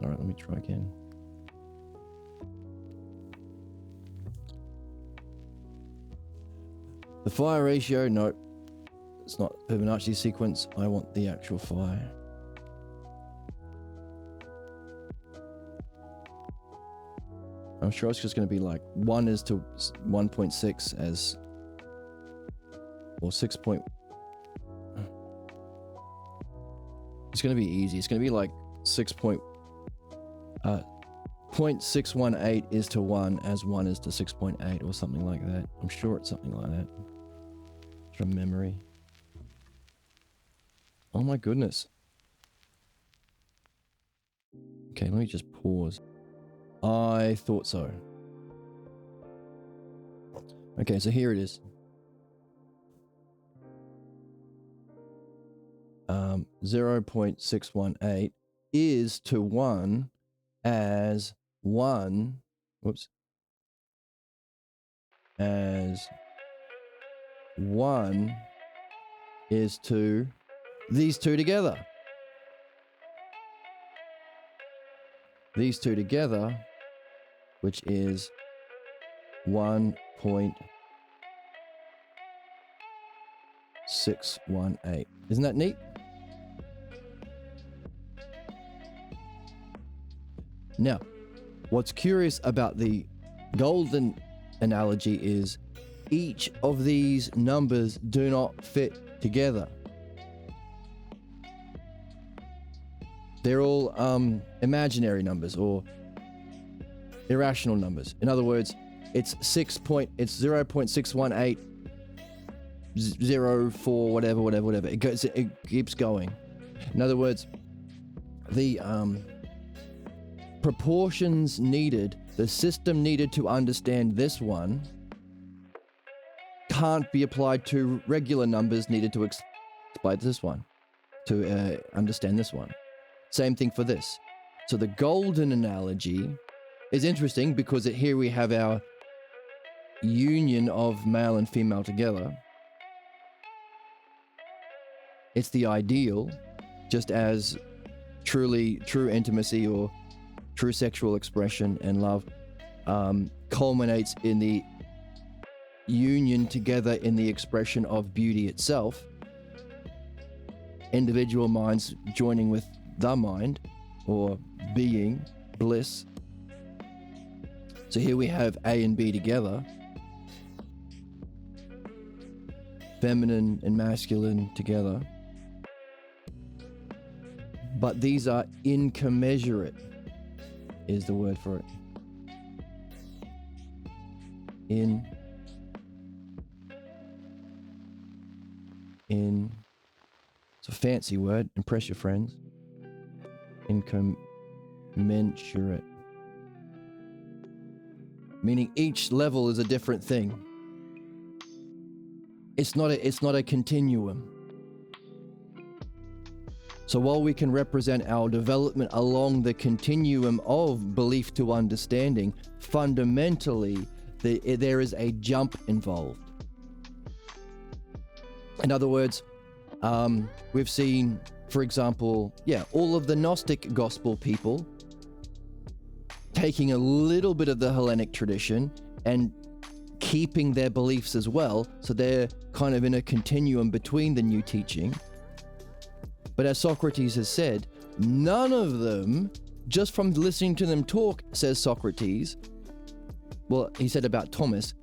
All right, let me try again. The phi ratio, nope. It's not Fibonacci sequence. I want the actual phi. I'm sure it's just going to be like 1 is to 1.6 as, or 6 point. It's going to be easy. It's going to be like 0.618 is to 1 as 1 is to 6.8 or something like that. I'm sure it's something like that. From memory. Oh my goodness. Okay, let me just pause. I thought so. Okay, so here it is. 0.618 is to 1 as 1, whoops, as 1 is to these two together. These two together, which is 1.618. Isn't that neat? Now, what's curious about the golden analogy is each of these numbers do not fit together. They're all imaginary numbers or irrational numbers. In other words, it's 0.618 04 whatever. It keeps going. In other words, the proportions needed, the system needed to understand this one can't be applied to regular numbers needed to explain this one, to understand this one. Same thing for this. So the golden analogy is interesting because here we have our union of male and female together. It's the ideal, just as true intimacy or true sexual expression and love culminates in the union together in the expression of beauty itself. Individual minds joining with the mind or being, bliss. So here we have A and B together. Feminine and masculine together. But these are incommensurate, is the word for it. It's a fancy word. Impress your friends. Incommensurate. Meaning each level is a different thing. It's not a continuum. So while we can represent our development along the continuum of belief to understanding, fundamentally there is a jump involved. In other words, we've seen, for example, all of the Gnostic gospel people taking a little bit of the Hellenic tradition and keeping their beliefs as well. So they're kind of in a continuum between the new teaching. But as Socrates has said, none of them, just from listening to them talk, says Socrates, well, he said about Thomas,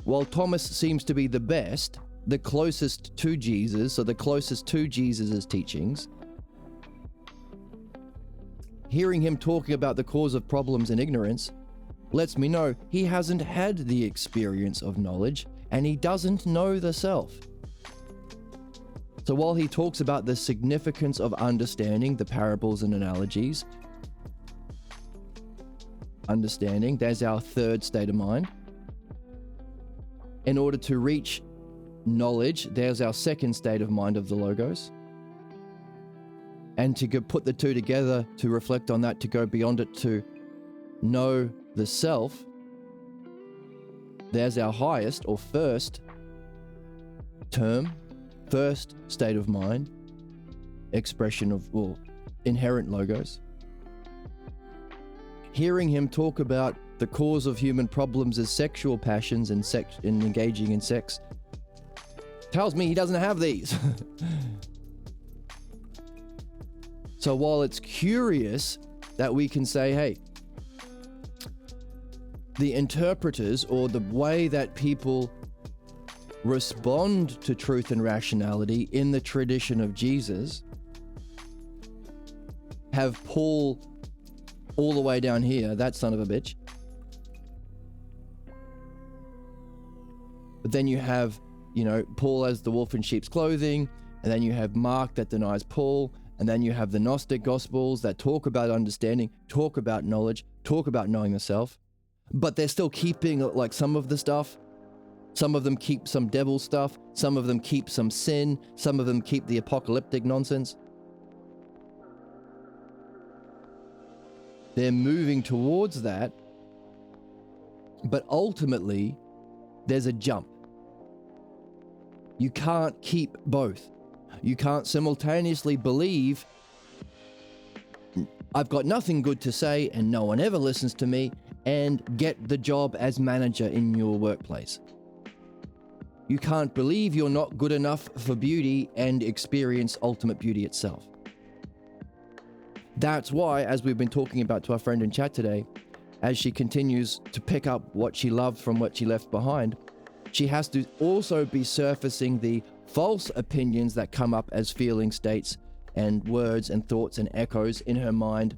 while Thomas seems to be the best, the closest to Jesus, so the closest to Jesus' teachings, hearing him talking about the cause of problems and ignorance lets me know he hasn't had the experience of knowledge and he doesn't know the self. So while he talks about the significance of understanding the parables and analogies, understanding, there's our third state of mind. In order to reach knowledge, there's our second state of mind of the Logos. And to put the two together, to reflect on that, to go beyond it, to know the self, there's our highest or first term, first state of mind, expression of, well, inherent Logos. Hearing him talk about the cause of human problems as sexual passions and engaging in sex tells me he doesn't have these. So while it's curious that we can say, hey, the interpreters or the way that people respond to truth and rationality in the tradition of Jesus have Paul all the way down here, that son of a bitch. But then you have, Paul as the wolf in sheep's clothing, and then you have Mark that denies Paul, and then you have the Gnostic Gospels that talk about understanding, talk about knowledge, talk about knowing the self, but they're still keeping like some of the stuff. Some of them keep some devil stuff, some of them keep some sin, some of them keep the apocalyptic nonsense. They're moving towards that, but ultimately there's a jump. You can't keep both. You can't simultaneously believe I've got nothing good to say and no one ever listens to me and get the job as manager in your workplace. You can't believe you're not good enough for beauty and experience ultimate beauty itself. That's why, as we've been talking about to our friend in chat today, as she continues to pick up what she loved from what she left behind, she has to also be surfacing the false opinions that come up as feeling states and words and thoughts and echoes in her mind,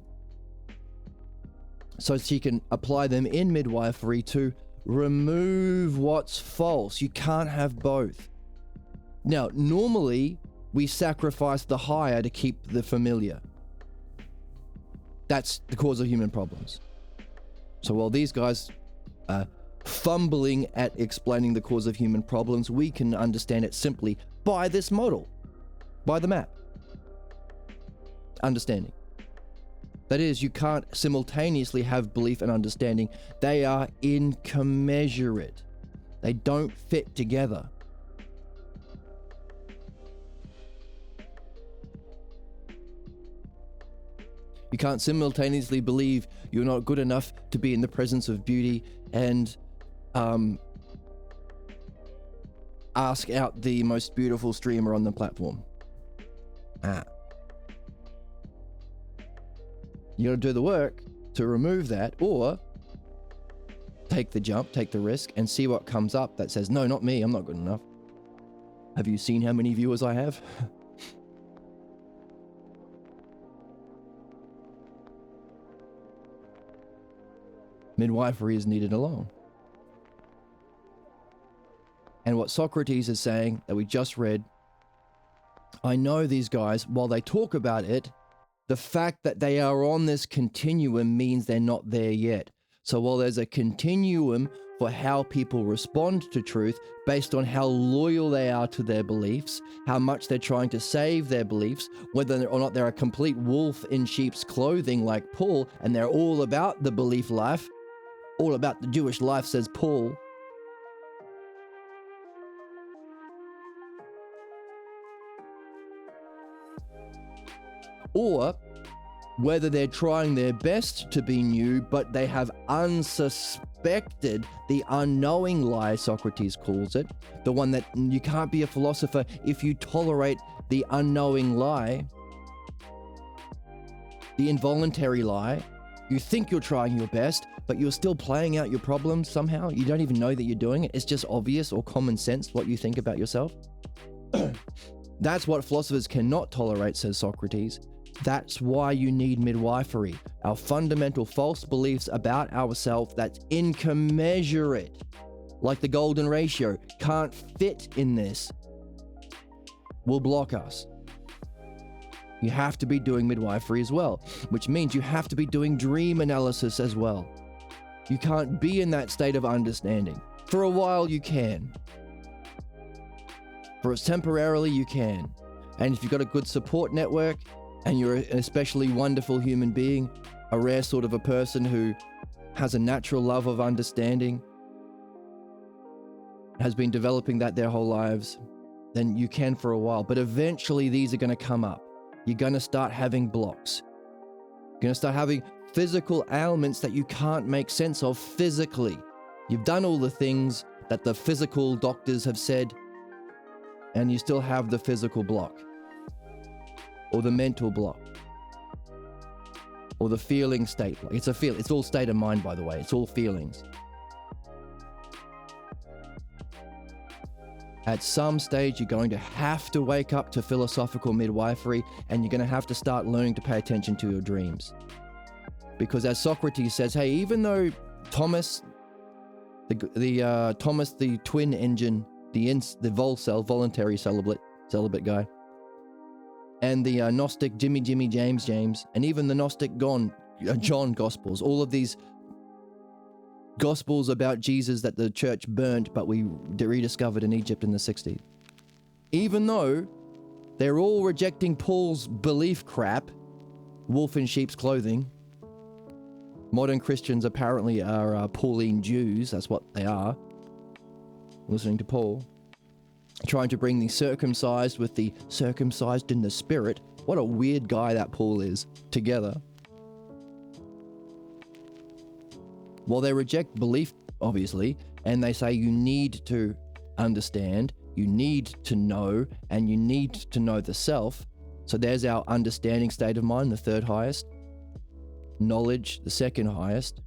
so she can apply them in midwifery to remove what's false. You can't have both. Now, normally we sacrifice the higher to keep the familiar. That's the cause of human problems. So while these guys are fumbling at explaining the cause of human problems, we can understand it simply by this model, by the map. Understanding. That is, you can't simultaneously have belief and understanding. They are incommensurate. They don't fit together. You can't simultaneously believe you're not good enough to be in the presence of beauty and ask out the most beautiful streamer on the platform. You gotta do the work to remove that, or take the jump, take the risk, and see what comes up that says, no, not me, I'm not good enough. Have you seen how many viewers I have? Midwifery is needed alone. And what Socrates is saying that we just read, I know these guys, while they talk about it, the fact that they are on this continuum means they're not there yet. So while there's a continuum for how people respond to truth based on how loyal they are to their beliefs, how much they're trying to save their beliefs, whether or not they're a complete wolf in sheep's clothing like Paul, and they're all about the belief life, all about the Jewish life, says Paul. Or whether they're trying their best to be new, but they have unsuspected the unknowing lie, Socrates calls it, the one that you can't be a philosopher if you tolerate the unknowing lie, the involuntary lie. You think you're trying your best, but you're still playing out your problems somehow. You don't even know that you're doing it. It's just obvious or common sense what you think about yourself. That's what philosophers cannot tolerate, says Socrates. That's why you need midwifery. Our fundamental false beliefs about ourselves that's incommensurate, like the golden ratio, can't fit in this, will block us. You have to be doing midwifery as well, which means you have to be doing dream analysis as well. You can't be in that state of understanding. For a while you can. Temporarily you can. And if you've got a good support network and you're an especially wonderful human being, a rare sort of a person who has a natural love of understanding, has been developing that their whole lives, then you can for a while. But eventually these are going to come up. You're going to start having blocks. You're going to start having physical ailments that you can't make sense of physically. You've done all the things that the physical doctors have said, and you still have the physical block, or the mental block, or the feeling state. It's all state of mind, by the way. It's all feelings. At some stage, you're going to have to wake up to philosophical midwifery, and you're going to have to start learning to pay attention to your dreams. Because as Socrates says, hey, even though Thomas, the twin engine, the voluntary celibate guy, and the Gnostic Jimmy James, and even the Gnostic John Gospels, all of these Gospels about Jesus that the church burnt, but we rediscovered in Egypt in the 60s. Even though they're all rejecting Paul's belief crap, wolf in sheep's clothing, modern Christians apparently are Pauline Jews, that's what they are, listening to Paul, trying to bring the circumcised with the circumcised in the spirit. What a weird guy that Paul is, together. Well, they reject belief, obviously, and they say you need to understand, you need to know, and you need to know the self. So there's our understanding state of mind, the third highest, knowledge, the second highest,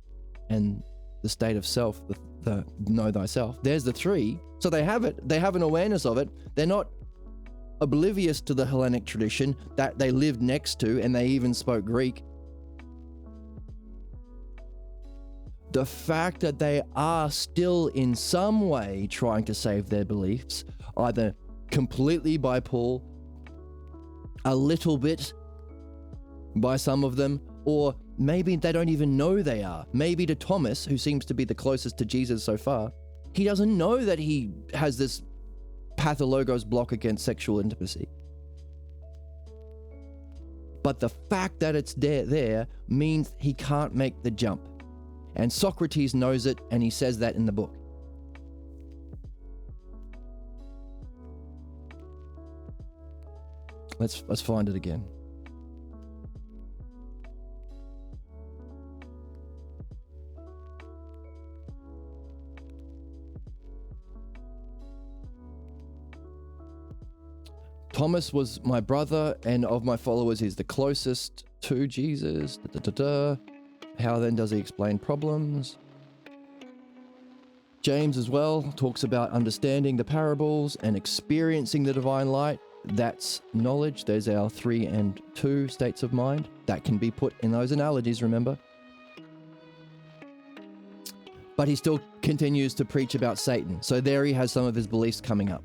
and the state of self, the know thyself. There's the three. So they have it. They have an awareness of it. They're not oblivious to the Hellenic tradition that they lived next to, and they even spoke Greek. The fact that they are still in some way trying to save their beliefs, either completely by Paul, a little bit by some of them, or maybe they don't even know they are. Maybe to Thomas, who seems to be the closest to Jesus so far, he doesn't know that he has this pathologos block against sexual intimacy. But the fact that it's there means he can't make the jump. And Socrates knows it, and he says that in the book. Let's find it again. Thomas was my brother, and of my followers, he's the closest to Jesus. How then does he explain problems? James as well talks about understanding the parables and experiencing the divine light. That's knowledge. There's our 3 and 2 states of mind. That can be put in those analogies, remember? But he still continues to preach about Satan. So there he has some of his beliefs coming up.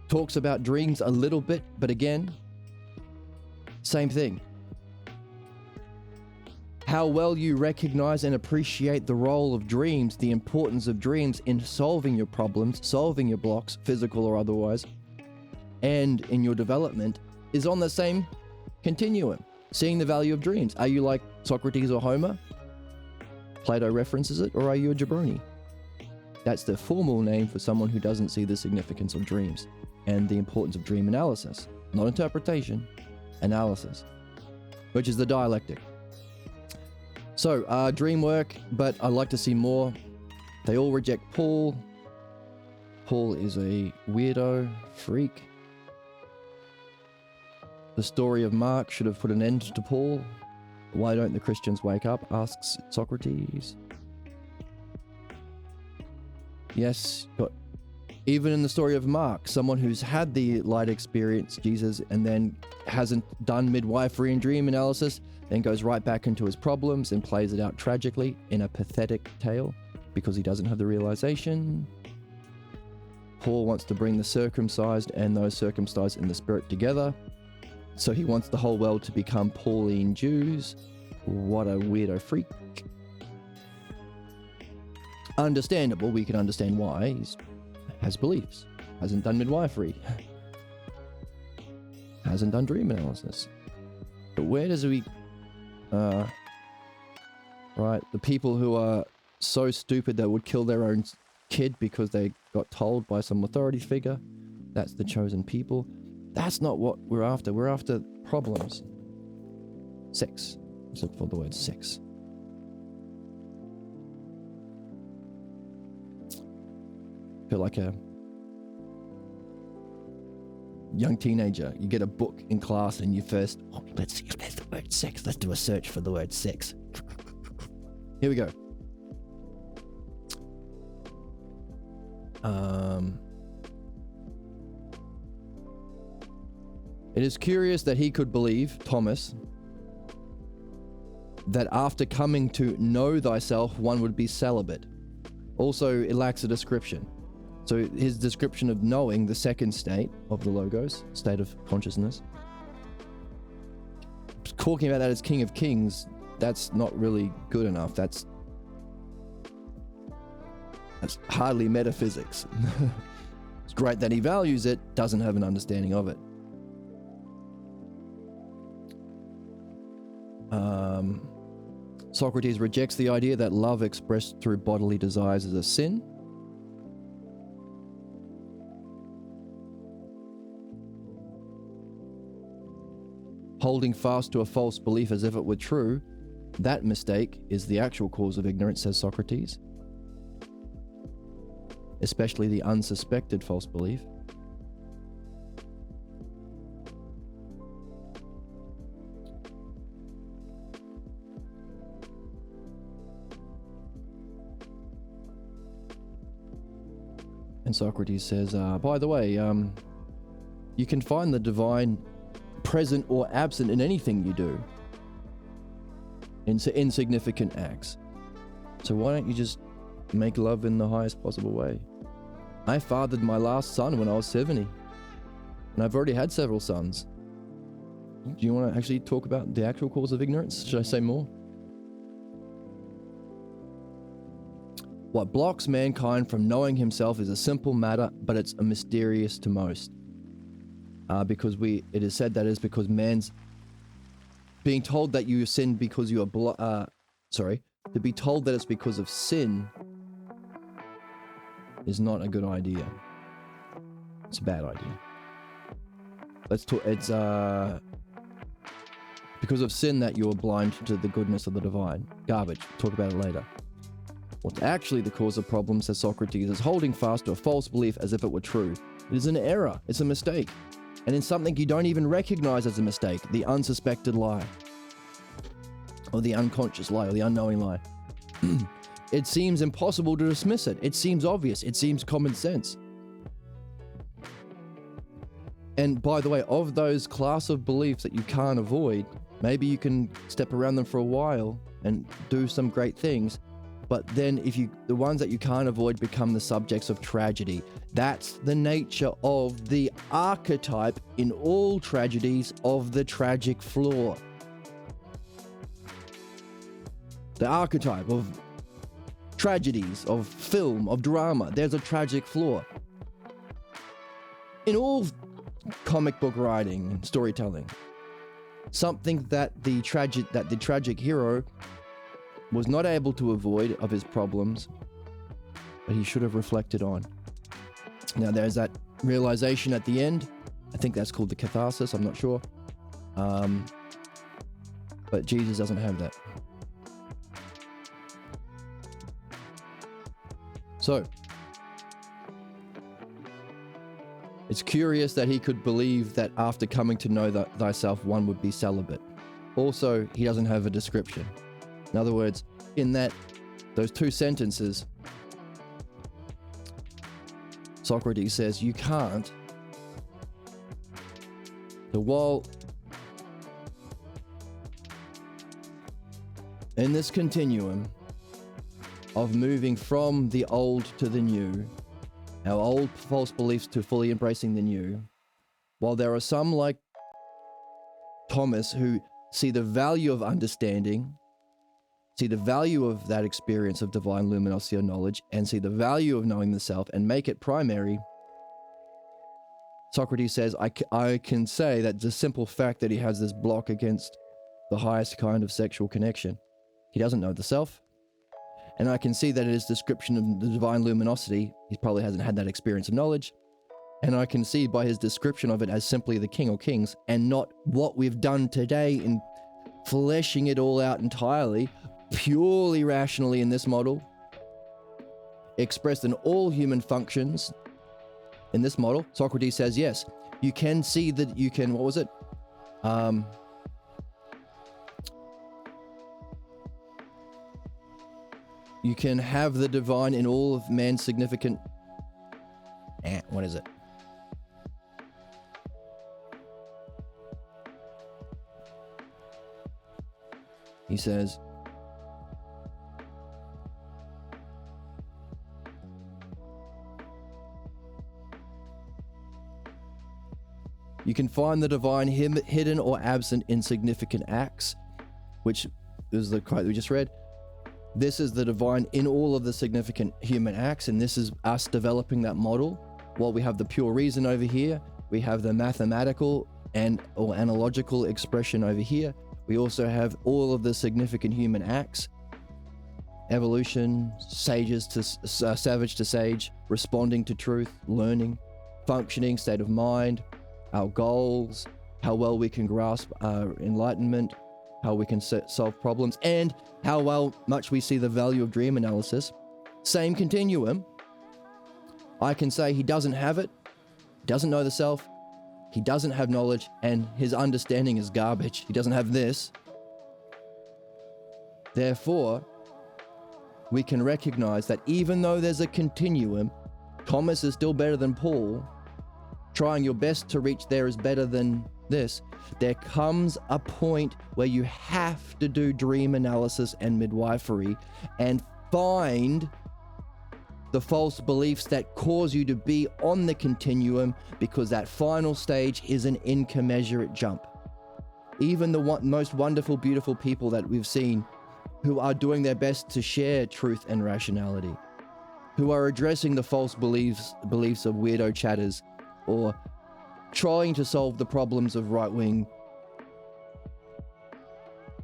Talks about dreams a little bit, but again, same thing. How well you recognize and appreciate the role of dreams, the importance of dreams in solving your problems, solving your blocks, physical or otherwise, and in your development, is on the same continuum. Seeing the value of dreams. Are you like Socrates or Homer? Plato references it, or are you a jabroni? That's the formal name for someone who doesn't see the significance of dreams and the importance of dream analysis. Not interpretation, analysis. which is the dialectic. So, dream work, but I'd like to see more. They all reject Paul. Paul is a weirdo, freak. The story of Mark should have put an end to Paul. Why don't the Christians wake up? Asks Socrates. Yes, but even in the story of Mark, someone who's had the light experience, Jesus, and then hasn't done midwifery and dream analysis, then goes right back into his problems and plays it out tragically in a pathetic tale because he doesn't have the realization. Paul wants to bring the circumcised and those circumcised in the spirit together. So he wants the whole world to become Pauline Jews. What a weirdo freak. Understandable, we can understand why. He has beliefs, hasn't done midwifery, hasn't done dream analysis. But where does we... right, the people who are so stupid that would kill their own kid because they got told by some authority figure, that's the chosen people. That's not what we're after. We're after problems. Sex. Let's look for the word sex. Feel like a young teenager. You get a book in class and you first, let's see if there's the word sex. Let's do a search for the word sex. Here we go. It is curious that he could believe, Thomas, that after coming to know thyself, one would be celibate. Also, it lacks a description. So his description of knowing, the second state of the logos, state of consciousness, talking about that as King of Kings, that's not really good enough. That's hardly metaphysics. It's great that he values it, doesn't have an understanding of it. Socrates rejects the idea that love expressed through bodily desires is a sin. Holding fast to a false belief as if it were true, that mistake is the actual cause of ignorance, says Socrates. Especially the unsuspected false belief. And Socrates says, by the way, you can find the divine present or absent in anything you do. Insignificant acts. So why don't you just make love in the highest possible way? I fathered my last son when I was 70. And I've already had several sons. Do you want to actually talk about the actual cause of ignorance? Should I say more? What blocks mankind from knowing himself is a simple matter, but it's mysterious to most. Because it is said that is because man's being told that you sin because you are to be told that it's because of sin is not a good idea. It's a bad idea. Let's talk. It's because of sin that you are blind to the goodness of the divine. Garbage. Talk about it later. What's actually the cause of problems, says Socrates, is holding fast to a false belief as if it were true. It is an error. It's a mistake. And in something you don't even recognize as a mistake, the unsuspected lie. Or the unconscious lie, or the unknowing lie. It seems impossible to dismiss it. It seems obvious. It seems common sense. And by the way, of those class of beliefs that you can't avoid, maybe you can step around them for a while and do some great things. But then the ones that you can't avoid become the subjects of tragedy. That's the nature of the archetype in all tragedies of the tragic flaw. The archetype of tragedies, of film, of drama, there's a tragic flaw. In all comic book writing and storytelling, something that the tragic hero was not able to avoid of his problems, but he should have reflected on. Now there's that realization at the end. I think that's called the catharsis, I'm not sure. But Jesus doesn't have that. So, it's curious that he could believe that after coming to know thyself, one would be celibate. Also, he doesn't have a description. In other words, in those two sentences, Socrates says you can't. So while in this continuum of moving from the old to the new, our old false beliefs to fully embracing the new, while there are some like Thomas who see the value of understanding, see the value of that experience of divine luminosity or knowledge, and see the value of knowing the self and make it primary, Socrates says, I can say that the simple fact that he has this block against the highest kind of sexual connection, he doesn't know the self. And I can see that in his description of the divine luminosity, he probably hasn't had that experience of knowledge. And I can see by his description of it as simply the king or kings, and not what we've done today in fleshing it all out entirely, purely rationally in this model, expressed in all human functions. In this model, Socrates says, yes, you can see that you can, what was it? You can have the divine in all of man's significant, what is it? He says, you can find the divine hidden or absent in significant acts, which is the quote we just read. This is the divine in all of the significant human acts, and this is us developing that model. While we have the pure reason over here, we have the mathematical or analogical expression over here. We also have all of the significant human acts: evolution, sages to savage to sage, responding to truth, learning, functioning, state of mind, our goals, how well we can grasp our enlightenment, how we can solve problems, and how much we see the value of dream analysis. Same continuum. I can say he doesn't have it, doesn't know the self, he doesn't have knowledge, and his understanding is garbage. He doesn't have this. Therefore, we can recognize that even though there's a continuum, Thomas is still better than Paul. Trying your best to reach there is better than this. There comes a point where you have to do dream analysis and midwifery and find the false beliefs that cause you to be on the continuum, because that final stage is an incommensurate jump. Even the most wonderful, beautiful people that we've seen who are doing their best to share truth and rationality, who are addressing the false beliefs of weirdo chatters, or trying to solve the problems of right-wing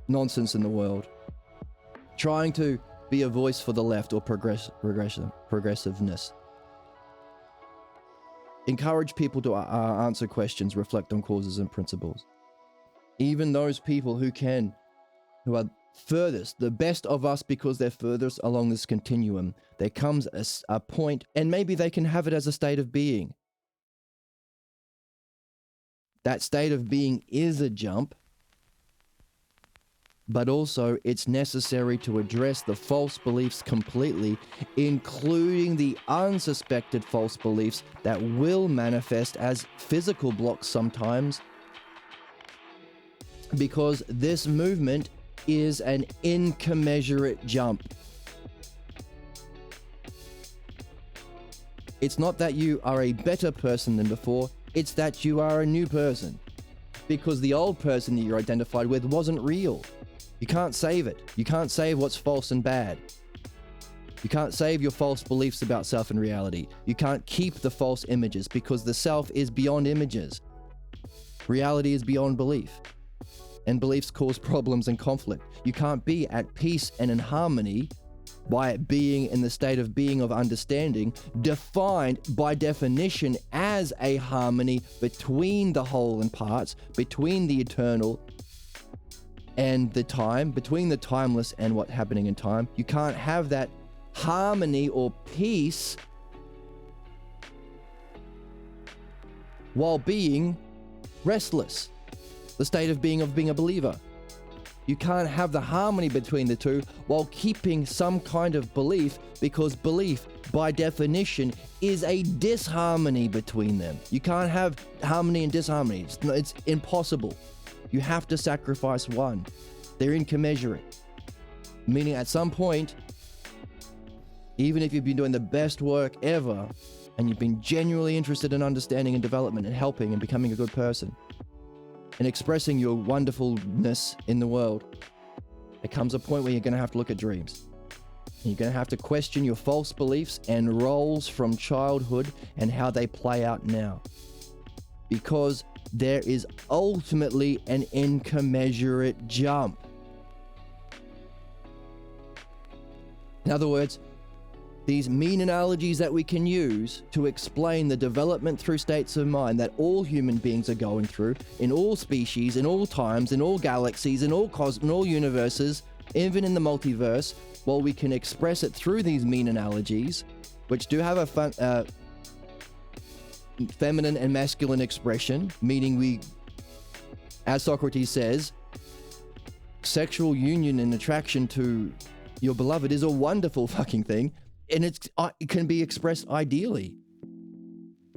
nonsense in the world, trying to be a voice for the left or progressiveness. Encourage people to answer questions, reflect on causes and principles. Even those people who are furthest, the best of us, because they're furthest along this continuum, there comes a point, and maybe they can have it as a state of being. That state of being is a jump, but also it's necessary to address the false beliefs completely, including the unsuspected false beliefs that will manifest as physical blocks sometimes, because this movement is an incommensurate jump. It's not that you are a better person than before, it's that you are a new person, because the old person that you're identified with wasn't real. You can't save it. You can't save what's false and bad. You can't save your false beliefs about self and reality. You can't keep the false images, because the self is beyond images. Reality is beyond belief, and beliefs cause problems and conflict. You can't be at peace and in harmony by being in the state of being of understanding, defined by definition as a harmony between the whole and parts, between the eternal and the time, between the timeless and what's happening in time. You can't have that harmony or peace while being restless, the state of being a believer. You can't have the harmony between the two while keeping some kind of belief, because belief, by definition, is a disharmony between them. You can't have harmony and disharmony. It's impossible. You have to sacrifice one. They're incommensurate. Meaning at some point, even if you've been doing the best work ever, and you've been genuinely interested in understanding and development and helping and becoming a good person, and expressing your wonderfulness in the world, there comes a point where you're going to have to look at dreams. And you're going to have to question your false beliefs and roles from childhood and how they play out now. Because there is ultimately an incommensurate jump. In other words, these mean analogies that we can use to explain the development through states of mind that all human beings are going through, in all species, in all times, in all galaxies, in all universes, even in the multiverse, while we can express it through these mean analogies, which do have a feminine and masculine expression, meaning we, as Socrates says, sexual union and attraction to your beloved is a wonderful fucking thing. And it can be expressed ideally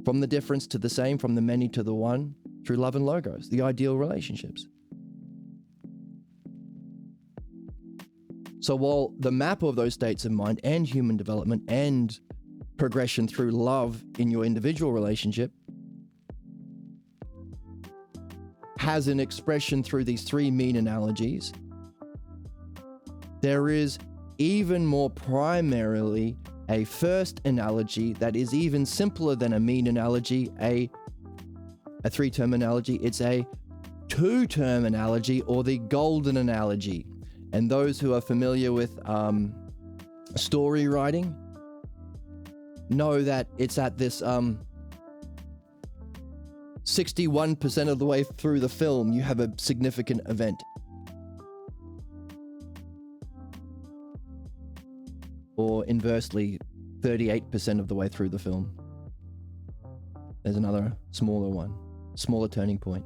from the difference to the same, from the many to the one, through love and logos, the ideal relationships. So while the map of those states of mind and human development and progression through love in your individual relationship has an expression through these three mean analogies, there is even more primarily a first analogy that is even simpler than a mean analogy, a three-term analogy. It's a two-term analogy, or the golden analogy. And those who are familiar with story writing know that it's at this 61% of the way through the film, you have a significant event. Or inversely, 38% of the way through the film, there's another smaller turning point.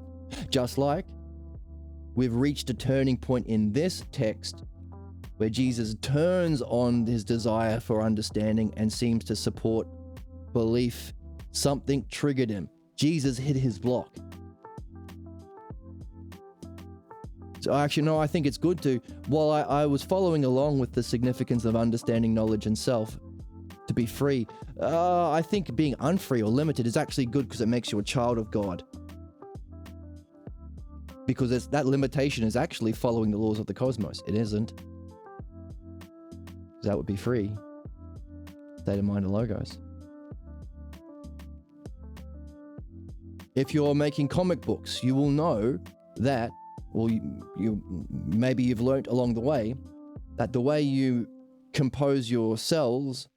Just like we've reached a turning point in this text where Jesus turns on his desire for understanding and seems to support belief. Something triggered him. Jesus hit his block. So actually, no, I think it's good to, while I was following along with the significance of understanding knowledge and self, to be free, I think being unfree or limited is actually good because it makes you a child of God. Because that limitation is actually following the laws of the cosmos. It isn't. Because that would be free. State of mind and logos. If you're making comic books, you will know that, or maybe you've learnt along the way, that the way you compose your cells,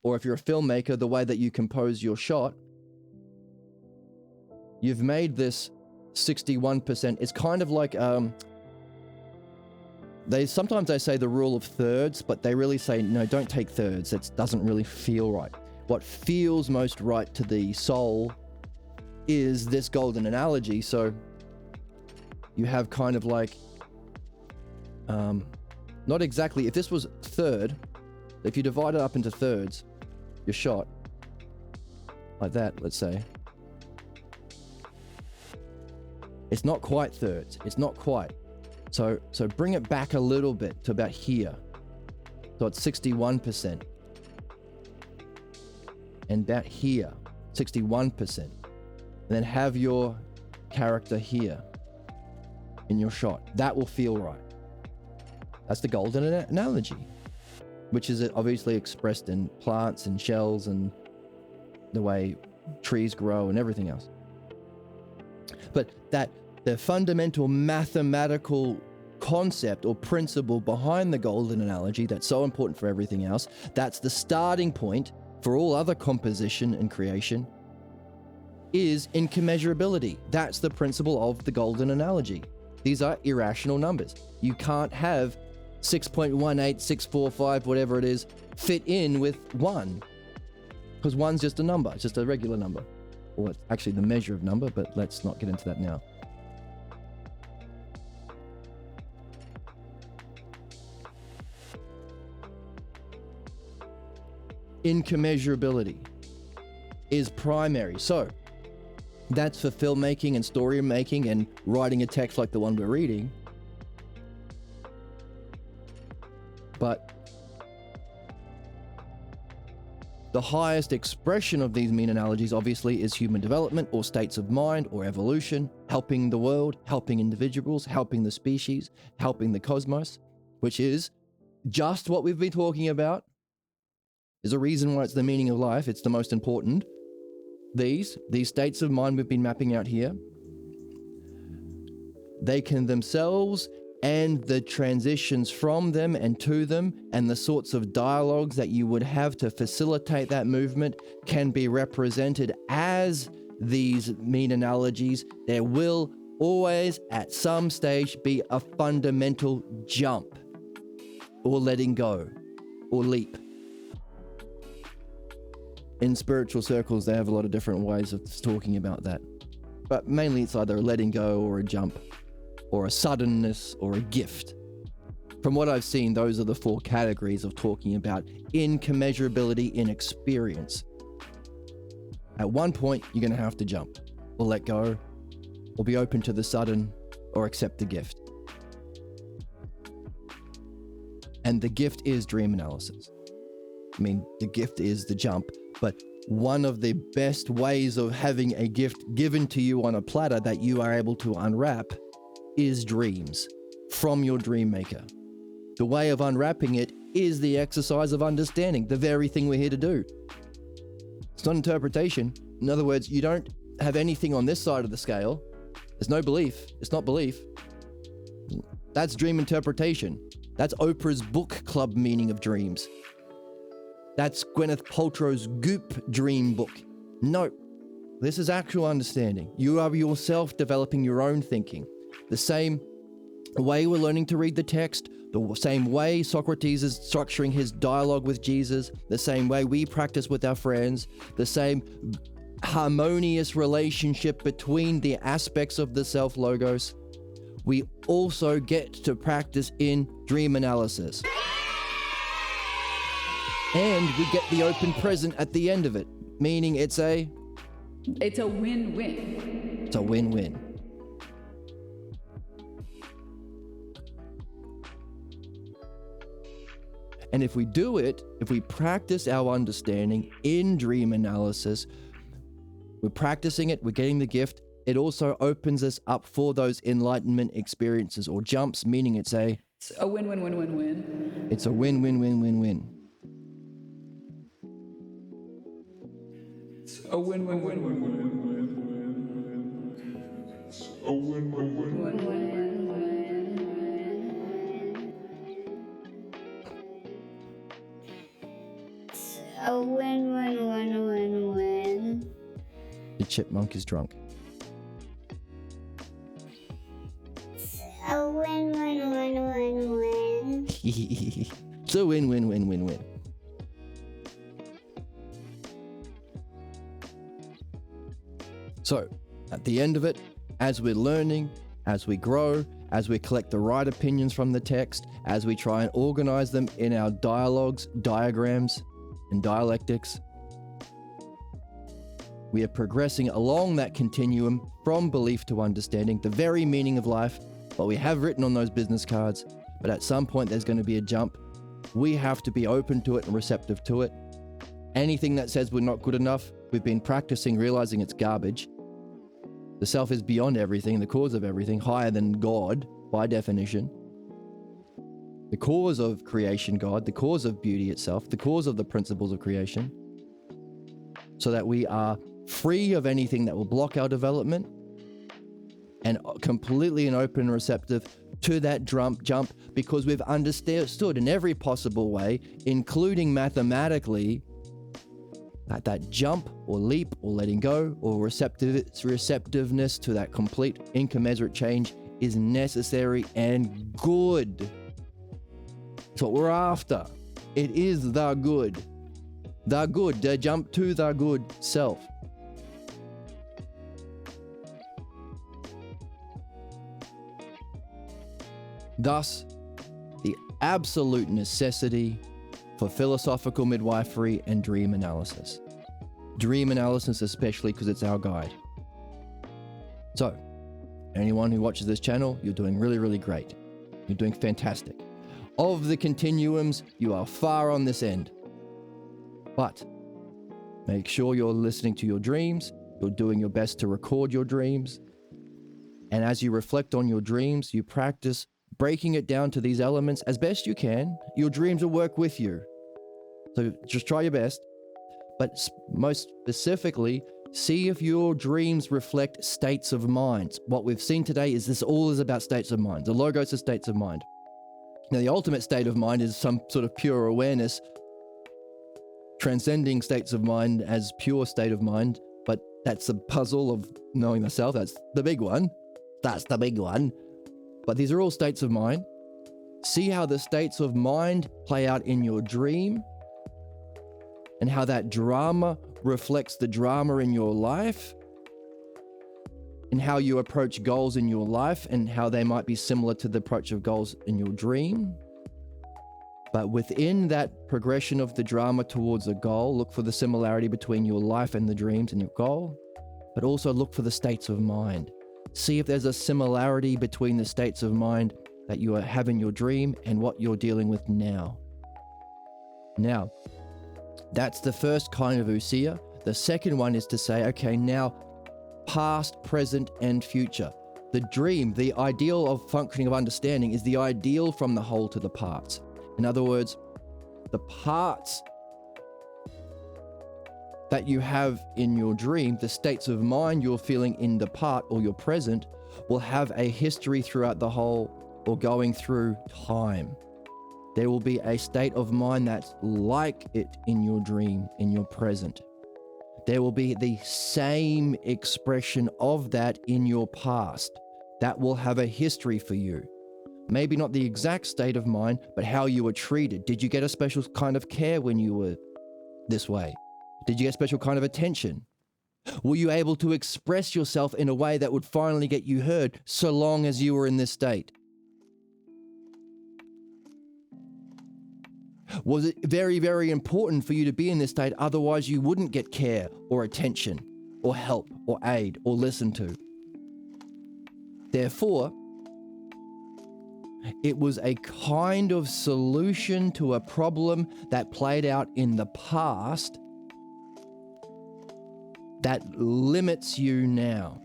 or if you're a filmmaker, the way that you compose your shot, you've made this 61%. It's kind of like, sometimes they say the rule of thirds, but they really say, no, don't take thirds. It doesn't really feel right. What feels most right to the soul is this golden analogy. So you have kind of like, not exactly, if this was third, if you divide it up into thirds, your shot, like that, let's say, it's not quite thirds, it's not quite. So bring it back a little bit to about here. So it's 61%. And about here, 61%. And then have your character here in your shot. That will feel right. That's the golden analogy, which is obviously expressed in plants and shells and the way trees grow and everything else. But the fundamental mathematical concept or principle behind the golden analogy that's so important for everything else, that's the starting point for all other composition and creation, is incommensurability. That's the principle of the golden analogy. These are irrational numbers. You can't have 6.18645, whatever it is, fit in with 1. Because 1's just a number, it's just a regular number. Well, it's actually the measure of number, but let's not get into that now. Incommensurability is primary. So that's for filmmaking and story making and writing a text like the one we're reading. But the highest expression of these mean analogies obviously is human development or states of mind or evolution, helping the world, helping individuals, helping the species, helping the cosmos, which is just what we've been talking about. There's a reason why it's the meaning of life. It's the most important. These states of mind we've been mapping out here, they can themselves and the transitions from them and to them and the sorts of dialogues that you would have to facilitate that movement can be represented as these mean analogies. There will always at some stage be a fundamental jump or letting go or leap. In spiritual circles, they have a lot of different ways of talking about that. But mainly it's either a letting go or a jump or a suddenness or a gift. From what I've seen, those are the 4 categories of talking about incommensurability in experience. At one point, you're going to have to jump or let go or be open to the sudden or accept the gift. And the gift is dream analysis. I mean, the gift is the jump, but one of the best ways of having a gift given to you on a platter that you are able to unwrap is dreams from your dream maker. The way of unwrapping it is the exercise of understanding, the very thing we're here to do. It's not interpretation. In other words, you don't have anything on this side of the scale. There's no belief. It's not belief. That's dream interpretation. That's Oprah's book club meaning of dreams. That's Gwyneth Paltrow's Goop dream book. No, this is actual understanding. You are yourself developing your own thinking. The same way we're learning to read the text, the same way Socrates is structuring his dialogue with Jesus, the same way we practice with our friends, the same harmonious relationship between the aspects of the self-logos, we also get to practice in dream analysis. And we get the open present at the end of it, meaning it's a win-win. It's a win-win. And if we do it, if we practice our understanding in dream analysis, we're practicing it, we're getting the gift, it also opens us up for those enlightenment experiences or jumps, meaning it's a win-win-win-win-win. It's a win-win-win-win-win. A win-win-win-win-win-win. A win-win-win-win-win. A win-win-win-win-win. The chipmunk is drunk. A win-win-win-win-win. It's a win-win-win-win-win. So, at the end of it, as we're learning, as we grow, as we collect the right opinions from the text, as we try and organize them in our dialogues, diagrams, and dialectics, we are progressing along that continuum from belief to understanding, the very meaning of life, what we have written on those business cards, but at some point there's going to be a jump. We have to be open to it and receptive to it. Anything that says we're not good enough, we've been practicing realizing it's garbage. The self is beyond everything, the cause of everything, higher than God, by definition. The cause of creation, God, the cause of beauty itself, the cause of the principles of creation, so that we are free of anything that will block our development and completely and open and receptive to that jump because we've understood in every possible way, including mathematically, that jump or leap or letting go or receptiveness to that complete incommensurate change is necessary and good. It's what we're after. It is the good. The good, the jump to the good self. Thus, the absolute necessity for philosophical midwifery and dream analysis. Dream analysis especially because it's our guide. So, anyone who watches this channel, you're doing really, really great. You're doing fantastic. Of the continuums, you are far on this end. But make sure you're listening to your dreams, you're doing your best to record your dreams, and as you reflect on your dreams, you practice breaking it down to these elements as best you can. Your dreams will work with you. So just try your best. But most specifically, see if your dreams reflect states of mind. What we've seen today is this all is about states of mind. The logos are states of mind. Now, the ultimate state of mind is some sort of pure awareness, transcending states of mind as pure state of mind. But that's the puzzle of knowing myself. That's the big one. That's the big one. But these are all states of mind. See how the states of mind play out in your dream and how that drama reflects the drama in your life and how you approach goals in your life and how they might be similar to the approach of goals in your dream. But within that progression of the drama towards a goal, look for the similarity between your life and the dreams and your goal, but also look for the states of mind. See if there's a similarity between the states of mind that you have in your dream and what you're dealing with now. Now, that's the first kind of ousia. The second one is to say, okay, now past, present, and future. The dream, the ideal of functioning of understanding is the ideal from the whole to the parts. In other words, the parts that you have in your dream, the states of mind you're feeling in the part or your present, will have a history throughout the whole or going through time. There will be a state of mind that's like it in your dream, in your present. There will be the same expression of that in your past. That will have a history for you. Maybe not the exact state of mind, but how you were treated. Did you get a special kind of care when you were this way? Did you get a special kind of attention? Were you able to express yourself in a way that would finally get you heard so long as you were in this state? Was it very, very important for you to be in this state? Otherwise, you wouldn't get care or attention or help or aid or listened to. Therefore, it was a kind of solution to a problem that played out in the past that limits you now.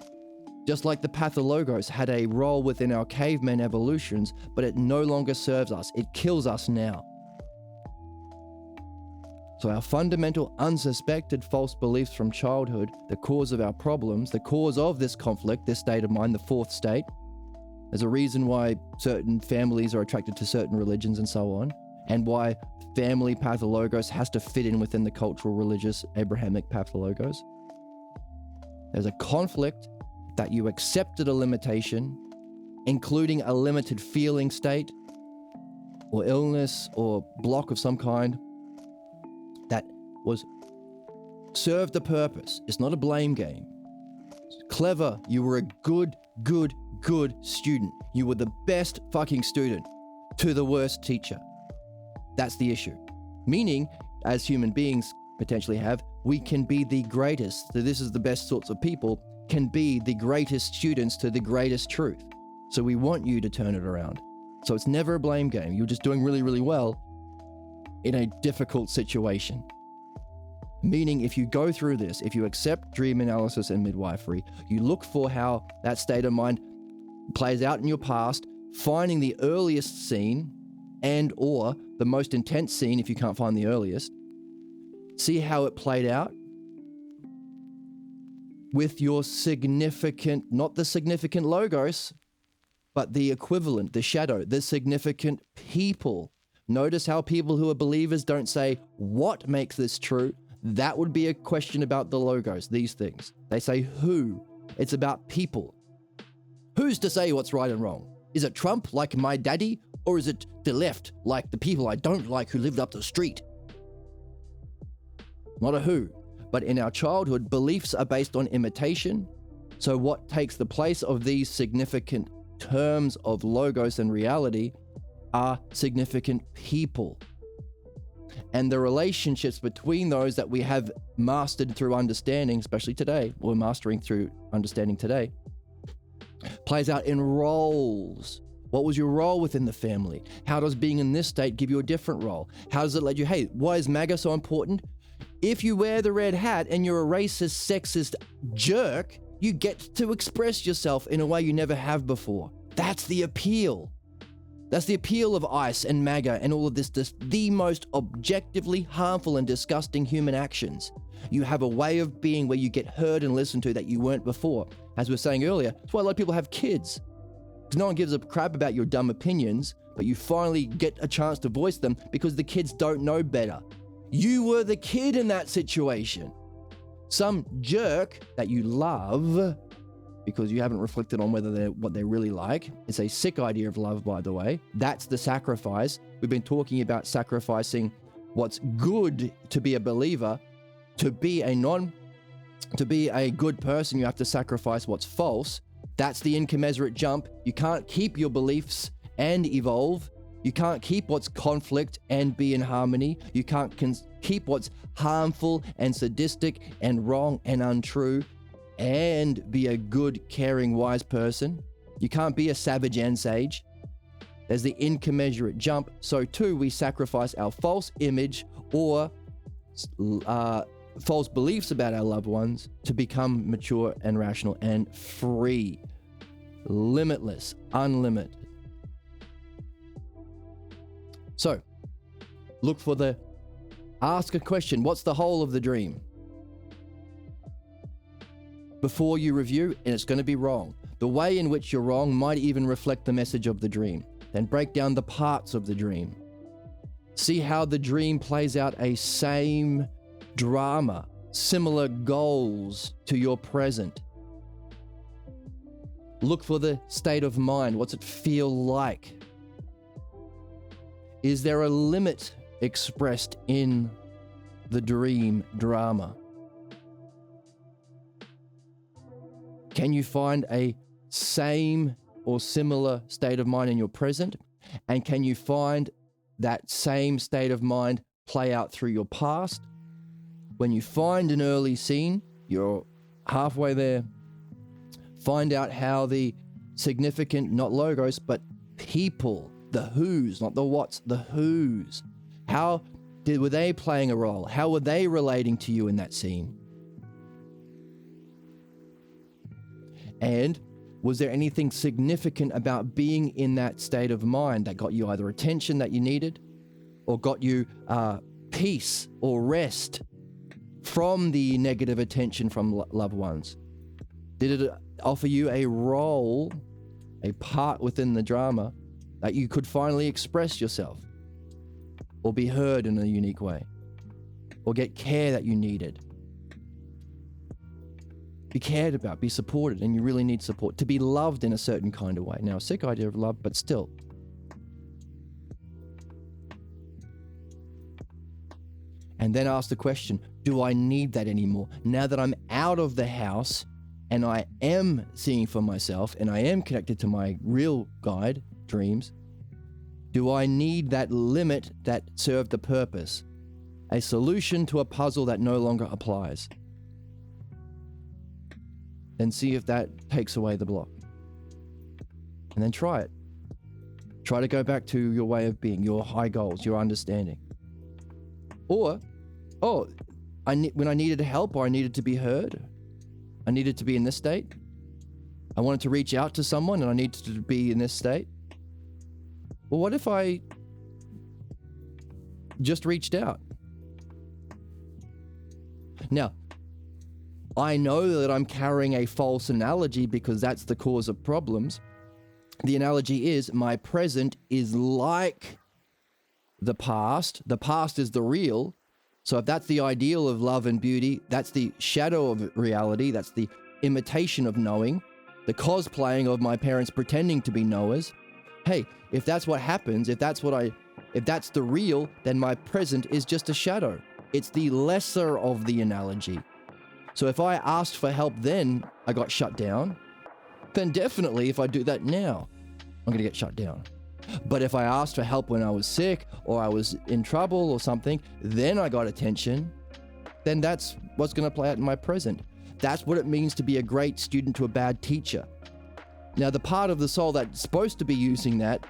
Just like the pathologos had a role within our caveman evolutions, but it no longer serves us. It kills us now. So our fundamental unsuspected false beliefs from childhood, the cause of our problems, the cause of this conflict, this state of mind, the fourth state, there's a reason why certain families are attracted to certain religions and so on, and why family pathologos has to fit in within the cultural, religious, Abrahamic pathologos. There's a conflict that you accepted a limitation, including a limited feeling state or illness or block of some kind that was served a purpose. It's not a blame game. It's clever. You were a good student. You were the best fucking student to the worst teacher. That's the issue. Meaning, as human beings potentially have, we can be the greatest. So this is the best sorts of people can be the greatest students to the greatest truth. So we want you to turn it around. So it's never a blame game. You're just doing really, really well in a difficult situation. Meaning, if you go through this, if you accept dream analysis and midwifery, you look for how that state of mind plays out in your past, finding the earliest scene and or the most intense scene if you can't find the earliest. See how it played out with your significant, not the significant logos, but the equivalent, the shadow, the significant people. Notice how people who are believers don't say, what makes this true? That would be a question about the logos, these things. They say who. It's about people. Who's to say what's right and wrong? Is it Trump, like my daddy, or is it the left, like the people I don't like who lived up the street? Not a who, but in our childhood, beliefs are based on imitation. So what takes the place of these significant terms of logos and reality are significant people. And the relationships between those that we have mastered through understanding, especially today, we're mastering through understanding today, plays out in roles. What was your role within the family? How does being in this state give you a different role? How does it let you, hey, why is MAGA so important? If you wear the red hat and you're a racist, sexist jerk, you get to express yourself in a way you never have before. That's the appeal. That's the appeal of ICE and MAGA and all of this, the most objectively harmful and disgusting human actions. You have a way of being where you get heard and listened to that you weren't before. As we were saying earlier, that's why a lot of people have kids. Because no one gives a crap about your dumb opinions, but you finally get a chance to voice them because the kids don't know better. You were the kid in that situation. Some jerk that you love because you haven't reflected on whether they're what they really like. It's a sick idea of love, by the way. That's the sacrifice. We've been talking about sacrificing what's good to be a believer. To be a good person, you have to sacrifice what's false. That's the incommensurate jump. You can't keep your beliefs and evolve. You can't keep what's conflict and be in harmony. You can't keep what's harmful and sadistic and wrong and untrue and be a good, caring, wise person. You can't be a savage and sage. There's the incommensurate jump. So too, we sacrifice our false image or false beliefs about our loved ones to become mature and rational and free, limitless, unlimited. So, ask a question. What's the whole of the dream? Before you review, and it's going to be wrong. The way in which you're wrong might even reflect the message of the dream. Then break down the parts of the dream. See how the dream plays out a same drama, similar goals to your present. Look for the state of mind. What's it feel like? Is there a limit expressed in the dream drama? Can you find a same or similar state of mind in your present? And can you find that same state of mind play out through your past? When you find an early scene, you're halfway there. Find out how the significant, not logos, but people, the who's, not the what's, the who's. Were they playing a role? How were they relating to you in that scene? And was there anything significant about being in that state of mind that got you either attention that you needed or got you peace or rest from the negative attention from loved ones? Did it offer you a role, a part within the drama that you could finally express yourself or be heard in a unique way or get care that you needed? Be cared about, be supported, and you really need support to be loved in a certain kind of way. Now, a sick idea of love, but still. And then ask the question, do I need that anymore? Now that I'm out of the house and I am seeing for myself and I am connected to my real guide, dreams, do I need that limit that served a purpose? A solution to a puzzle that no longer applies? Then see if that takes away the block. And then try it. Try to go back to your way of being, your high goals, your understanding. Or, when I needed help or I needed to be heard, I needed to be in this state. I wanted to reach out to someone and I needed to be in this state. Well, what if I just reached out? Now, I know that I'm carrying a false analogy because that's the cause of problems. The analogy is my present is like the past. The past is the real. So if that's the ideal of love and beauty, that's the shadow of reality. That's the imitation of knowing. the cosplaying of my parents pretending to be knowers. Hey, if that's what happens, if that's the real, then my present is just a shadow. It's the lesser of the analogy. So if I asked for help then, I got shut down, then definitely if I do that now, I'm gonna get shut down. But if I asked for help when I was sick or I was in trouble or something, then I got attention, then that's what's gonna play out in my present. That's what it means to be a great student to a bad teacher. Now, the part of the soul that's supposed to be using that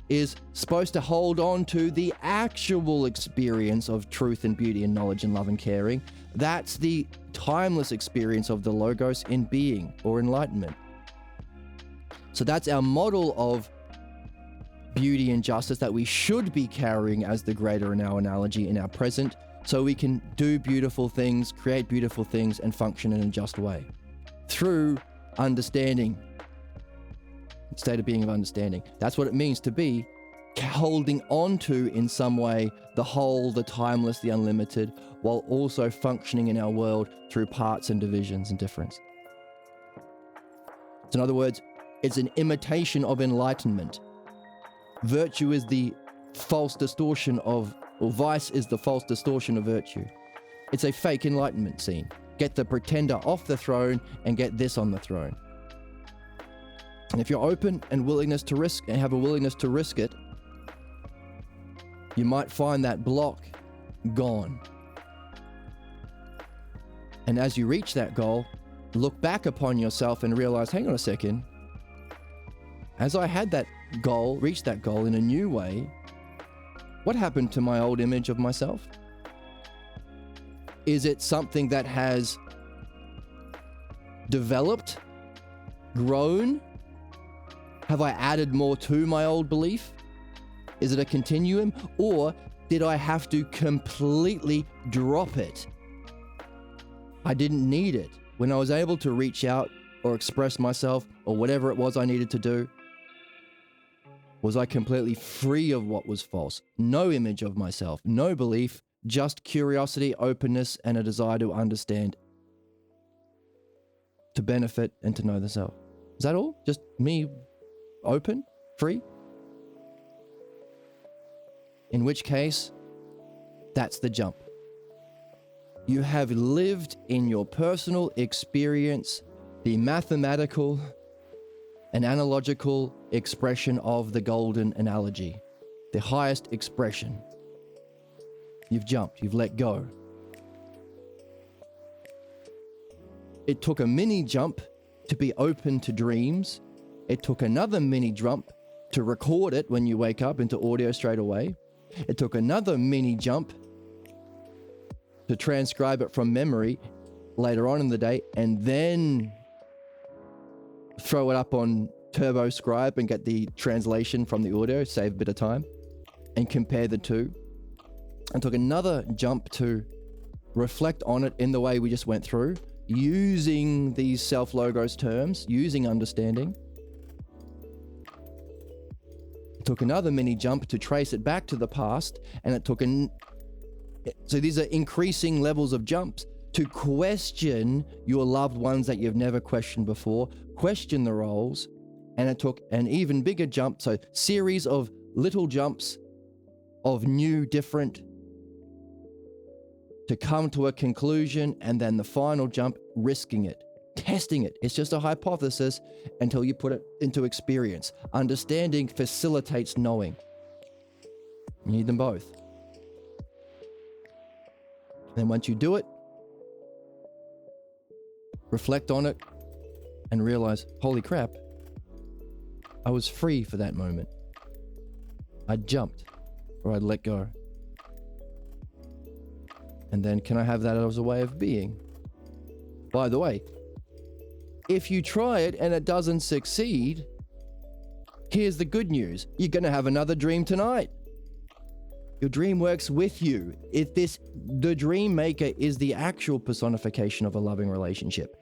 is supposed to hold on to the actual experience of truth and beauty and knowledge and love and caring. That's the timeless experience of the Logos in being or enlightenment. So that's our model of beauty and justice that we should be carrying as the greater in our analogy in our present, so we can do beautiful things, create beautiful things, and function in a just way through understanding, state of being of understanding. That's what it means to be holding on to in some way the whole, the timeless, the unlimited, while also functioning in our world through parts and divisions and difference. So in other words, it's an imitation of enlightenment. Virtue is the false distortion of, or vice is the false distortion of virtue. It's a fake enlightenment scene. Get the pretender off the throne and get this on the throne. And if you're open and willingness to risk and have a willingness to risk it, you might find that block gone. And as you reach that goal, look back upon yourself and realize, hang on a second, as I had that goal, reached that goal in a new way, what happened to my old image of myself? Is it something that has developed, grown? Have I added more to my old belief? Is it a continuum? Or did I have to completely drop it? I didn't need it. When I was able to reach out or express myself or whatever it was I needed to do, was I completely free of what was false? No image of myself, no belief, just curiosity, openness, and a desire to understand, to benefit, and to know the self. Is that all? Just me open, free? In which case, that's the jump. You have lived in your personal experience the mathematical and analogical expression of the golden analogy, the highest expression. You've jumped, you've let go. It took a mini jump to be open to dreams. It took another mini jump to record it when you wake up into audio straight away. It took another mini jump to transcribe it from memory later on in the day, and then throw it up on Turbo Scribe and get the translation from the audio, save a bit of time, and compare the two. And took another jump to reflect on it in the way we just went through, using these self-logos terms, using understanding. It took another mini jump to trace it back to the past, and it took so these are increasing levels of jumps to question your loved ones that you've never questioned before, question the roles, and it took an even bigger jump, so series of little jumps of new, different, to come to a conclusion, and then the final jump, risking it, testing it. It's just a hypothesis until you put it into experience. Understanding facilitates knowing. You need them both. Then once you do it, reflect on it and realize, holy crap, I was free for that moment. I jumped, or I'd let go. And then can I have that as a way of being? By the way, if you try it and it doesn't succeed, here's the good news. You're going to have another dream tonight. Your dream works with you. The dream maker is the actual personification of a loving relationship.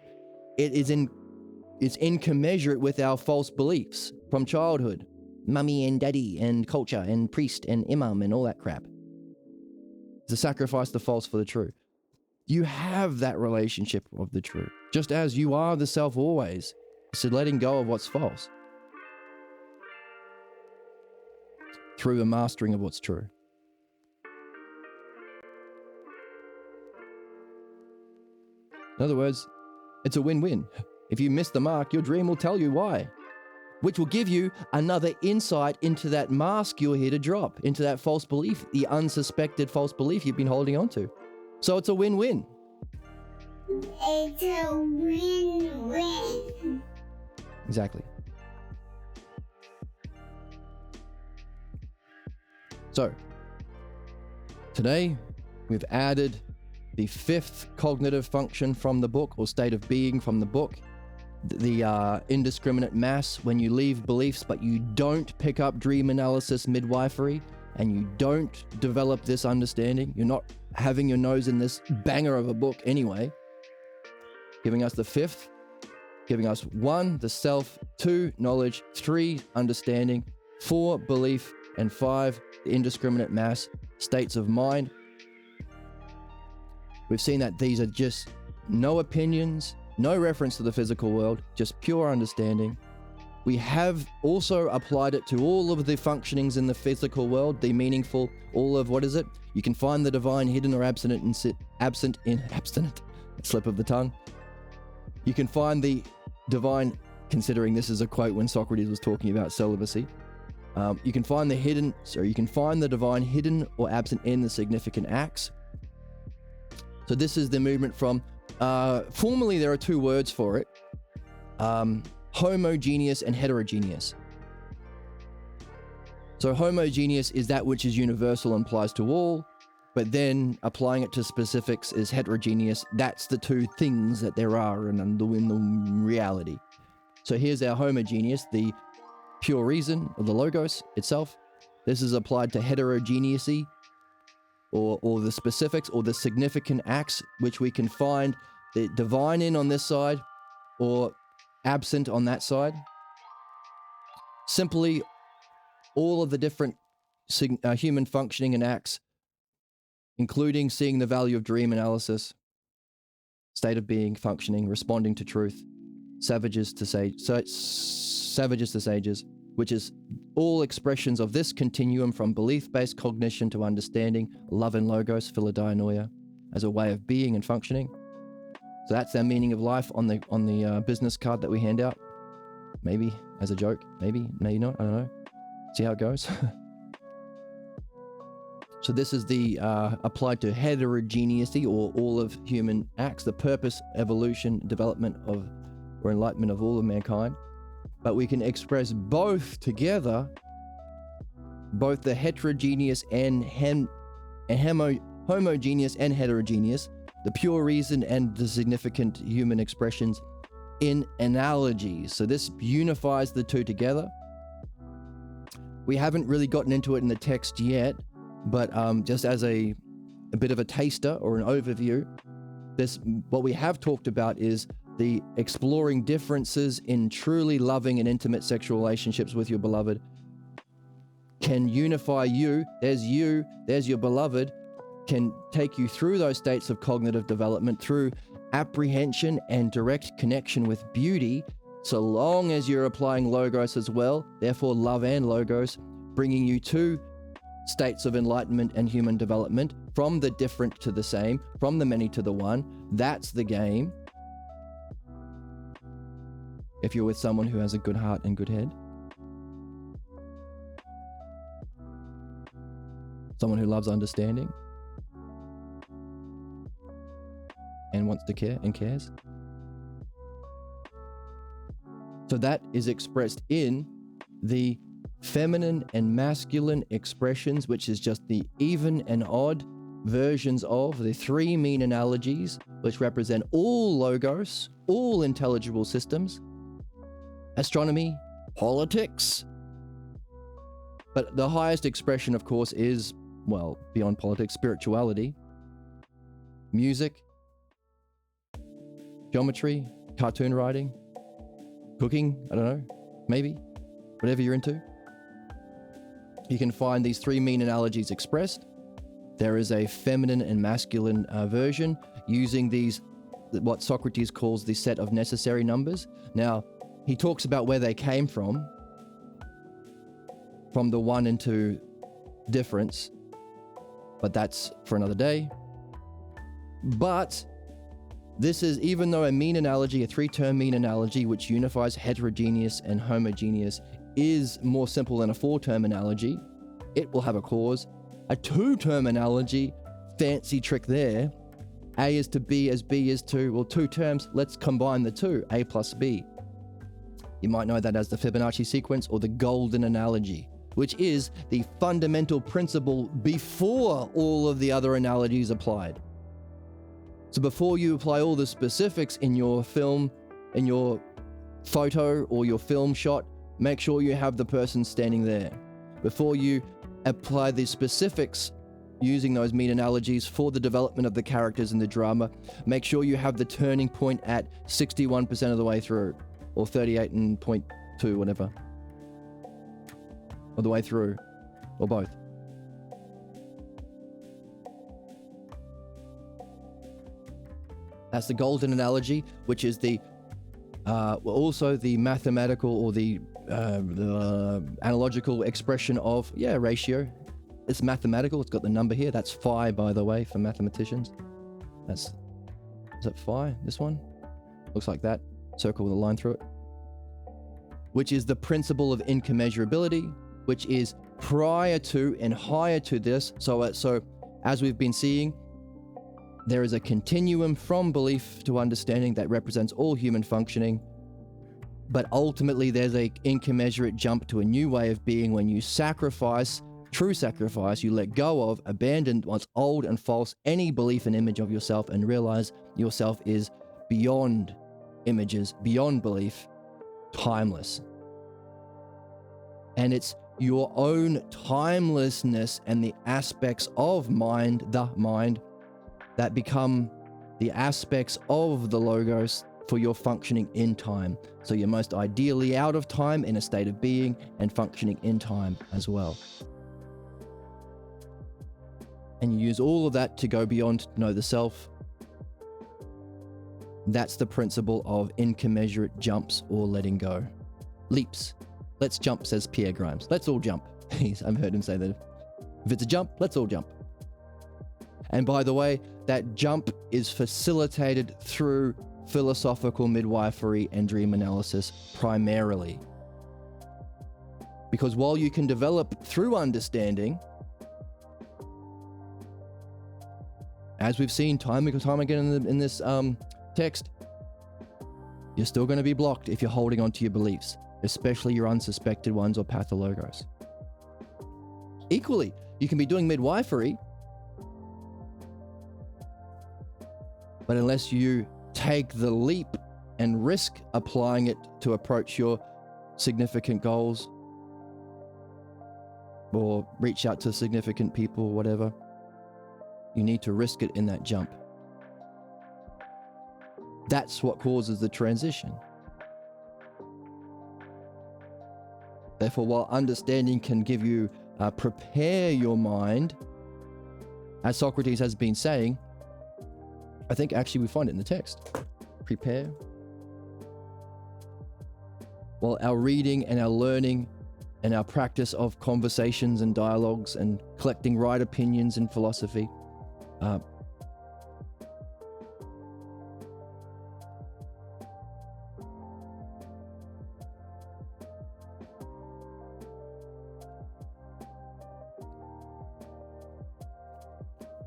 It's incommensurate with our false beliefs from childhood. Mummy and daddy and culture and priest and imam and all that crap. To sacrifice the false for the true. You have that relationship of the true. Just as you are the self always. It's letting go of what's false through a mastering of what's true. In other words, it's a win-win. If you miss the mark, your dream will tell you why, which will give you another insight into that mask you're here to drop, into that false belief, the unsuspected false belief you've been holding on to. So it's a win-win. It's a win-win. Exactly. So, today we've added the 5th cognitive function from the book, or state of being from the book, the indiscriminate mass. When you leave beliefs but you don't pick up dream analysis midwifery, and you don't develop this understanding, you're not having your nose in this banger of a book anyway, giving us the 5th, giving us 1, the self, 2, knowledge, 3, understanding, 4, belief, and 5, the indiscriminate mass, states of mind. We've seen that these are just no opinions, no reference to the physical world, just pure understanding. We have also applied it to all of the functionings in the physical world, the meaningful, all of, what is it? You can find the divine hidden or absent in slip of the tongue. You can find the divine, considering this is a quote when Socrates was talking about celibacy. You can find the divine hidden or absent in the significant acts. So this is the movement from, formally there are 2 words for it, homogeneous and heterogeneous. So homogeneous is that which is universal and applies to all, but then applying it to specifics is heterogeneous. That's the 2 things that there are in the reality. So here's our homogeneous, the pure reason of the logos itself. This is applied to heterogeneity, or the specifics or the significant acts, which we can find the divine in on this side or absent on that side. Simply all of the different human functioning and acts, including seeing the value of dream analysis, state of being, functioning, responding to truth, savages to sages, which is all expressions of this continuum from belief-based cognition to understanding, love and logos, philodianoia, as a way of being and functioning. So that's our meaning of life on the business card that we hand out. Maybe as a joke, maybe not, I don't know. See how it goes. So this is the applied to heterogeneity, or all of human acts, the purpose, evolution, development of, or enlightenment of all of mankind. But we can express both together, both the heterogeneous and homogeneous and heterogeneous, the pure reason and the significant human expressions, in analogies. So this unifies the 2 together. We haven't really gotten into it in the text yet, but just as a bit of a taster or an overview, what we have talked about is the exploring differences in truly loving and intimate sexual relationships with your beloved can unify you. There's your beloved, can take you through those states of cognitive development through apprehension and direct connection with beauty, so long as you're applying logos as well, therefore love and logos, bringing you to states of enlightenment and human development, from the different to the same, from the many to the one. That's the game. If you're with someone who has a good heart and good head. Someone who loves understanding and wants to care and cares. So that is expressed in the feminine and masculine expressions, which is just the even and odd versions of the 3 mean analogies, which represent all logos, all intelligible systems, astronomy, politics. But the highest expression, of course, is, well, beyond politics, spirituality, music, geometry, cartoon writing, cooking, I don't know, maybe, whatever you're into. You can find these 3 mean analogies expressed. There is a feminine and masculine version using these, what Socrates calls the set of necessary numbers. Now, he talks about where they came from the 1 and 2 difference, but that's for another day. But this is, even though a mean analogy, a 3-term mean analogy, which unifies heterogeneous and homogeneous, is more simple than a 4-term analogy, it will have a cause. A 2-term analogy, fancy trick there. A is to B as B is to, well, 2 terms, let's combine the 2, A plus B. You might know that as the Fibonacci sequence or the golden analogy, which is the fundamental principle before all of the other analogies applied. So before you apply all the specifics in your film, in your photo or your film shot, make sure you have the person standing there. Before you apply the specifics using those mean analogies for the development of the characters in the drama, make sure you have the turning point at 61% of the way through, or 38.2, whatever, or the way through, or both. That's the golden analogy, which is the also the mathematical or the analogical expression of, ratio. It's mathematical. It's got the number here. That's phi, by the way, for mathematicians. Is that phi? This one? Looks like that. Circle with a line through it. Which is the principle of incommensurability, which is prior to and higher to this. So as we've been seeing, there is a continuum from belief to understanding that represents all human functioning. But ultimately, there's a incommensurate jump to a new way of being when you sacrifice, true sacrifice, you let go of, abandon what's old and false, any belief and image of yourself, and realize yourself is beyond images, beyond belief, timeless. And it's your own timelessness and the aspects of mind, the mind, that become the aspects of the logos for your functioning in time. So you're most ideally out of time in a state of being and functioning in time as well. And you use all of that to go beyond to know the self. That's the principle of incommensurate jumps or letting go. Leaps. Let's jump, says Pierre Grimes. Let's all jump. I've heard him say that. If it's a jump, let's all jump. And by the way, that jump is facilitated through philosophical midwifery and dream analysis primarily. Because while you can develop through understanding, as we've seen time and time again in this text, you're still going to be blocked if you're holding on to your beliefs, especially your unsuspected ones or pathologos. Equally, you can be doing midwifery, but unless you take the leap and risk applying it to approach your significant goals or reach out to significant people, whatever, you need to risk it in that jump. That's what causes the transition. Therefore, while understanding can give you, prepare your mind, as Socrates has been saying, I think actually we find it in the text. Prepare. Well, our reading and our learning and our practice of conversations and dialogues and collecting right opinions in philosophy,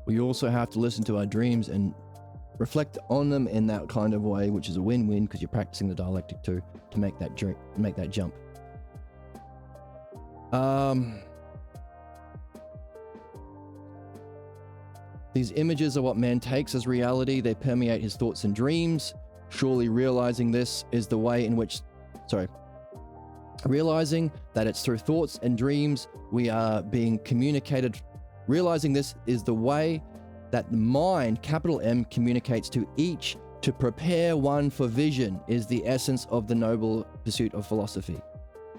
we also have to listen to our dreams and reflect on them in that kind of way, which is a win-win because you're practicing the dialectic too, to make that jump. These images are what man takes as reality. They permeate his thoughts and dreams. Surely realizing this is the way in which, realizing that it's through thoughts and dreams we are being communicated. Realizing this is the way that the mind, capital M, communicates to each to prepare one for vision is the essence of the noble pursuit of philosophy.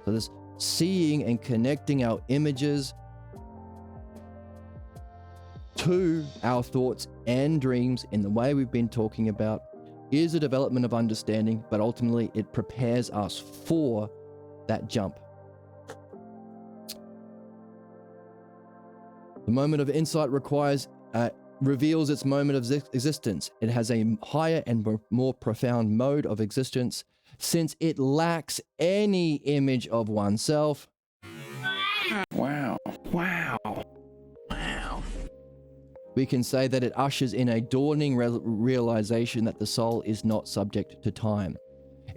So this seeing and connecting our images to our thoughts and dreams in the way we've been talking about is a development of understanding, but ultimately it prepares us for that jump. The moment of insight reveals its moment of existence. It has a higher and more profound mode of existence, since it lacks any image of oneself. Wow. We can say that it ushers in a dawning realization that the soul is not subject to time.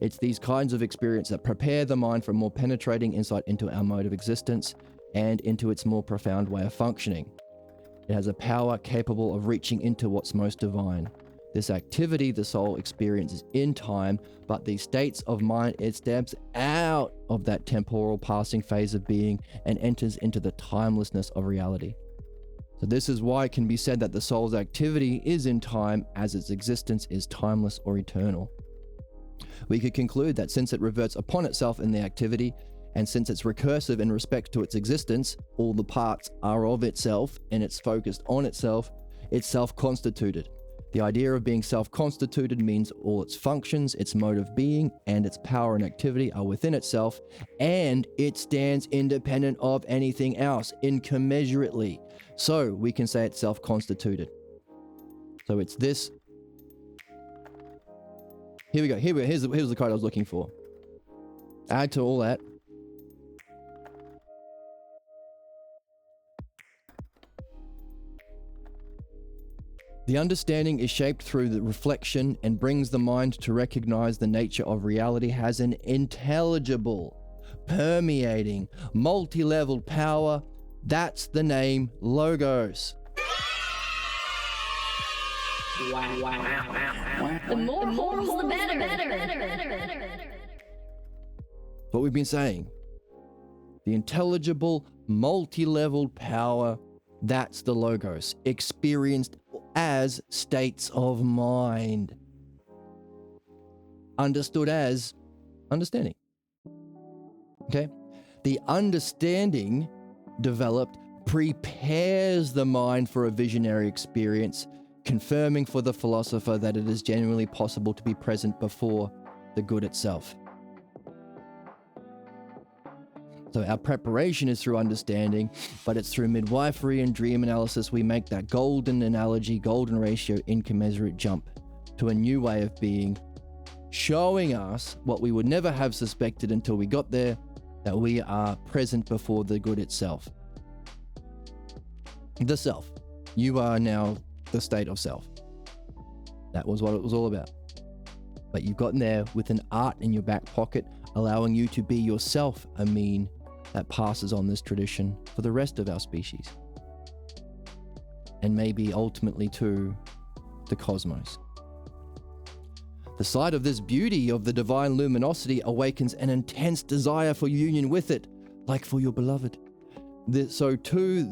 It's these kinds of experiences that prepare the mind for more penetrating insight into our mode of existence and into its more profound way of functioning. It has a power capable of reaching into what's most divine. This activity the soul experiences in time, but these states of mind, it steps out of that temporal passing phase of being and enters into the timelessness of reality. So this is why it can be said that the soul's activity is in time, as its existence is timeless or eternal. We could conclude that since it reverts upon itself in the activity, and since it's recursive in respect to its existence, all the parts are of itself and it's focused on itself, it's self-constituted. The idea of being self-constituted means all its functions, its mode of being, and its power and activity are within itself, and it stands independent of anything else, incommensurately. So we can say it's self-constituted. So it's this. Here we go. Here's the code I was looking for. Add to all that. The understanding is shaped through the reflection and brings the mind to recognize the nature of reality has an intelligible, permeating, multi-leveled power. That's the name Logos. The more morals, the better. What we've been saying. The intelligible, multi-leveled power, that's the Logos, experienced as states of mind. Understood as understanding. Okay? The understanding developed prepares the mind for a visionary experience, confirming for the philosopher that it is genuinely possible to be present before the good itself. So our preparation is through understanding, but it's through midwifery and dream analysis we make that golden analogy, golden ratio, incommensurate jump to a new way of being, showing us what we would never have suspected until we got there, that we are present before the good itself. The self. You are now the state of self. That was what it was all about. But you've gotten there with an art in your back pocket, allowing you to be yourself a mean that passes on this tradition for the rest of our species. And maybe ultimately to the cosmos. The sight of this beauty of the divine luminosity awakens an intense desire for union with it, like for your beloved. So too,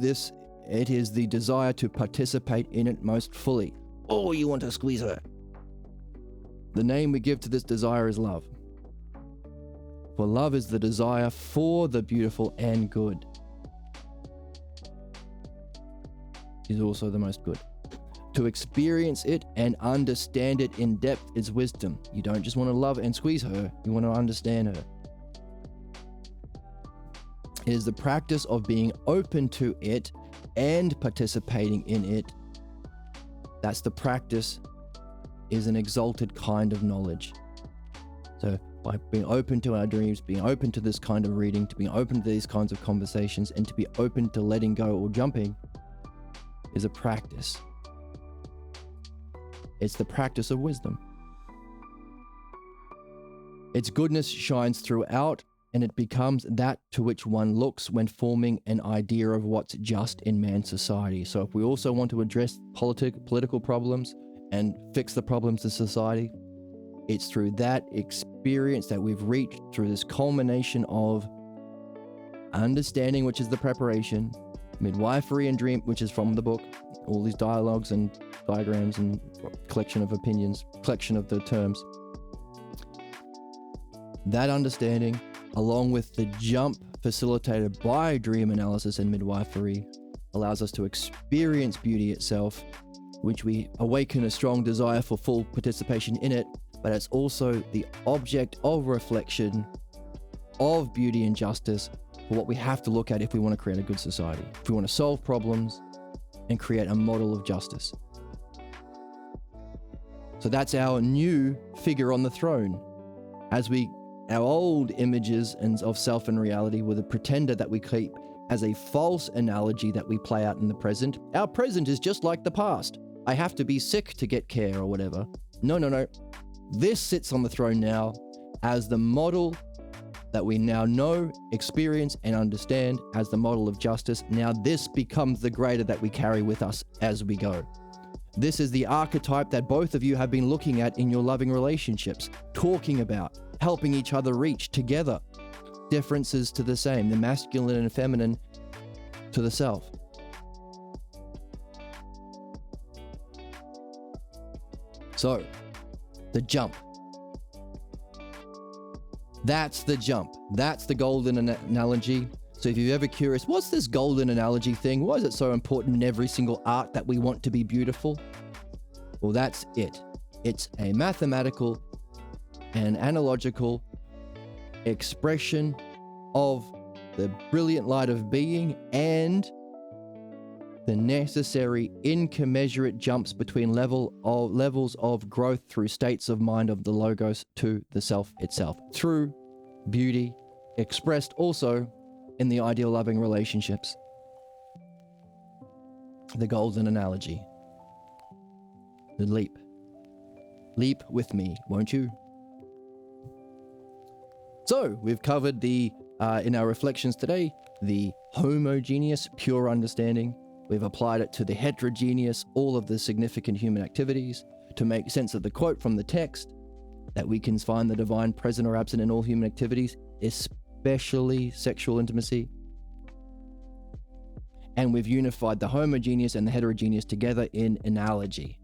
it is the desire to participate in it most fully. Oh, you want to squeeze her. The name we give to this desire is love. For love is the desire for the beautiful and good. Is also the most good. To experience it and understand it in depth is wisdom. You don't just want to love and squeeze her, you want to understand her. It is the practice of being open to it and participating in it. That's the practice, is an exalted kind of knowledge. So by being open to our dreams, being open to this kind of reading, to being open to these kinds of conversations, and to be open to letting go or jumping is a practice. It's the practice of wisdom. Its goodness shines throughout, and it becomes that to which one looks when forming an idea of what's just in man's society. So if we also want to address political problems and fix the problems of society, it's through that experience that we've reached through this culmination of understanding, which is the preparation, midwifery and dream, which is from the book, all these dialogues and diagrams and collection of opinions, collection of the terms. That understanding, along with the jump facilitated by dream analysis and midwifery, allows us to experience beauty itself which we awaken a strong desire for full participation in it, but it's also the object of reflection of beauty and justice for what we have to look at if we want to create a good society, if we want to solve problems and create a model of justice. So that's our new figure on the throne. Our old images of self and reality were the pretender that we keep as a false analogy that we play out in the present. Our present is just like the past. I have to be sick to get care or whatever. No. This sits on the throne now as the model that we now know, experience, and understand as the model of justice. Now this becomes the greater that we carry with us as we go. This is the archetype that both of you have been looking at in your loving relationships, talking about, helping each other reach together. Differences to the same, the masculine and feminine to the self. So, the jump. That's the jump. That's the golden analogy. So if you're ever curious, what's this golden analogy thing? Why is it so important in every single art that we want to be beautiful? Well, that's it. It's a mathematical and analogical expression of the brilliant light of being and the necessary incommensurate jumps between levels of growth through states of mind of the logos to the self itself, through beauty, expressed also in the ideal loving relationships. The golden analogy. The leap. Leap with me, won't you? So, we've covered in our reflections today, the homogeneous, pure understanding. We've applied it to the heterogeneous, all of the significant human activities, to make sense of the quote from the text, that we can find the divine present or absent in all human activities, especially sexual intimacy. And we've unified the homogeneous and the heterogeneous together in analogy,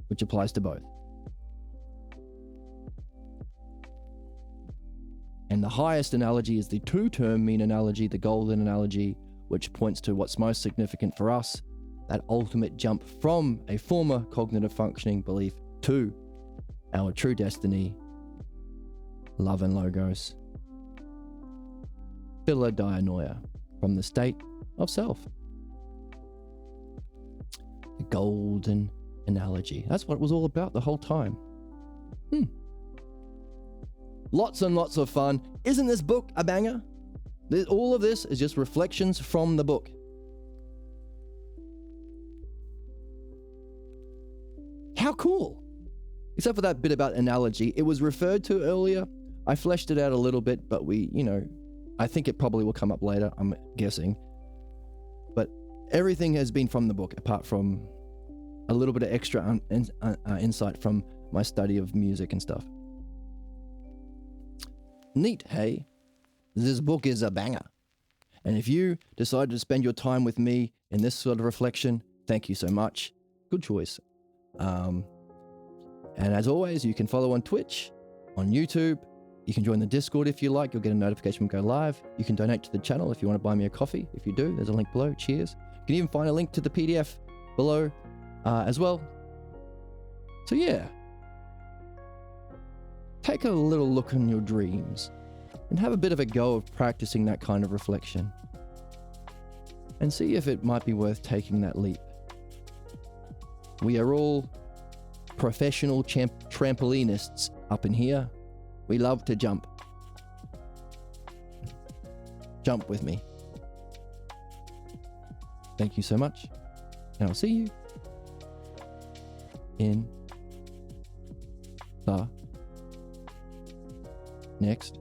which applies to both. And the highest analogy is the two-term mean analogy, the golden analogy, which points to what's most significant for us, that ultimate jump from a former cognitive functioning belief to our true destiny, love and logos, Philodianoia, from the state of self. The golden analogy. That's what it was all about the whole time. Lots and lots of fun. Isn't this book a banger? All of this is just reflections from the book. How cool. Except for that bit about analogy. It was referred to earlier. I fleshed it out a little bit, but I think it probably will come up later, I'm guessing. But everything has been from the book, apart from a little bit of extra insight from my study of music and stuff. Neat, hey? This book is a banger. And if you decided to spend your time with me in this sort of reflection, thank you so much. Good choice. And as always, you can follow on Twitch, on YouTube. You can join the Discord if you like. You'll get a notification when we go live. You can donate to the channel if you want to buy me a coffee. If you do, there's a link below. Cheers. You can even find a link to the PDF below as well. So yeah. Take a little look in your dreams and have a bit of a go of practicing that kind of reflection and see if it might be worth taking that leap. We are all professional trampolinists up in here. We love to jump. Jump with me. Thank you so much, and I'll see you in the next